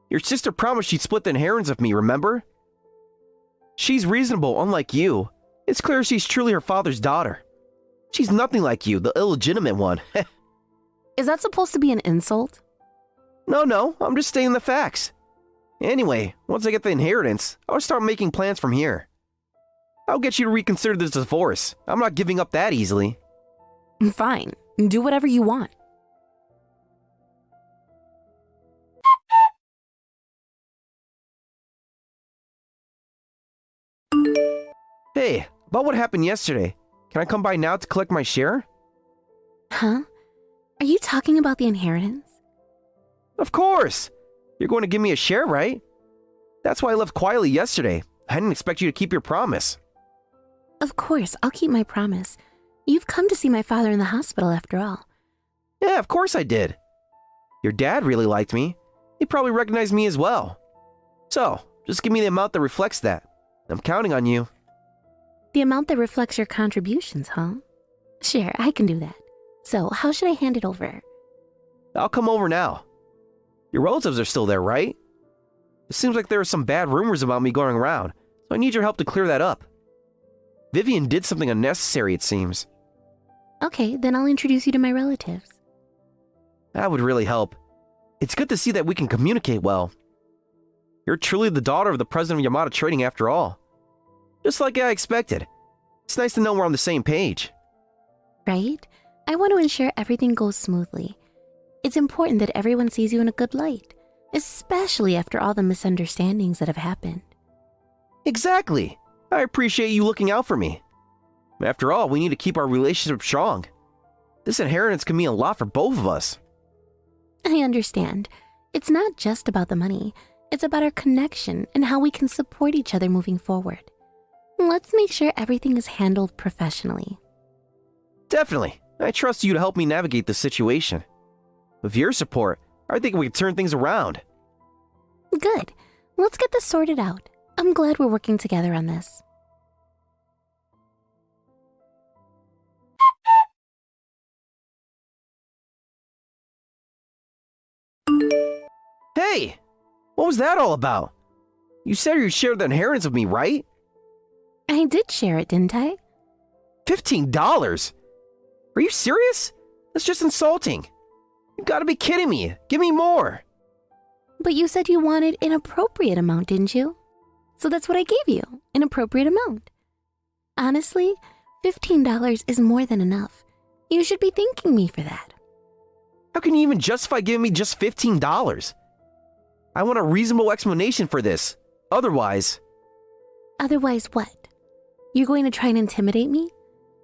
Your sister promised she'd split the inheritance with me, remember? She's reasonable, unlike you. It's clear she's truly her father's daughter. She's nothing like you, the illegitimate one. Is that supposed to be an insult? No, I'm just stating the facts. Anyway, once I get the inheritance, I'll start making plans from here. I'll get you to reconsider this divorce. I'm not giving up that easily. Fine. Do whatever you want. Hey, about what happened yesterday. Can I come by now to collect my share? Huh? Are you talking about the inheritance? Of course! You're going to give me a share, right? That's why I left quietly yesterday. I didn't expect you to keep your promise. Of course, I'll keep my promise. You've come to see my father in the hospital after all. Yeah, of course I did. Your dad really liked me. He probably recognized me as well. So, just give me the amount that reflects that. I'm counting on you. The amount that reflects your contributions, huh? Sure, I can do that. So, how should I hand it over? I'll come over now. Your relatives are still there, right? It seems like there are some bad rumors about me going around, so I need your help to clear that up. Vivian did something unnecessary, it seems. Okay, then I'll introduce you to my relatives. That would really help. It's good to see that we can communicate well. You're truly the daughter of the president of Yamada Trading after all. Just like I expected. It's nice to know we're on the same page. Right? I want to ensure everything goes smoothly. It's important that everyone sees you in a good light, especially after all the misunderstandings that have happened. Exactly. I appreciate you looking out for me. After all, we need to keep our relationship strong. This inheritance can mean a lot for both of us. I understand. It's not just about the money. It's about our connection and how we can support each other moving forward. Let's make sure everything is handled professionally. Definitely. I trust you to help me navigate this situation. With your support, I think we can turn things around. Good. Let's get this sorted out. I'm glad we're working together on this. Hey! What was that all about? You said you shared the inheritance with me, right? I did share it, didn't I? $15? Are you serious? That's just insulting. You gotta be kidding me. Give me more. But you said you wanted an appropriate amount, didn't you? So that's what I gave you, an appropriate amount. Honestly, $15 is more than enough. You should be thanking me for that. How can you even justify giving me just $15? I want a reasonable explanation for this. Otherwise... Otherwise what? You're going to try and intimidate me?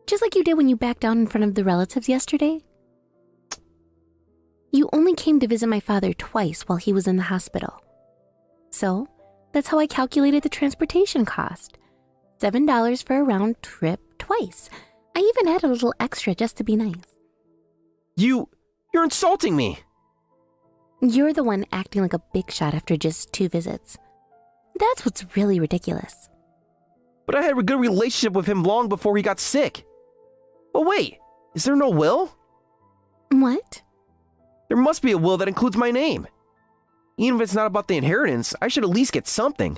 Just like you did when you backed down in front of the relatives yesterday? You only came to visit my father twice while he was in the hospital. So, that's how I calculated the transportation cost. $7 for a round trip twice. I even had a little extra just to be nice. You're insulting me. You're the one acting like a big shot after just 2 visits. That's what's really ridiculous. But I had a good relationship with him long before he got sick. But wait, is there no will? What? There must be a will that includes my name. Even if it's not about the inheritance, I should at least get something.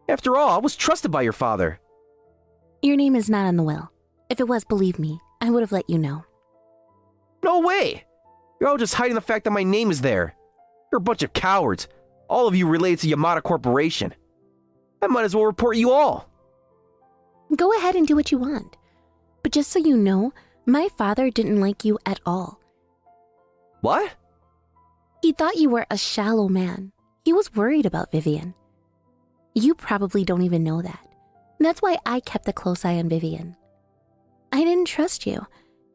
After all, I was trusted by your father. Your name is not on the will. If it was, believe me, I would have let you know. No way! You're all just hiding the fact that my name is there. You're a bunch of cowards. All of you related to Yamada Corporation. I might as well report you all. Go ahead and do what you want. But just so you know, my father didn't like you at all. What? He thought you were a shallow man. He was worried about Vivian. You probably don't even know that. That's why I kept a close eye on Vivian. I didn't trust you,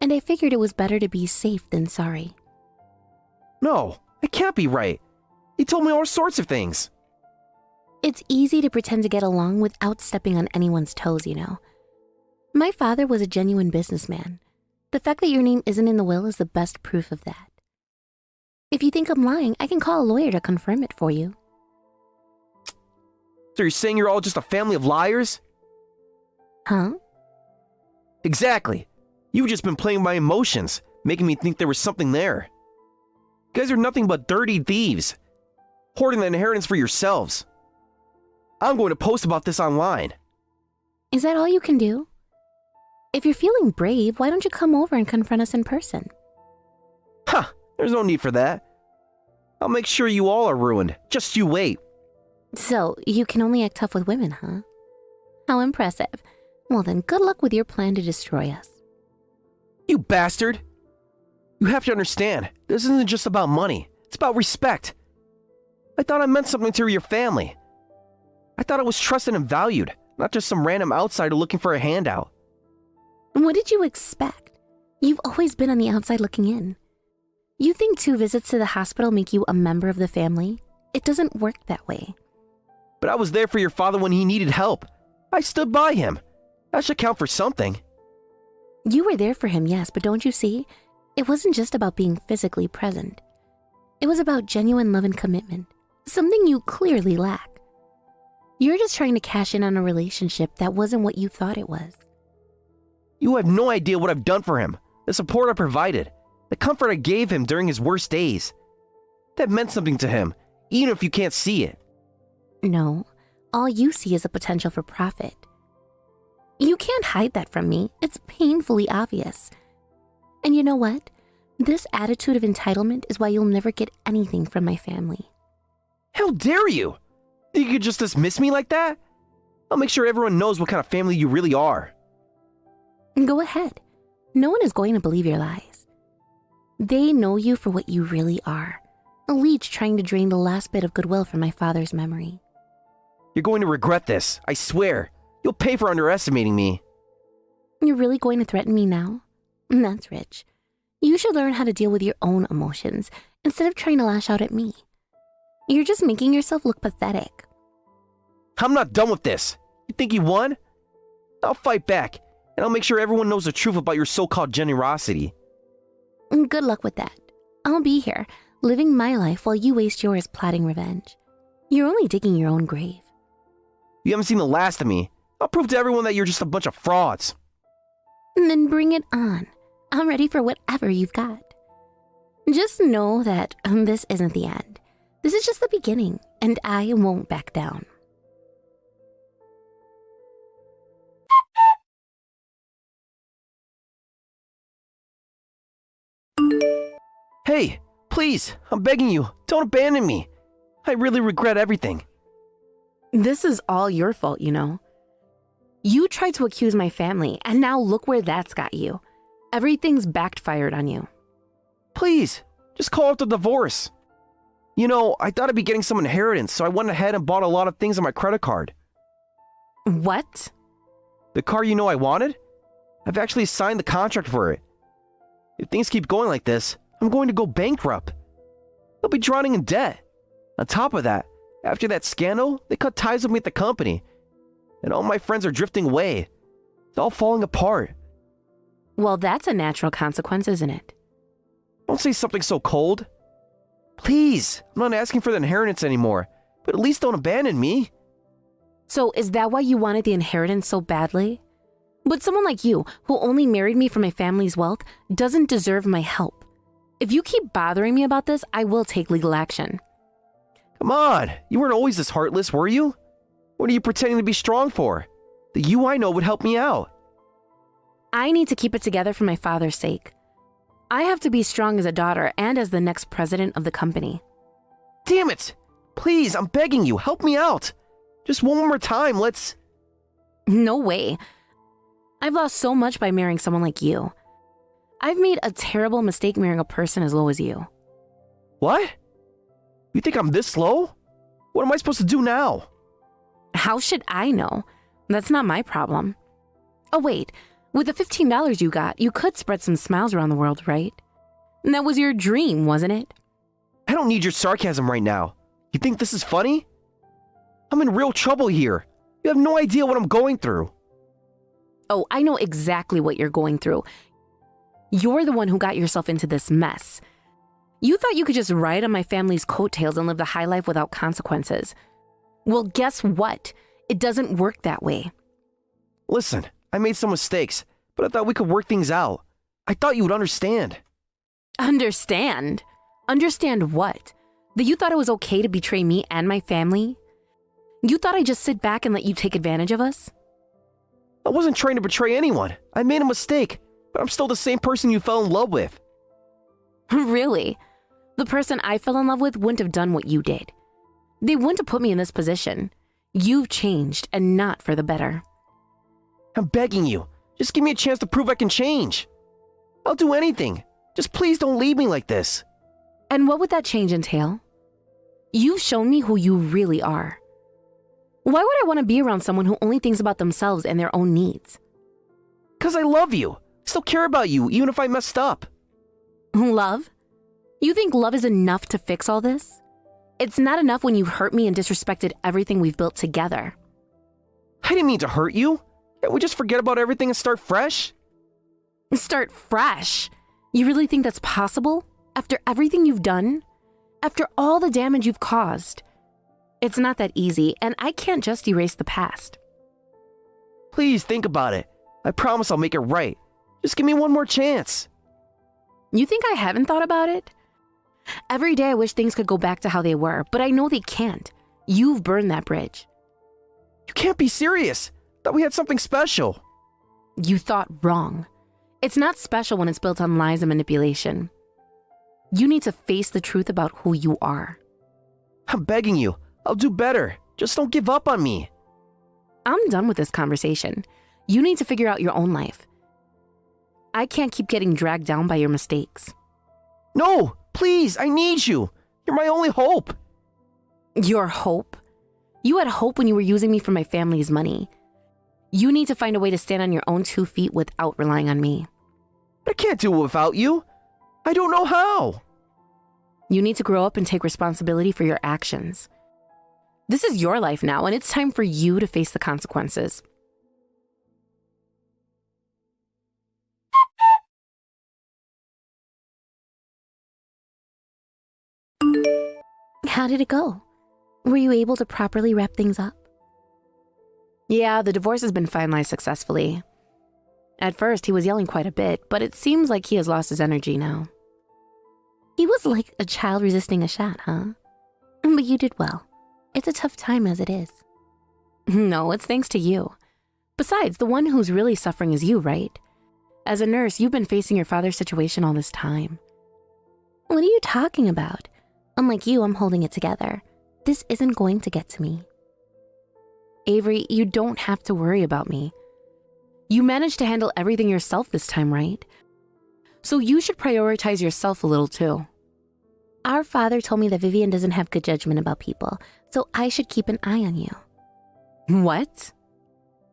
and I figured it was better to be safe than sorry. No, it can't be right. He told me all sorts of things. It's easy to pretend to get along without stepping on anyone's toes, you know. My father was a genuine businessman. The fact that your name isn't in the will is the best proof of that. If you think I'm lying, I can call a lawyer to confirm it for you. So you're saying you're all just a family of liars? Huh? Exactly. You've just been playing my emotions, making me think there was something there. You guys are nothing but dirty thieves, hoarding the inheritance for yourselves. I'm going to post about this online. Is that all you can do? If you're feeling brave, why don't you come over and confront us in person? Huh, there's no need for that. I'll make sure you all are ruined. Just you wait. So, you can only act tough with women, huh? How impressive. Well then, good luck with your plan to destroy us. You bastard! You have to understand, this isn't just about money. It's about respect. I thought I meant something to your family. I thought I was trusted and valued, not just some random outsider looking for a handout. What did you expect? You've always been on the outside looking in. You think 2 visits to the hospital make you a member of the family? It doesn't work that way. But I was there for your father when he needed help. I stood by him. That should count for something. You were there for him, yes, but don't you see? It wasn't just about being physically present. It was about genuine love and commitment, something you clearly lack. You're just trying to cash in on a relationship that wasn't what you thought it was. You have no idea what I've done for him, the support I provided, the comfort I gave him during his worst days. That meant something to him, even if you can't see it. No, all you see is a potential for profit. You can't hide that from me. It's painfully obvious. And you know what? This attitude of entitlement is why you'll never get anything from my family. How dare you? You could just dismiss me like that? I'll make sure everyone knows what kind of family you really are. Go ahead. No one is going to believe your lies. They know you for what you really are. A leech trying to drain the last bit of goodwill from my father's memory. You're going to regret this, I swear. You'll pay for underestimating me. You're really going to threaten me now? That's rich. You should learn how to deal with your own emotions instead of trying to lash out at me. You're just making yourself look pathetic. I'm not done with this. You think you won? I'll fight back, and I'll make sure everyone knows the truth about your so-called generosity. Good luck with that. I'll be here, living my life while you waste yours plotting revenge. You're only digging your own grave. You haven't seen the last of me. I'll prove to everyone that you're just a bunch of frauds. Then bring it on. I'm ready for whatever you've got. Just know that this isn't the end. This is just the beginning, and I won't back down. Hey, please, I'm begging you, don't abandon me. I really regret everything. This is all your fault, you know. You tried to accuse my family, and now look where that's got you. Everything's backfired on you. Please, just call off the divorce. You know, I thought I'd be getting some inheritance, so I went ahead and bought a lot of things on my credit card. What? The car you know I wanted? I've actually signed the contract for it. If things keep going like this, I'm going to go bankrupt. I'll be drowning in debt. On top of that, after that scandal, they cut ties with me at the company. And all my friends are drifting away. It's all falling apart. Well, that's a natural consequence, isn't it? Don't say something so cold. Please, I'm not asking for the inheritance anymore, but at least don't abandon me. So is that why you wanted the inheritance so badly? But someone like you, who only married me for my family's wealth, doesn't deserve my help. If you keep bothering me about this, I will take legal action. Come on, you weren't always this heartless, were you? What are you pretending to be strong for? The you I know would help me out. I need to keep it together for my father's sake. I have to be strong as a daughter and as the next president of the company. Damn it! Please, I'm begging you, help me out. Just one more time, let's... No way. I've lost so much by marrying someone like you. I've made a terrible mistake marrying a person as low as you. What? You think I'm this slow? What am I supposed to do now? How should I know? That's not my problem. Oh wait, with the $15 you got, you could spread some smiles around the world, right? And that was your dream, wasn't it? I don't need your sarcasm right now. You think this is funny? I'm in real trouble here. You have no idea what I'm going through. Oh, I know exactly what you're going through. You're the one who got yourself into this mess. You thought you could just ride on my family's coattails and live the high life without consequences. Well, guess what? It doesn't work that way. Listen, I made some mistakes, but I thought we could work things out. I thought you would understand. Understand? Understand what? That you thought it was okay to betray me and my family? You thought I'd just sit back and let you take advantage of us? I wasn't trying to betray anyone. I made a mistake, but I'm still the same person you fell in love with. Really? The person I fell in love with wouldn't have done what you did. They wouldn't have put me in this position. You've changed, and not for the better. I'm begging you. Just give me a chance to prove I can change. I'll do anything. Just please don't leave me like this. And what would that change entail? You've shown me who you really are. Why would I want to be around someone who only thinks about themselves and their own needs? 'Cause I love you. I still care about you, even if I messed up. Love? You think love is enough to fix all this? It's not enough when you hurt me and disrespected everything we've built together. I didn't mean to hurt you. Can't we just forget about everything and start fresh? Start fresh? You really think that's possible? After everything you've done? After all the damage you've caused? It's not that easy, and I can't just erase the past. Please think about it. I promise I'll make it right. Just give me one more chance. You think I haven't thought about it? Every day I wish things could go back to how they were, but I know they can't. You've burned that bridge. You can't be serious. Thought we had something special. You thought wrong. It's not special when it's built on lies and manipulation. You need to face the truth about who you are. I'm begging you. I'll do better. Just don't give up on me. I'm done with this conversation. You need to figure out your own life. I can't keep getting dragged down by your mistakes. No, please, I need you. You're my only hope. Your hope? You had hope when you were using me for my family's money. You need to find a way to stand on your own 2 feet without relying on me. I can't do it without you. I don't know how. You need to grow up and take responsibility for your actions. This is your life now, and it's time for you to face the consequences. How did it go? Were you able to properly wrap things up? Yeah, the divorce has been finalized successfully. At first, he was yelling quite a bit, but it seems like he has lost his energy now. He was like a child resisting a shot, huh? But you did well. It's a tough time as it is. No, it's thanks to you. Besides, the one who's really suffering is you, right? As a nurse, you've been facing your father's situation all this time. What are you talking about? Unlike you, I'm holding it together. This isn't going to get to me. Avery, you don't have to worry about me. You managed to handle everything yourself this time, right? So you should prioritize yourself a little too. Our father told me that Vivian doesn't have good judgment about people, so I should keep an eye on you. What?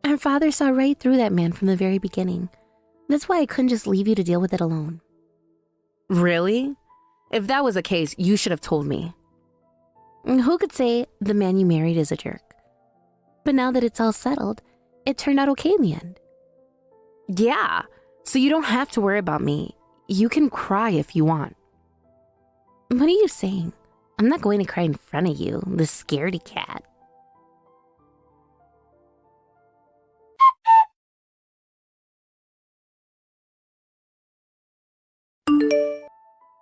Our father saw right through that man from the very beginning. That's why I couldn't just leave you to deal with it alone. Really? If that was the case, you should have told me. Who could say the man you married is a jerk? But now that it's all settled, it turned out okay in the end. Yeah, so you don't have to worry about me. You can cry if you want. What are you saying? I'm not going to cry in front of you, the scaredy cat.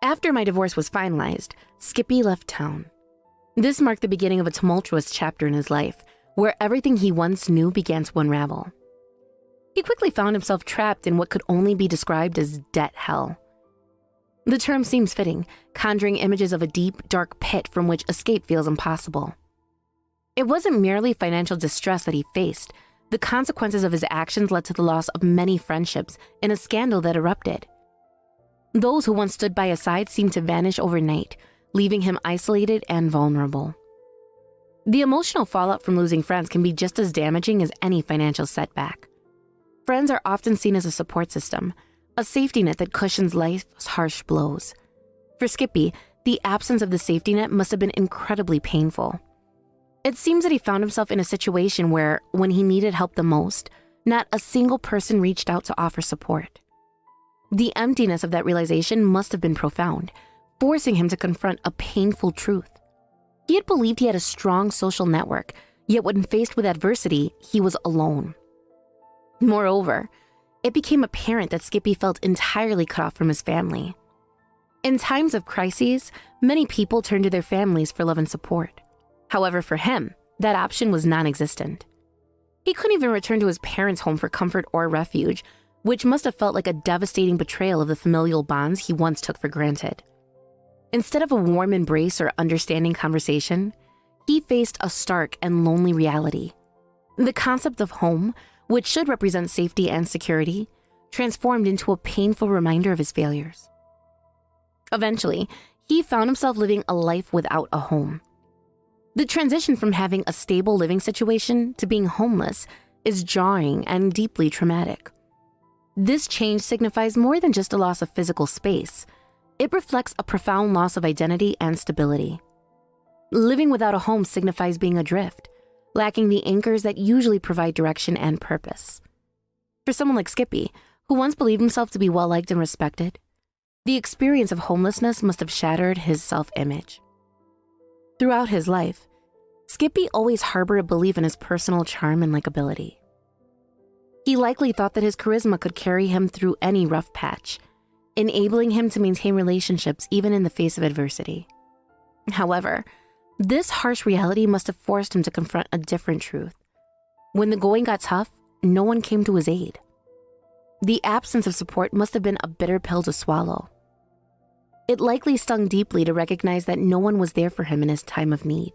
After my divorce was finalized, Skippy left town. This marked the beginning of a tumultuous chapter in his life, where everything he once knew began to unravel. He quickly found himself trapped in what could only be described as debt hell. The term seems fitting, conjuring images of a deep, dark pit from which escape feels impossible. It wasn't merely financial distress that he faced. The consequences of his actions led to the loss of many friendships in a scandal that erupted. Those who once stood by his side seemed to vanish overnight, leaving him isolated and vulnerable. The emotional fallout from losing friends can be just as damaging as any financial setback. Friends are often seen as a support system, a safety net that cushions life's harsh blows. For Skippy, the absence of the safety net must have been incredibly painful. It seems that he found himself in a situation where, when he needed help the most, not a single person reached out to offer support. The emptiness of that realization must have been profound, forcing him to confront a painful truth. He had believed he had a strong social network, yet when faced with adversity, he was alone. Moreover, it became apparent that Skippy felt entirely cut off from his family. In times of crises, many people turn to their families for love and support. However, for him, that option was non-existent. He couldn't even return to his parents' home for comfort or refuge, which must have felt like a devastating betrayal of the familial bonds he once took for granted. Instead of a warm embrace or understanding conversation, he faced a stark and lonely reality. The concept of home, which should represent safety and security, transformed into a painful reminder of his failures. Eventually, he found himself living a life without a home. The transition from having a stable living situation to being homeless is jarring and deeply traumatic. This change signifies more than just a loss of physical space. It reflects a profound loss of identity and stability. Living without a home signifies being adrift, lacking the anchors that usually provide direction and purpose. For someone like Skippy, who once believed himself to be well-liked and respected, the experience of homelessness must have shattered his self-image. Throughout his life, Skippy always harbored a belief in his personal charm and likability. He likely thought that his charisma could carry him through any rough patch, enabling him to maintain relationships even in the face of adversity. However, this harsh reality must have forced him to confront a different truth. When the going got tough, no one came to his aid. The absence of support must have been a bitter pill to swallow. It likely stung deeply to recognize that no one was there for him in his time of need.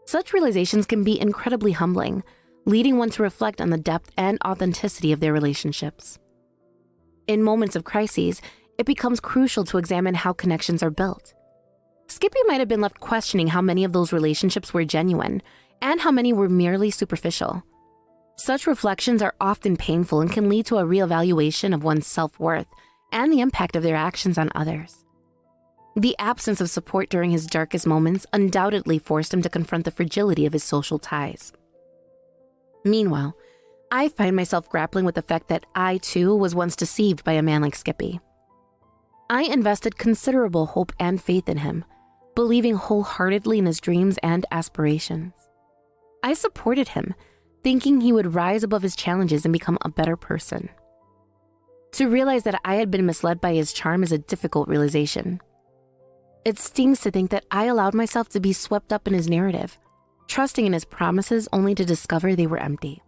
Such realizations can be incredibly humbling, leading one to reflect on the depth and authenticity of their relationships. In moments of crises, it becomes crucial to examine how connections are built. Skippy might have been left questioning how many of those relationships were genuine and how many were merely superficial. Such reflections are often painful and can lead to a reevaluation of one's self-worth and the impact of their actions on others. The absence of support during his darkest moments undoubtedly forced him to confront the fragility of his social ties. Meanwhile, I find myself grappling with the fact that I, too, was once deceived by a man like Skippy. I invested considerable hope and faith in him, believing wholeheartedly in his dreams and aspirations. I supported him, thinking he would rise above his challenges and become a better person. To realize that I had been misled by his charm is a difficult realization. It stings to think that I allowed myself to be swept up in his narrative, trusting in his promises only to discover they were empty.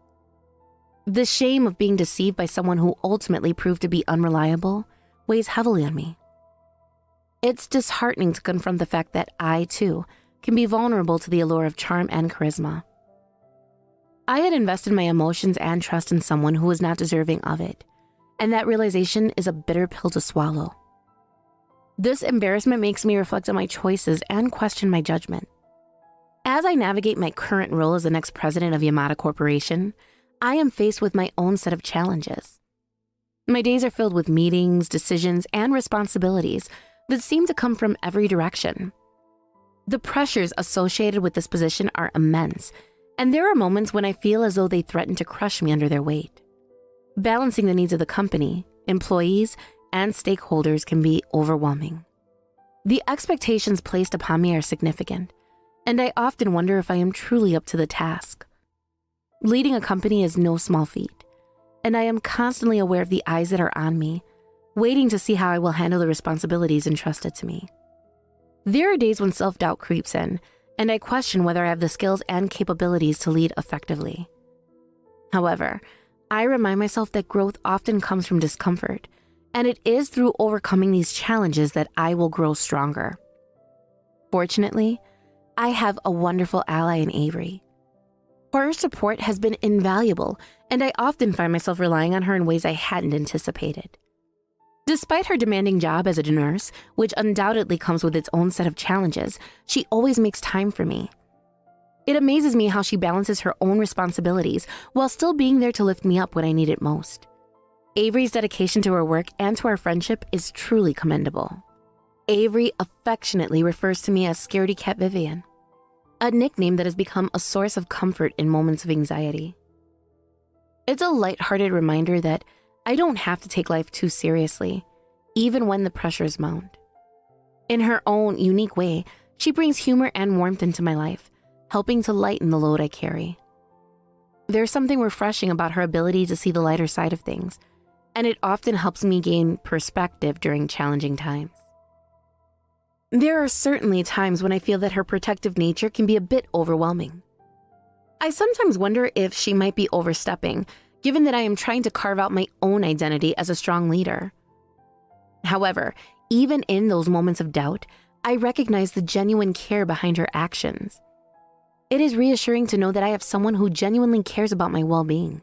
The shame of being deceived by someone who ultimately proved to be unreliable weighs heavily on me. It's disheartening to confront the fact that I, too, can be vulnerable to the allure of charm and charisma. I had invested my emotions and trust in someone who was not deserving of it, and that realization is a bitter pill to swallow. This embarrassment makes me reflect on my choices and question my judgment. As I navigate my current role as the next president of Yamada Corporation, I am faced with my own set of challenges. My days are filled with meetings, decisions, and responsibilities that seem to come from every direction. The pressures associated with this position are immense, and there are moments when I feel as though they threaten to crush me under their weight. Balancing the needs of the company, employees, and stakeholders can be overwhelming. The expectations placed upon me are significant, and I often wonder if I am truly up to the task. Leading a company is no small feat, and I am constantly aware of the eyes that are on me, waiting to see how I will handle the responsibilities entrusted to me. There are days when self-doubt creeps in, and I question whether I have the skills and capabilities to lead effectively. However, I remind myself that growth often comes from discomfort, and it is through overcoming these challenges that I will grow stronger. Fortunately, I have a wonderful ally in Avery. Her support has been invaluable, and I often find myself relying on her in ways I hadn't anticipated. Despite her demanding job as a nurse, which undoubtedly comes with its own set of challenges, she always makes time for me. It amazes me how she balances her own responsibilities while still being there to lift me up when I need it most. Avery's dedication to her work and to our friendship is truly commendable. Avery affectionately refers to me as Scaredy Cat Vivian, a nickname that has become a source of comfort in moments of anxiety. It's a lighthearted reminder that I don't have to take life too seriously, even when the pressures mount. In her own unique way, she brings humor and warmth into my life, helping to lighten the load I carry. There's something refreshing about her ability to see the lighter side of things, and it often helps me gain perspective during challenging times. There are certainly times when I feel that her protective nature can be a bit overwhelming. I sometimes wonder if she might be overstepping, given that I am trying to carve out my own identity as a strong leader. However, even in those moments of doubt, I recognize the genuine care behind her actions. It is reassuring to know that I have someone who genuinely cares about my well-being.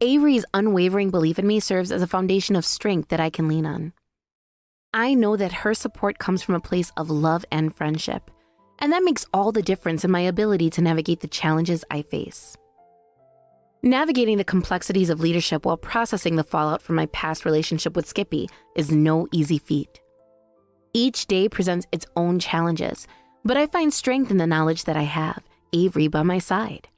Avery's unwavering belief in me serves as a foundation of strength that I can lean on. I know that her support comes from a place of love and friendship, and that makes all the difference in my ability to navigate the challenges I face. Navigating the complexities of leadership while processing the fallout from my past relationship with Skippy is no easy feat. Each day presents its own challenges, but I find strength in the knowledge that I have Avery by my side.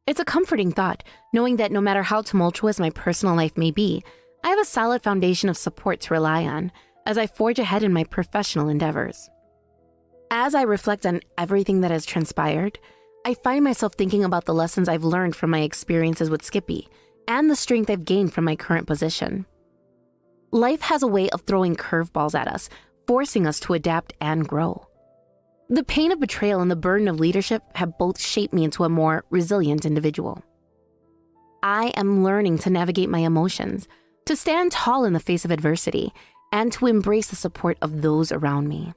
It's a comforting thought, knowing that no matter how tumultuous my personal life may be, I have a solid foundation of support to rely on as I forge ahead in my professional endeavors. As I reflect on everything that has transpired, I find myself thinking about the lessons I've learned from my experiences with Skippy and the strength I've gained from my current position. Life has a way of throwing curveballs at us, forcing us to adapt and grow. The pain of betrayal and the burden of leadership have both shaped me into a more resilient individual. I am learning to navigate my emotions, to stand tall in the face of adversity, and to embrace the support of those around me.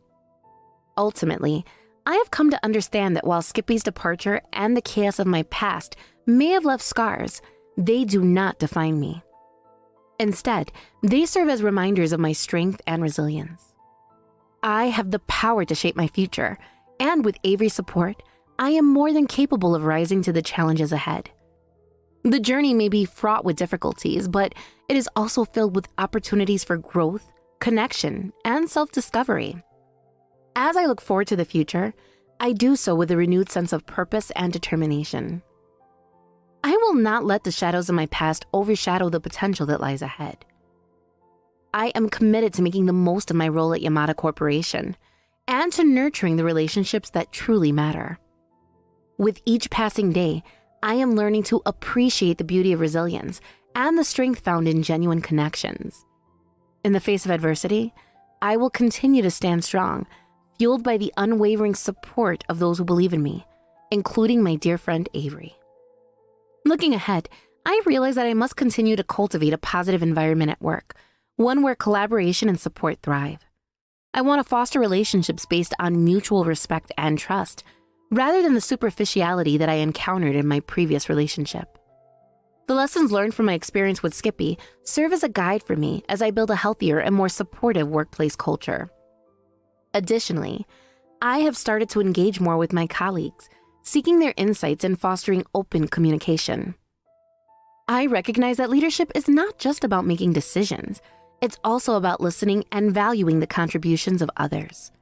Ultimately, I have come to understand that while Skippy's departure and the chaos of my past may have left scars, they do not define me. Instead, they serve as reminders of my strength and resilience. I have the power to shape my future, and with Avery's support, I am more than capable of rising to the challenges ahead. The journey may be fraught with difficulties, but it is also filled with opportunities for growth, connection, and self-discovery. As I look forward to the future, I do so with a renewed sense of purpose and determination. I will not let the shadows of my past overshadow the potential that lies ahead. I am committed to making the most of my role at Yamada Corporation and to nurturing the relationships that truly matter. With each passing day, I am learning to appreciate the beauty of resilience and the strength found in genuine connections. In the face of adversity, I will continue to stand strong, fueled by the unwavering support of those who believe in me, including my dear friend Avery. Looking ahead, I realize that I must continue to cultivate a positive environment at work, one where collaboration and support thrive. I want to foster relationships based on mutual respect and trust, rather than the superficiality that I encountered in my previous relationship. The lessons learned from my experience with Skippy serve as a guide for me as I build a healthier and more supportive workplace culture. Additionally, I have started to engage more with my colleagues, seeking their insights and fostering open communication. I recognize that leadership is not just about making decisions, it's also about listening and valuing the contributions of others.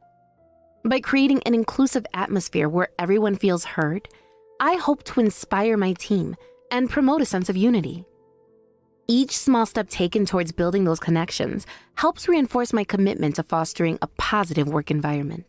By creating an inclusive atmosphere where everyone feels heard, I hope to inspire my team and promote a sense of unity. Each small step taken towards building those connections helps reinforce my commitment to fostering a positive work environment.